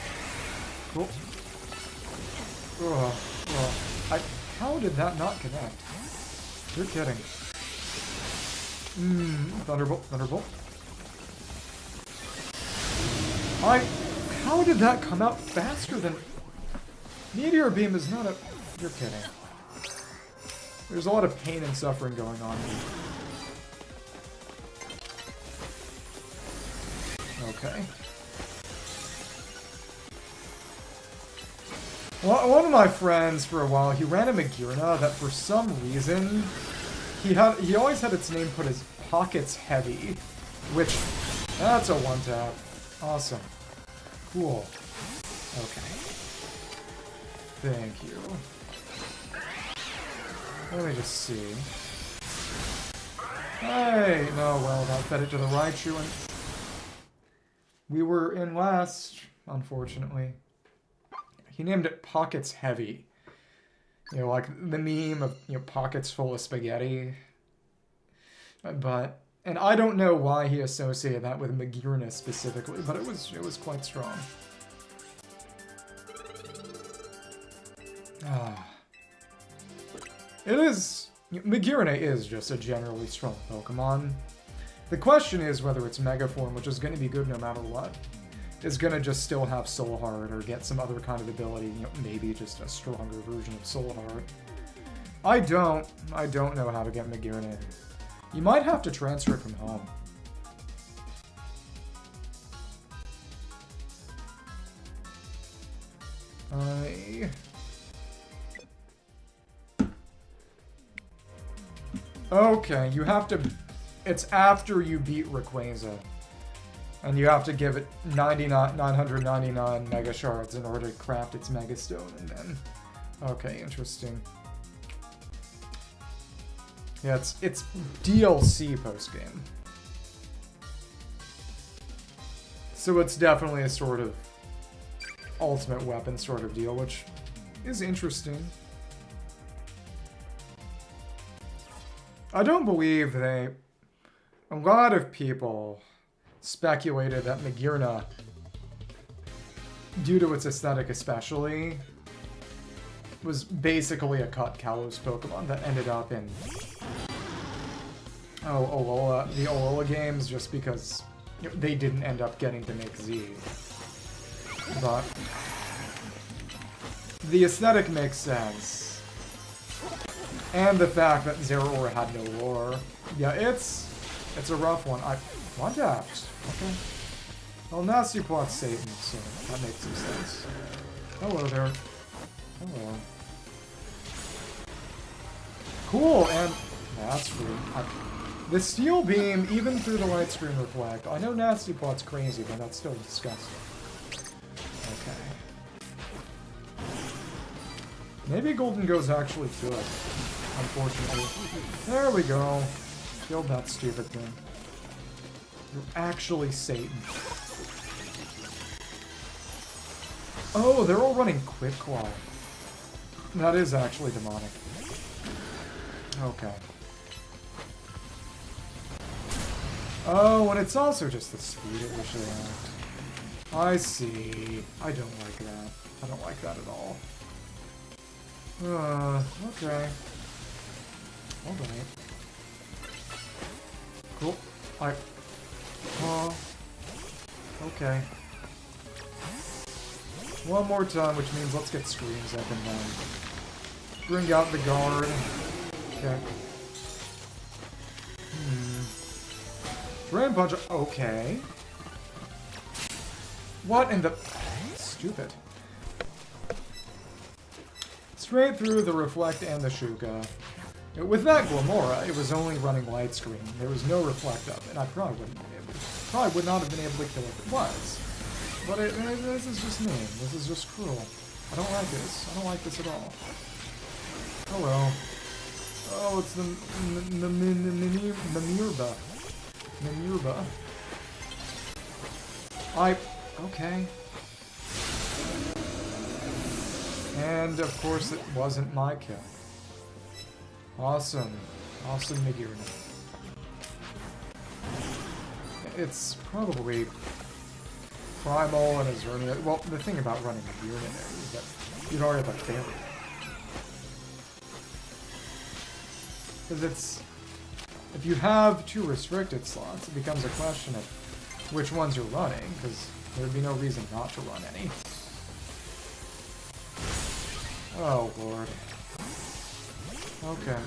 [SPEAKER 1] Cool. How did that not connect? You're kidding. Thunderbolt. How did that come out faster than... Meteor Beam is not a... You're kidding. There's a lot of pain and suffering going on here. Okay. Well, one of my friends, for a while, he ran a Megirna that for some reason... He always had its name put as Pockets Heavy, which... That's a one-tap. Awesome. Cool. Okay. Thank you. Let me just see. Hey! No, well, that fed it to the Raichu, and... We were in last, unfortunately. He named it Pockets Heavy. You know, like the meme of, you know, pockets full of spaghetti. But... And I don't know why he associated that with Megirna specifically, but it was quite strong. It is... Megirna is just a generally strong Pokemon. The question is whether its Mega Form, which is going to be good no matter what, is going to just still have Soul Heart or get some other kind of ability, you know, maybe just a stronger version of Soul Heart. I don't know how to get Megirna. You might have to transfer it from home. Okay, you have to... It's after you beat Rayquaza. And you have to give it 999 Mega Shards in order to craft its Mega Stone, and then... Okay, interesting. Yeah, it's DLC post-game. So it's definitely a sort of ultimate weapon sort of deal, which is interesting. I don't believe a lot of people speculated that Magearna, due to its aesthetic especially, was basically a cut Kalos Pokemon that ended up in the Alola games just because they didn't end up getting to make Z. But the aesthetic makes sense. And the fact that Zeraora had no lore. Yeah, it's a rough one. Contact. Okay. Well, Nasty Plot's Satan, so that makes some sense. Hello there. Hello. Cool, and that's rude. The Steel Beam, even through the Light Screen Reflect. I know Nasty Plot's crazy, but that's still disgusting. Okay. Maybe Golden Go's actually good, unfortunately. There we go. Killed that stupid thing. You're actually Satan. Oh, they're all running Quick Claw. That is actually demonic. Okay. Oh, and it's also just the speed at which they act. I see. I don't like that. I don't like that at all. Okay. Alright. Cool. Okay. One more time, which means let's get screams up and down. Bring out the guard. Okay. Drain Punch. Okay. What in the... Stupid. Straight through the Reflect and the Shuka. With that Glamora, it was only running Light Screen. There was no Reflect up, and I probably would not have been able to kill it if it was. But this is just mean. This is just cruel. I don't like this. I don't like this at all. Hello. Oh, it's the Mamirba. Mamirba. Okay. And, of course, it wasn't my kill. Awesome. Awesome Magearna. It's probably Primal and Xerneas. Well, the thing about running Magearna there is that you'd already have a failure. Because it's... If you have 2 restricted slots, it becomes a question of which ones you're running, because there'd be no reason not to run any. Oh, Lord. Okay.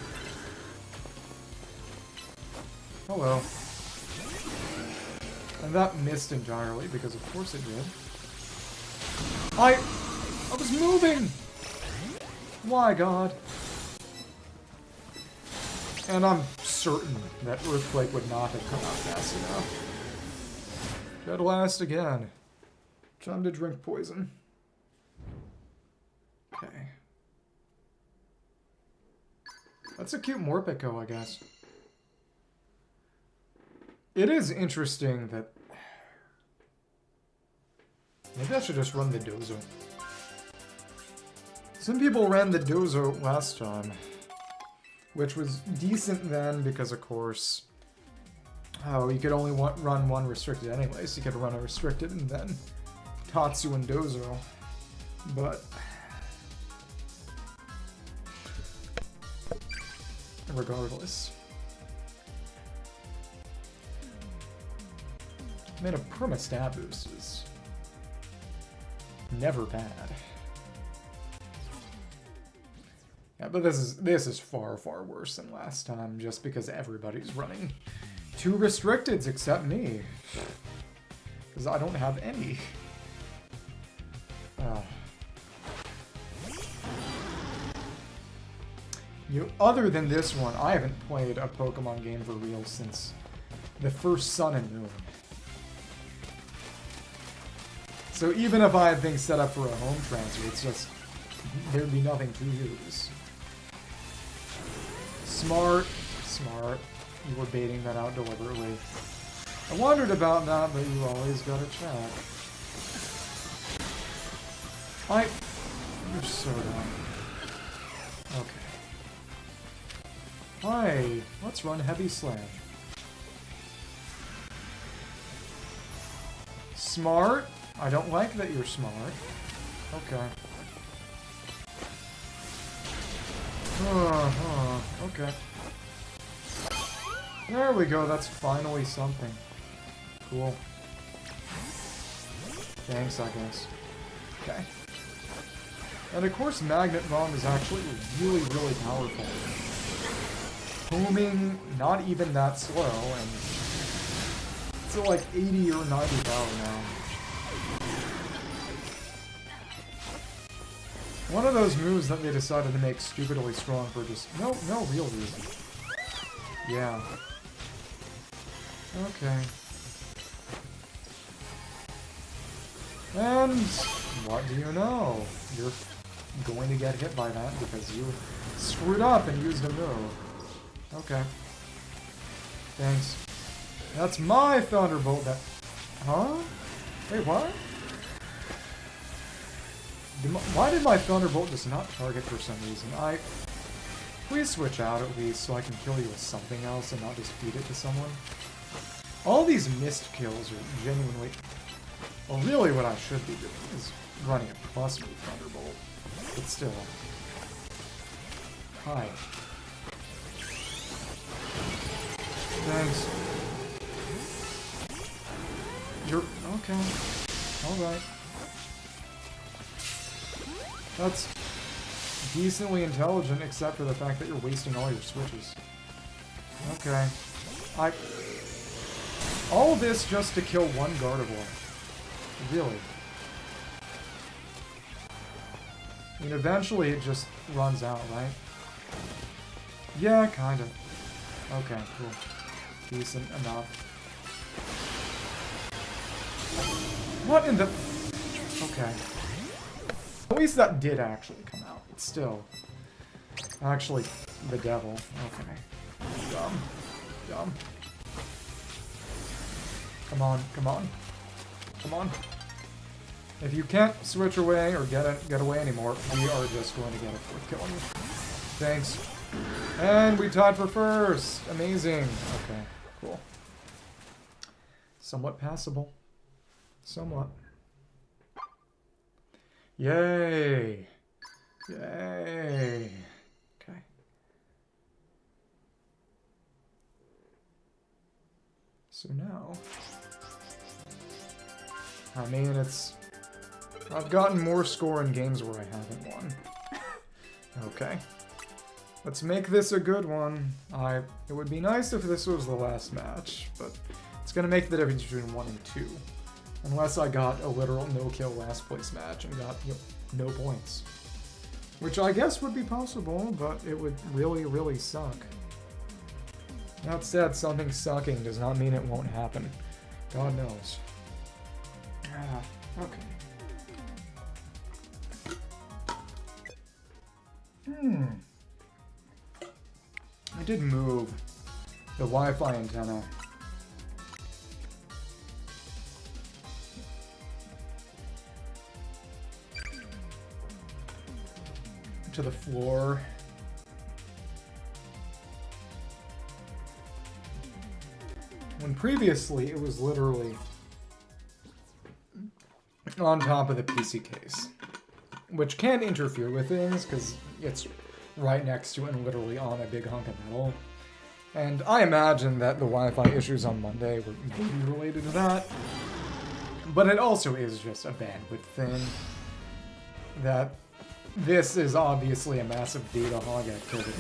[SPEAKER 1] Hello. And that missed entirely, because of course it did. I was moving! Why, God? And I'm certain that Earthquake would not have come out fast enough. Dead last again. Time to drink poison. Okay. That's a cute Morpeko, I guess. It is interesting that... Maybe I should just run the Dozo. Some people ran the Dozo last time, which was decent then because, of course... Oh, you could only run one restricted anyway, so you could run a restricted and then Tatsu and Dozo. But... regardless. I mean, a perma stat boost is never bad. Yeah, but this is far, far worse than last time, just because everybody's running 2 restricteds except me. Because I don't have any. Other than this one, I haven't played a Pokemon game for real since the first Sun and Moon. So even if I had things set up for a home transfer, it's just, there'd be nothing to use. Smart. You were baiting that out deliberately. I wondered about that, but you always gotta check. You're so dumb. Okay. Hi, let's run Heavy Slam. Smart? I don't like that you're smart. Okay. Okay. There we go, that's finally something. Cool. Thanks, I guess. Okay. And of course, Magnet Bomb is actually really, really powerful. Booming, not even that slow, and it's at like 80 or 90 power now. One of those moves that they decided to make stupidly strong for just no real reason. Yeah. Okay. And what do you know? You're going to get hit by that because you screwed up and used a move. Okay. Thanks. That's my Thunderbolt that... Huh? Wait, what? Why did my Thunderbolt just not target for some reason? Please switch out at least so I can kill you with something else and not just feed it to someone. All these missed kills are genuinely... Well, really what I should be doing is running a plus move Thunderbolt. But still. Hi. Thanks. You're... okay. Alright. That's decently intelligent, except for the fact that you're wasting all your switches. Okay. All this just to kill one Gardevoir. Really. I mean, eventually it just runs out, right? Yeah, kind of. Okay, cool. Decent enough. What in the... Okay. At least that did actually come out. It's still... Actually, the devil. Okay. Dumb. Dumb. Come on, come on. Come on. If you can't switch away or get away anymore, we are just going to get it for killing you. Thanks. And we tied for first. Amazing. Okay, cool. Somewhat passable. Somewhat. Yay. Yay. Okay. So now... I mean, I've gotten more score in games where I haven't won. Okay. Let's make this a good one. It would be nice if this was the last match, but it's gonna make the difference between 1 and 2. Unless I got a literal no-kill last place match and got, no points. Which I guess would be possible, but it would really, really suck. That said, something sucking does not mean it won't happen. God knows. Okay. I did move the Wi-Fi antenna. To the floor. When previously it was literally on top of the PC case, which can interfere with things because it's right next to it and literally on a big hunk of metal. And I imagine that the Wi-Fi issues on Monday were maybe related to that, but it also is just a bandwidth thing. That this is obviously a massive data hog activity.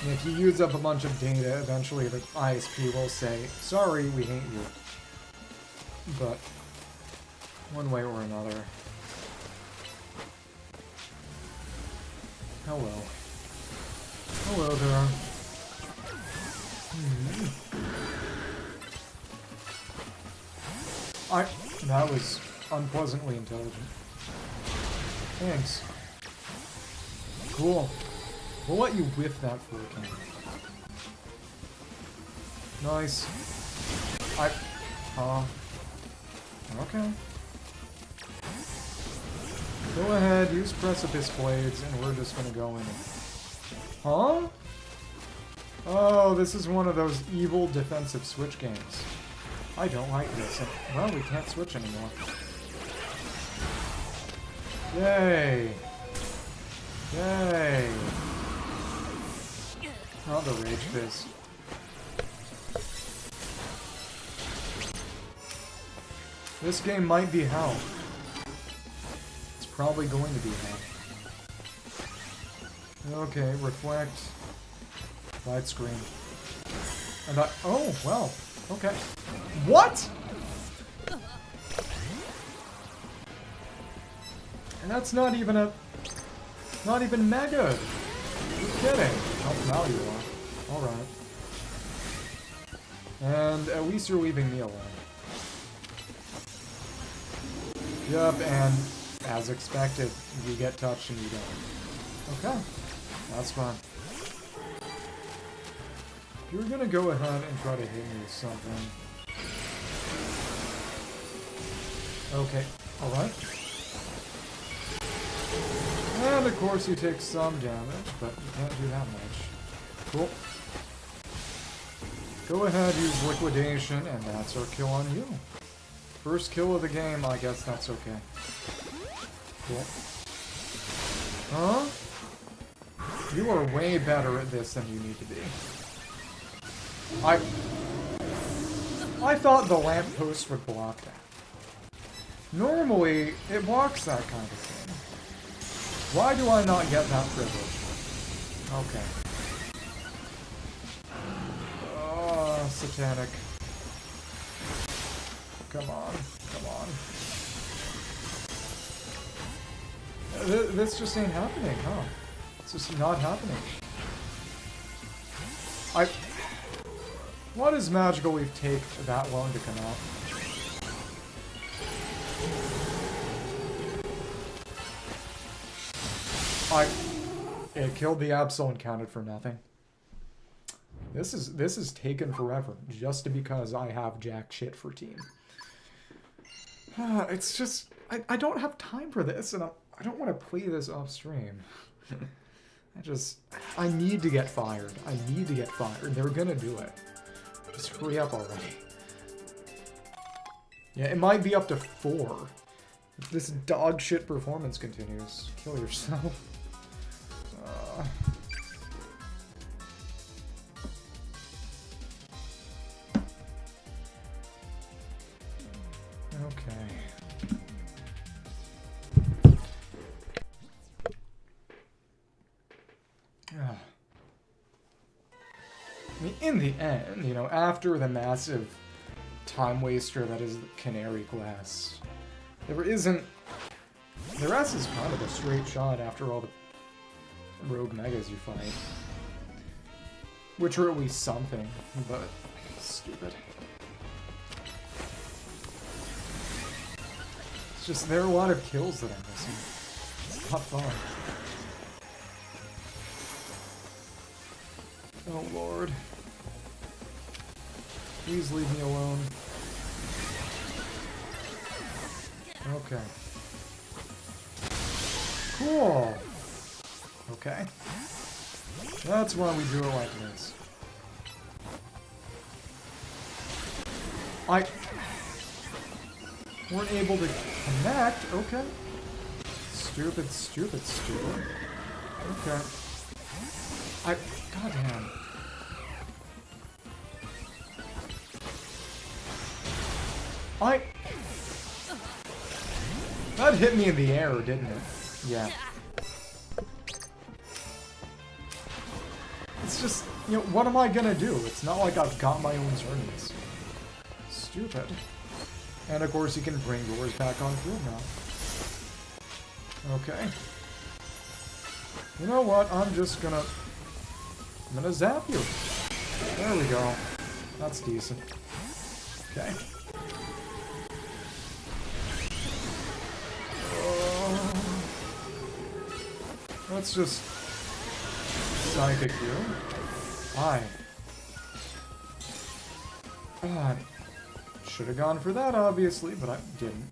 [SPEAKER 1] And if you use up a bunch of data, eventually the ISP will say, sorry, we hate you. But one way or another. Oh well. Hello there. That was unpleasantly intelligent. Thanks. Cool. We'll let you whiff that for a can. Nice. Okay. Go ahead, use Precipice Blades, and we're just gonna go in and... Huh? Oh, this is one of those evil defensive switch games. I don't like this. And, well, we can't switch anymore. Yay! Yay! Oh, the Rage Fist. This game might be hell. It's probably going to be hell. Okay, reflect. Light screen. And oh, well. Okay. What?! And that's not even a... Not even mega! You're kidding. Oh, now you are. Alright. And at least you're leaving me alone. Yup, and as expected, you get touched and you don't. Okay. That's fine. If you're gonna go ahead and try to hit me with something... Okay. Alright. And of course you take some damage, but you can't do that much. Cool. Go ahead, use Liquidation, and that's our kill on you. First kill of the game, I guess that's okay. Cool. Huh? You are way better at this than you need to be. I thought the lamppost would block that. Normally, it blocks that kind of thing. Why do I not get that privilege? Okay. Oh, satanic. Come on, come on. This just ain't happening, huh? It's just not happening. Why does Magical Leaf take that long to come out? It killed the Absol and counted for nothing. This is taken forever, just because I have jack shit for team. It's just... I don't have time for this, and I don't want to play this off stream. I need to get fired. I need to get fired. They're gonna do it. Just hurry up already. Yeah, it might be up to 4. If this dog shit performance continues, kill yourself. Okay. I mean, in the end, you know, after the massive time waster that is the Canary Glass, there isn't... The rest is kind of a straight shot after all the rogue megas you fight. Which are at least something, but stupid. It's just, there are a lot of kills that I'm missing. It's not fun. Oh lord. Please leave me alone. Okay. Cool! Okay. That's why we do it like this. Weren't able to connect? Okay. Stupid, stupid, stupid. Okay. Goddamn. That hit me in the air, didn't it? Yeah. It's just, you know, what am I gonna do? It's not like I've got my own Xerneas. Stupid. And of course you can bring yours back on field now. Okay. You know what? I'm just gonna I'm gonna zap you. There we go. That's decent. Okay. Let's just psychic you. Hi. Should have gone for that, obviously, but I didn't.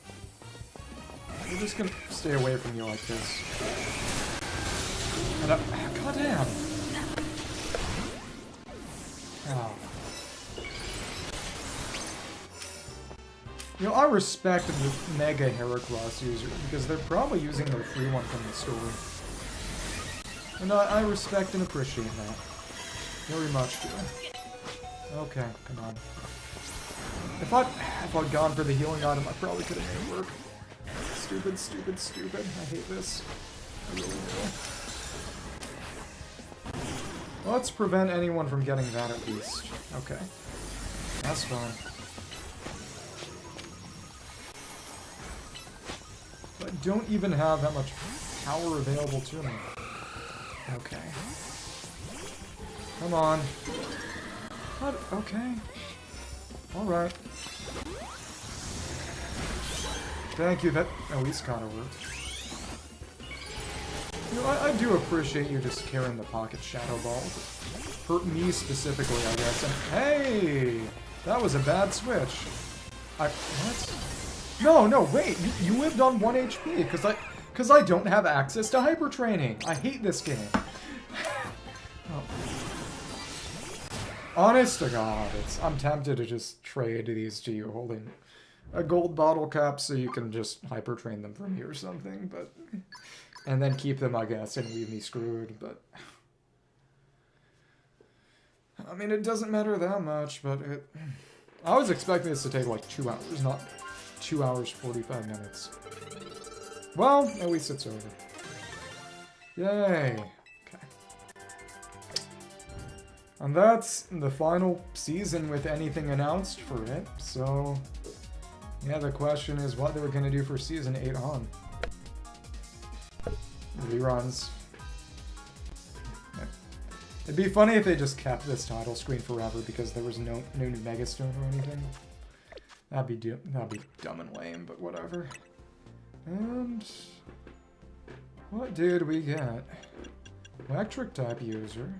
[SPEAKER 1] We're just gonna stay away from you like this. And goddamn! Oh. You know, I respect the Mega Heracross users because they're probably using their free one from the store. And I respect and appreciate that. Very much do. Okay, come on. If I'd gone for the healing item, I probably could have made it work. Stupid, stupid, stupid. I hate this. I really do. Let's prevent anyone from getting that at least. Okay. That's fine. I don't even have that much power available to me. Okay. Come on. What? Okay. Alright. Thank you, that at least kind of worked. You know, I do appreciate you just carrying the pocket Shadow Ball. Hurt me specifically, I guess. And hey! That was a bad switch. What? No, wait! You lived on 1 HP, because I don't have access to Hyper Training. I hate this game. Oh. Honest to God, I'm tempted to just trade these to you, holding a gold bottle cap so you can just Hyper Train them from me or something, but... And then keep them, I guess, and leave me screwed, but... I mean, it doesn't matter that much, but it... I was expecting this to take like 2 hours, not 2 hours, 45 minutes. Well, at least it's over. Yay! Okay. And that's the final season with anything announced for it, so... Yeah, the question is what they were going to do for Season 8 on. Reruns. Yeah. It'd be funny if they just kept this title screen forever because there was no new Megastone or anything. That'd be dumb and lame, but whatever. And what did we get? Electric type user.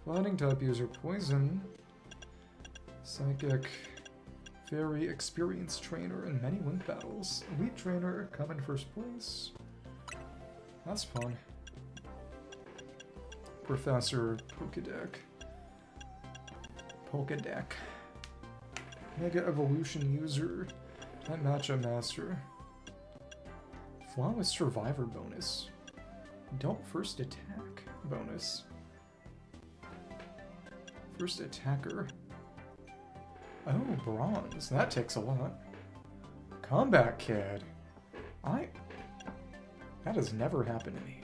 [SPEAKER 1] Fighting type user, poison. Psychic. Very experienced trainer in many wind battles. Elite trainer, come in first place. That's fun. Professor Pokédeck. Mega Evolution user. Type Matchup Master. Flawless Survivor bonus. Don't first attack bonus. First attacker. Oh, bronze. That takes a lot. Combat Kid. That has never happened to me.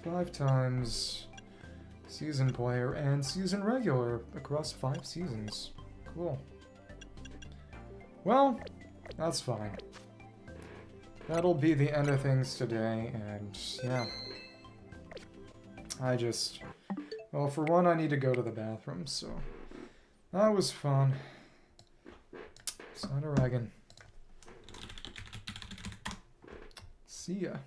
[SPEAKER 1] 5 times season player and season regular across 5 seasons. Cool. Well, that's fine. That'll be the end of things today, and yeah. Well, for one, I need to go to the bathroom, so... That was fun. Sign a Dragon. See ya.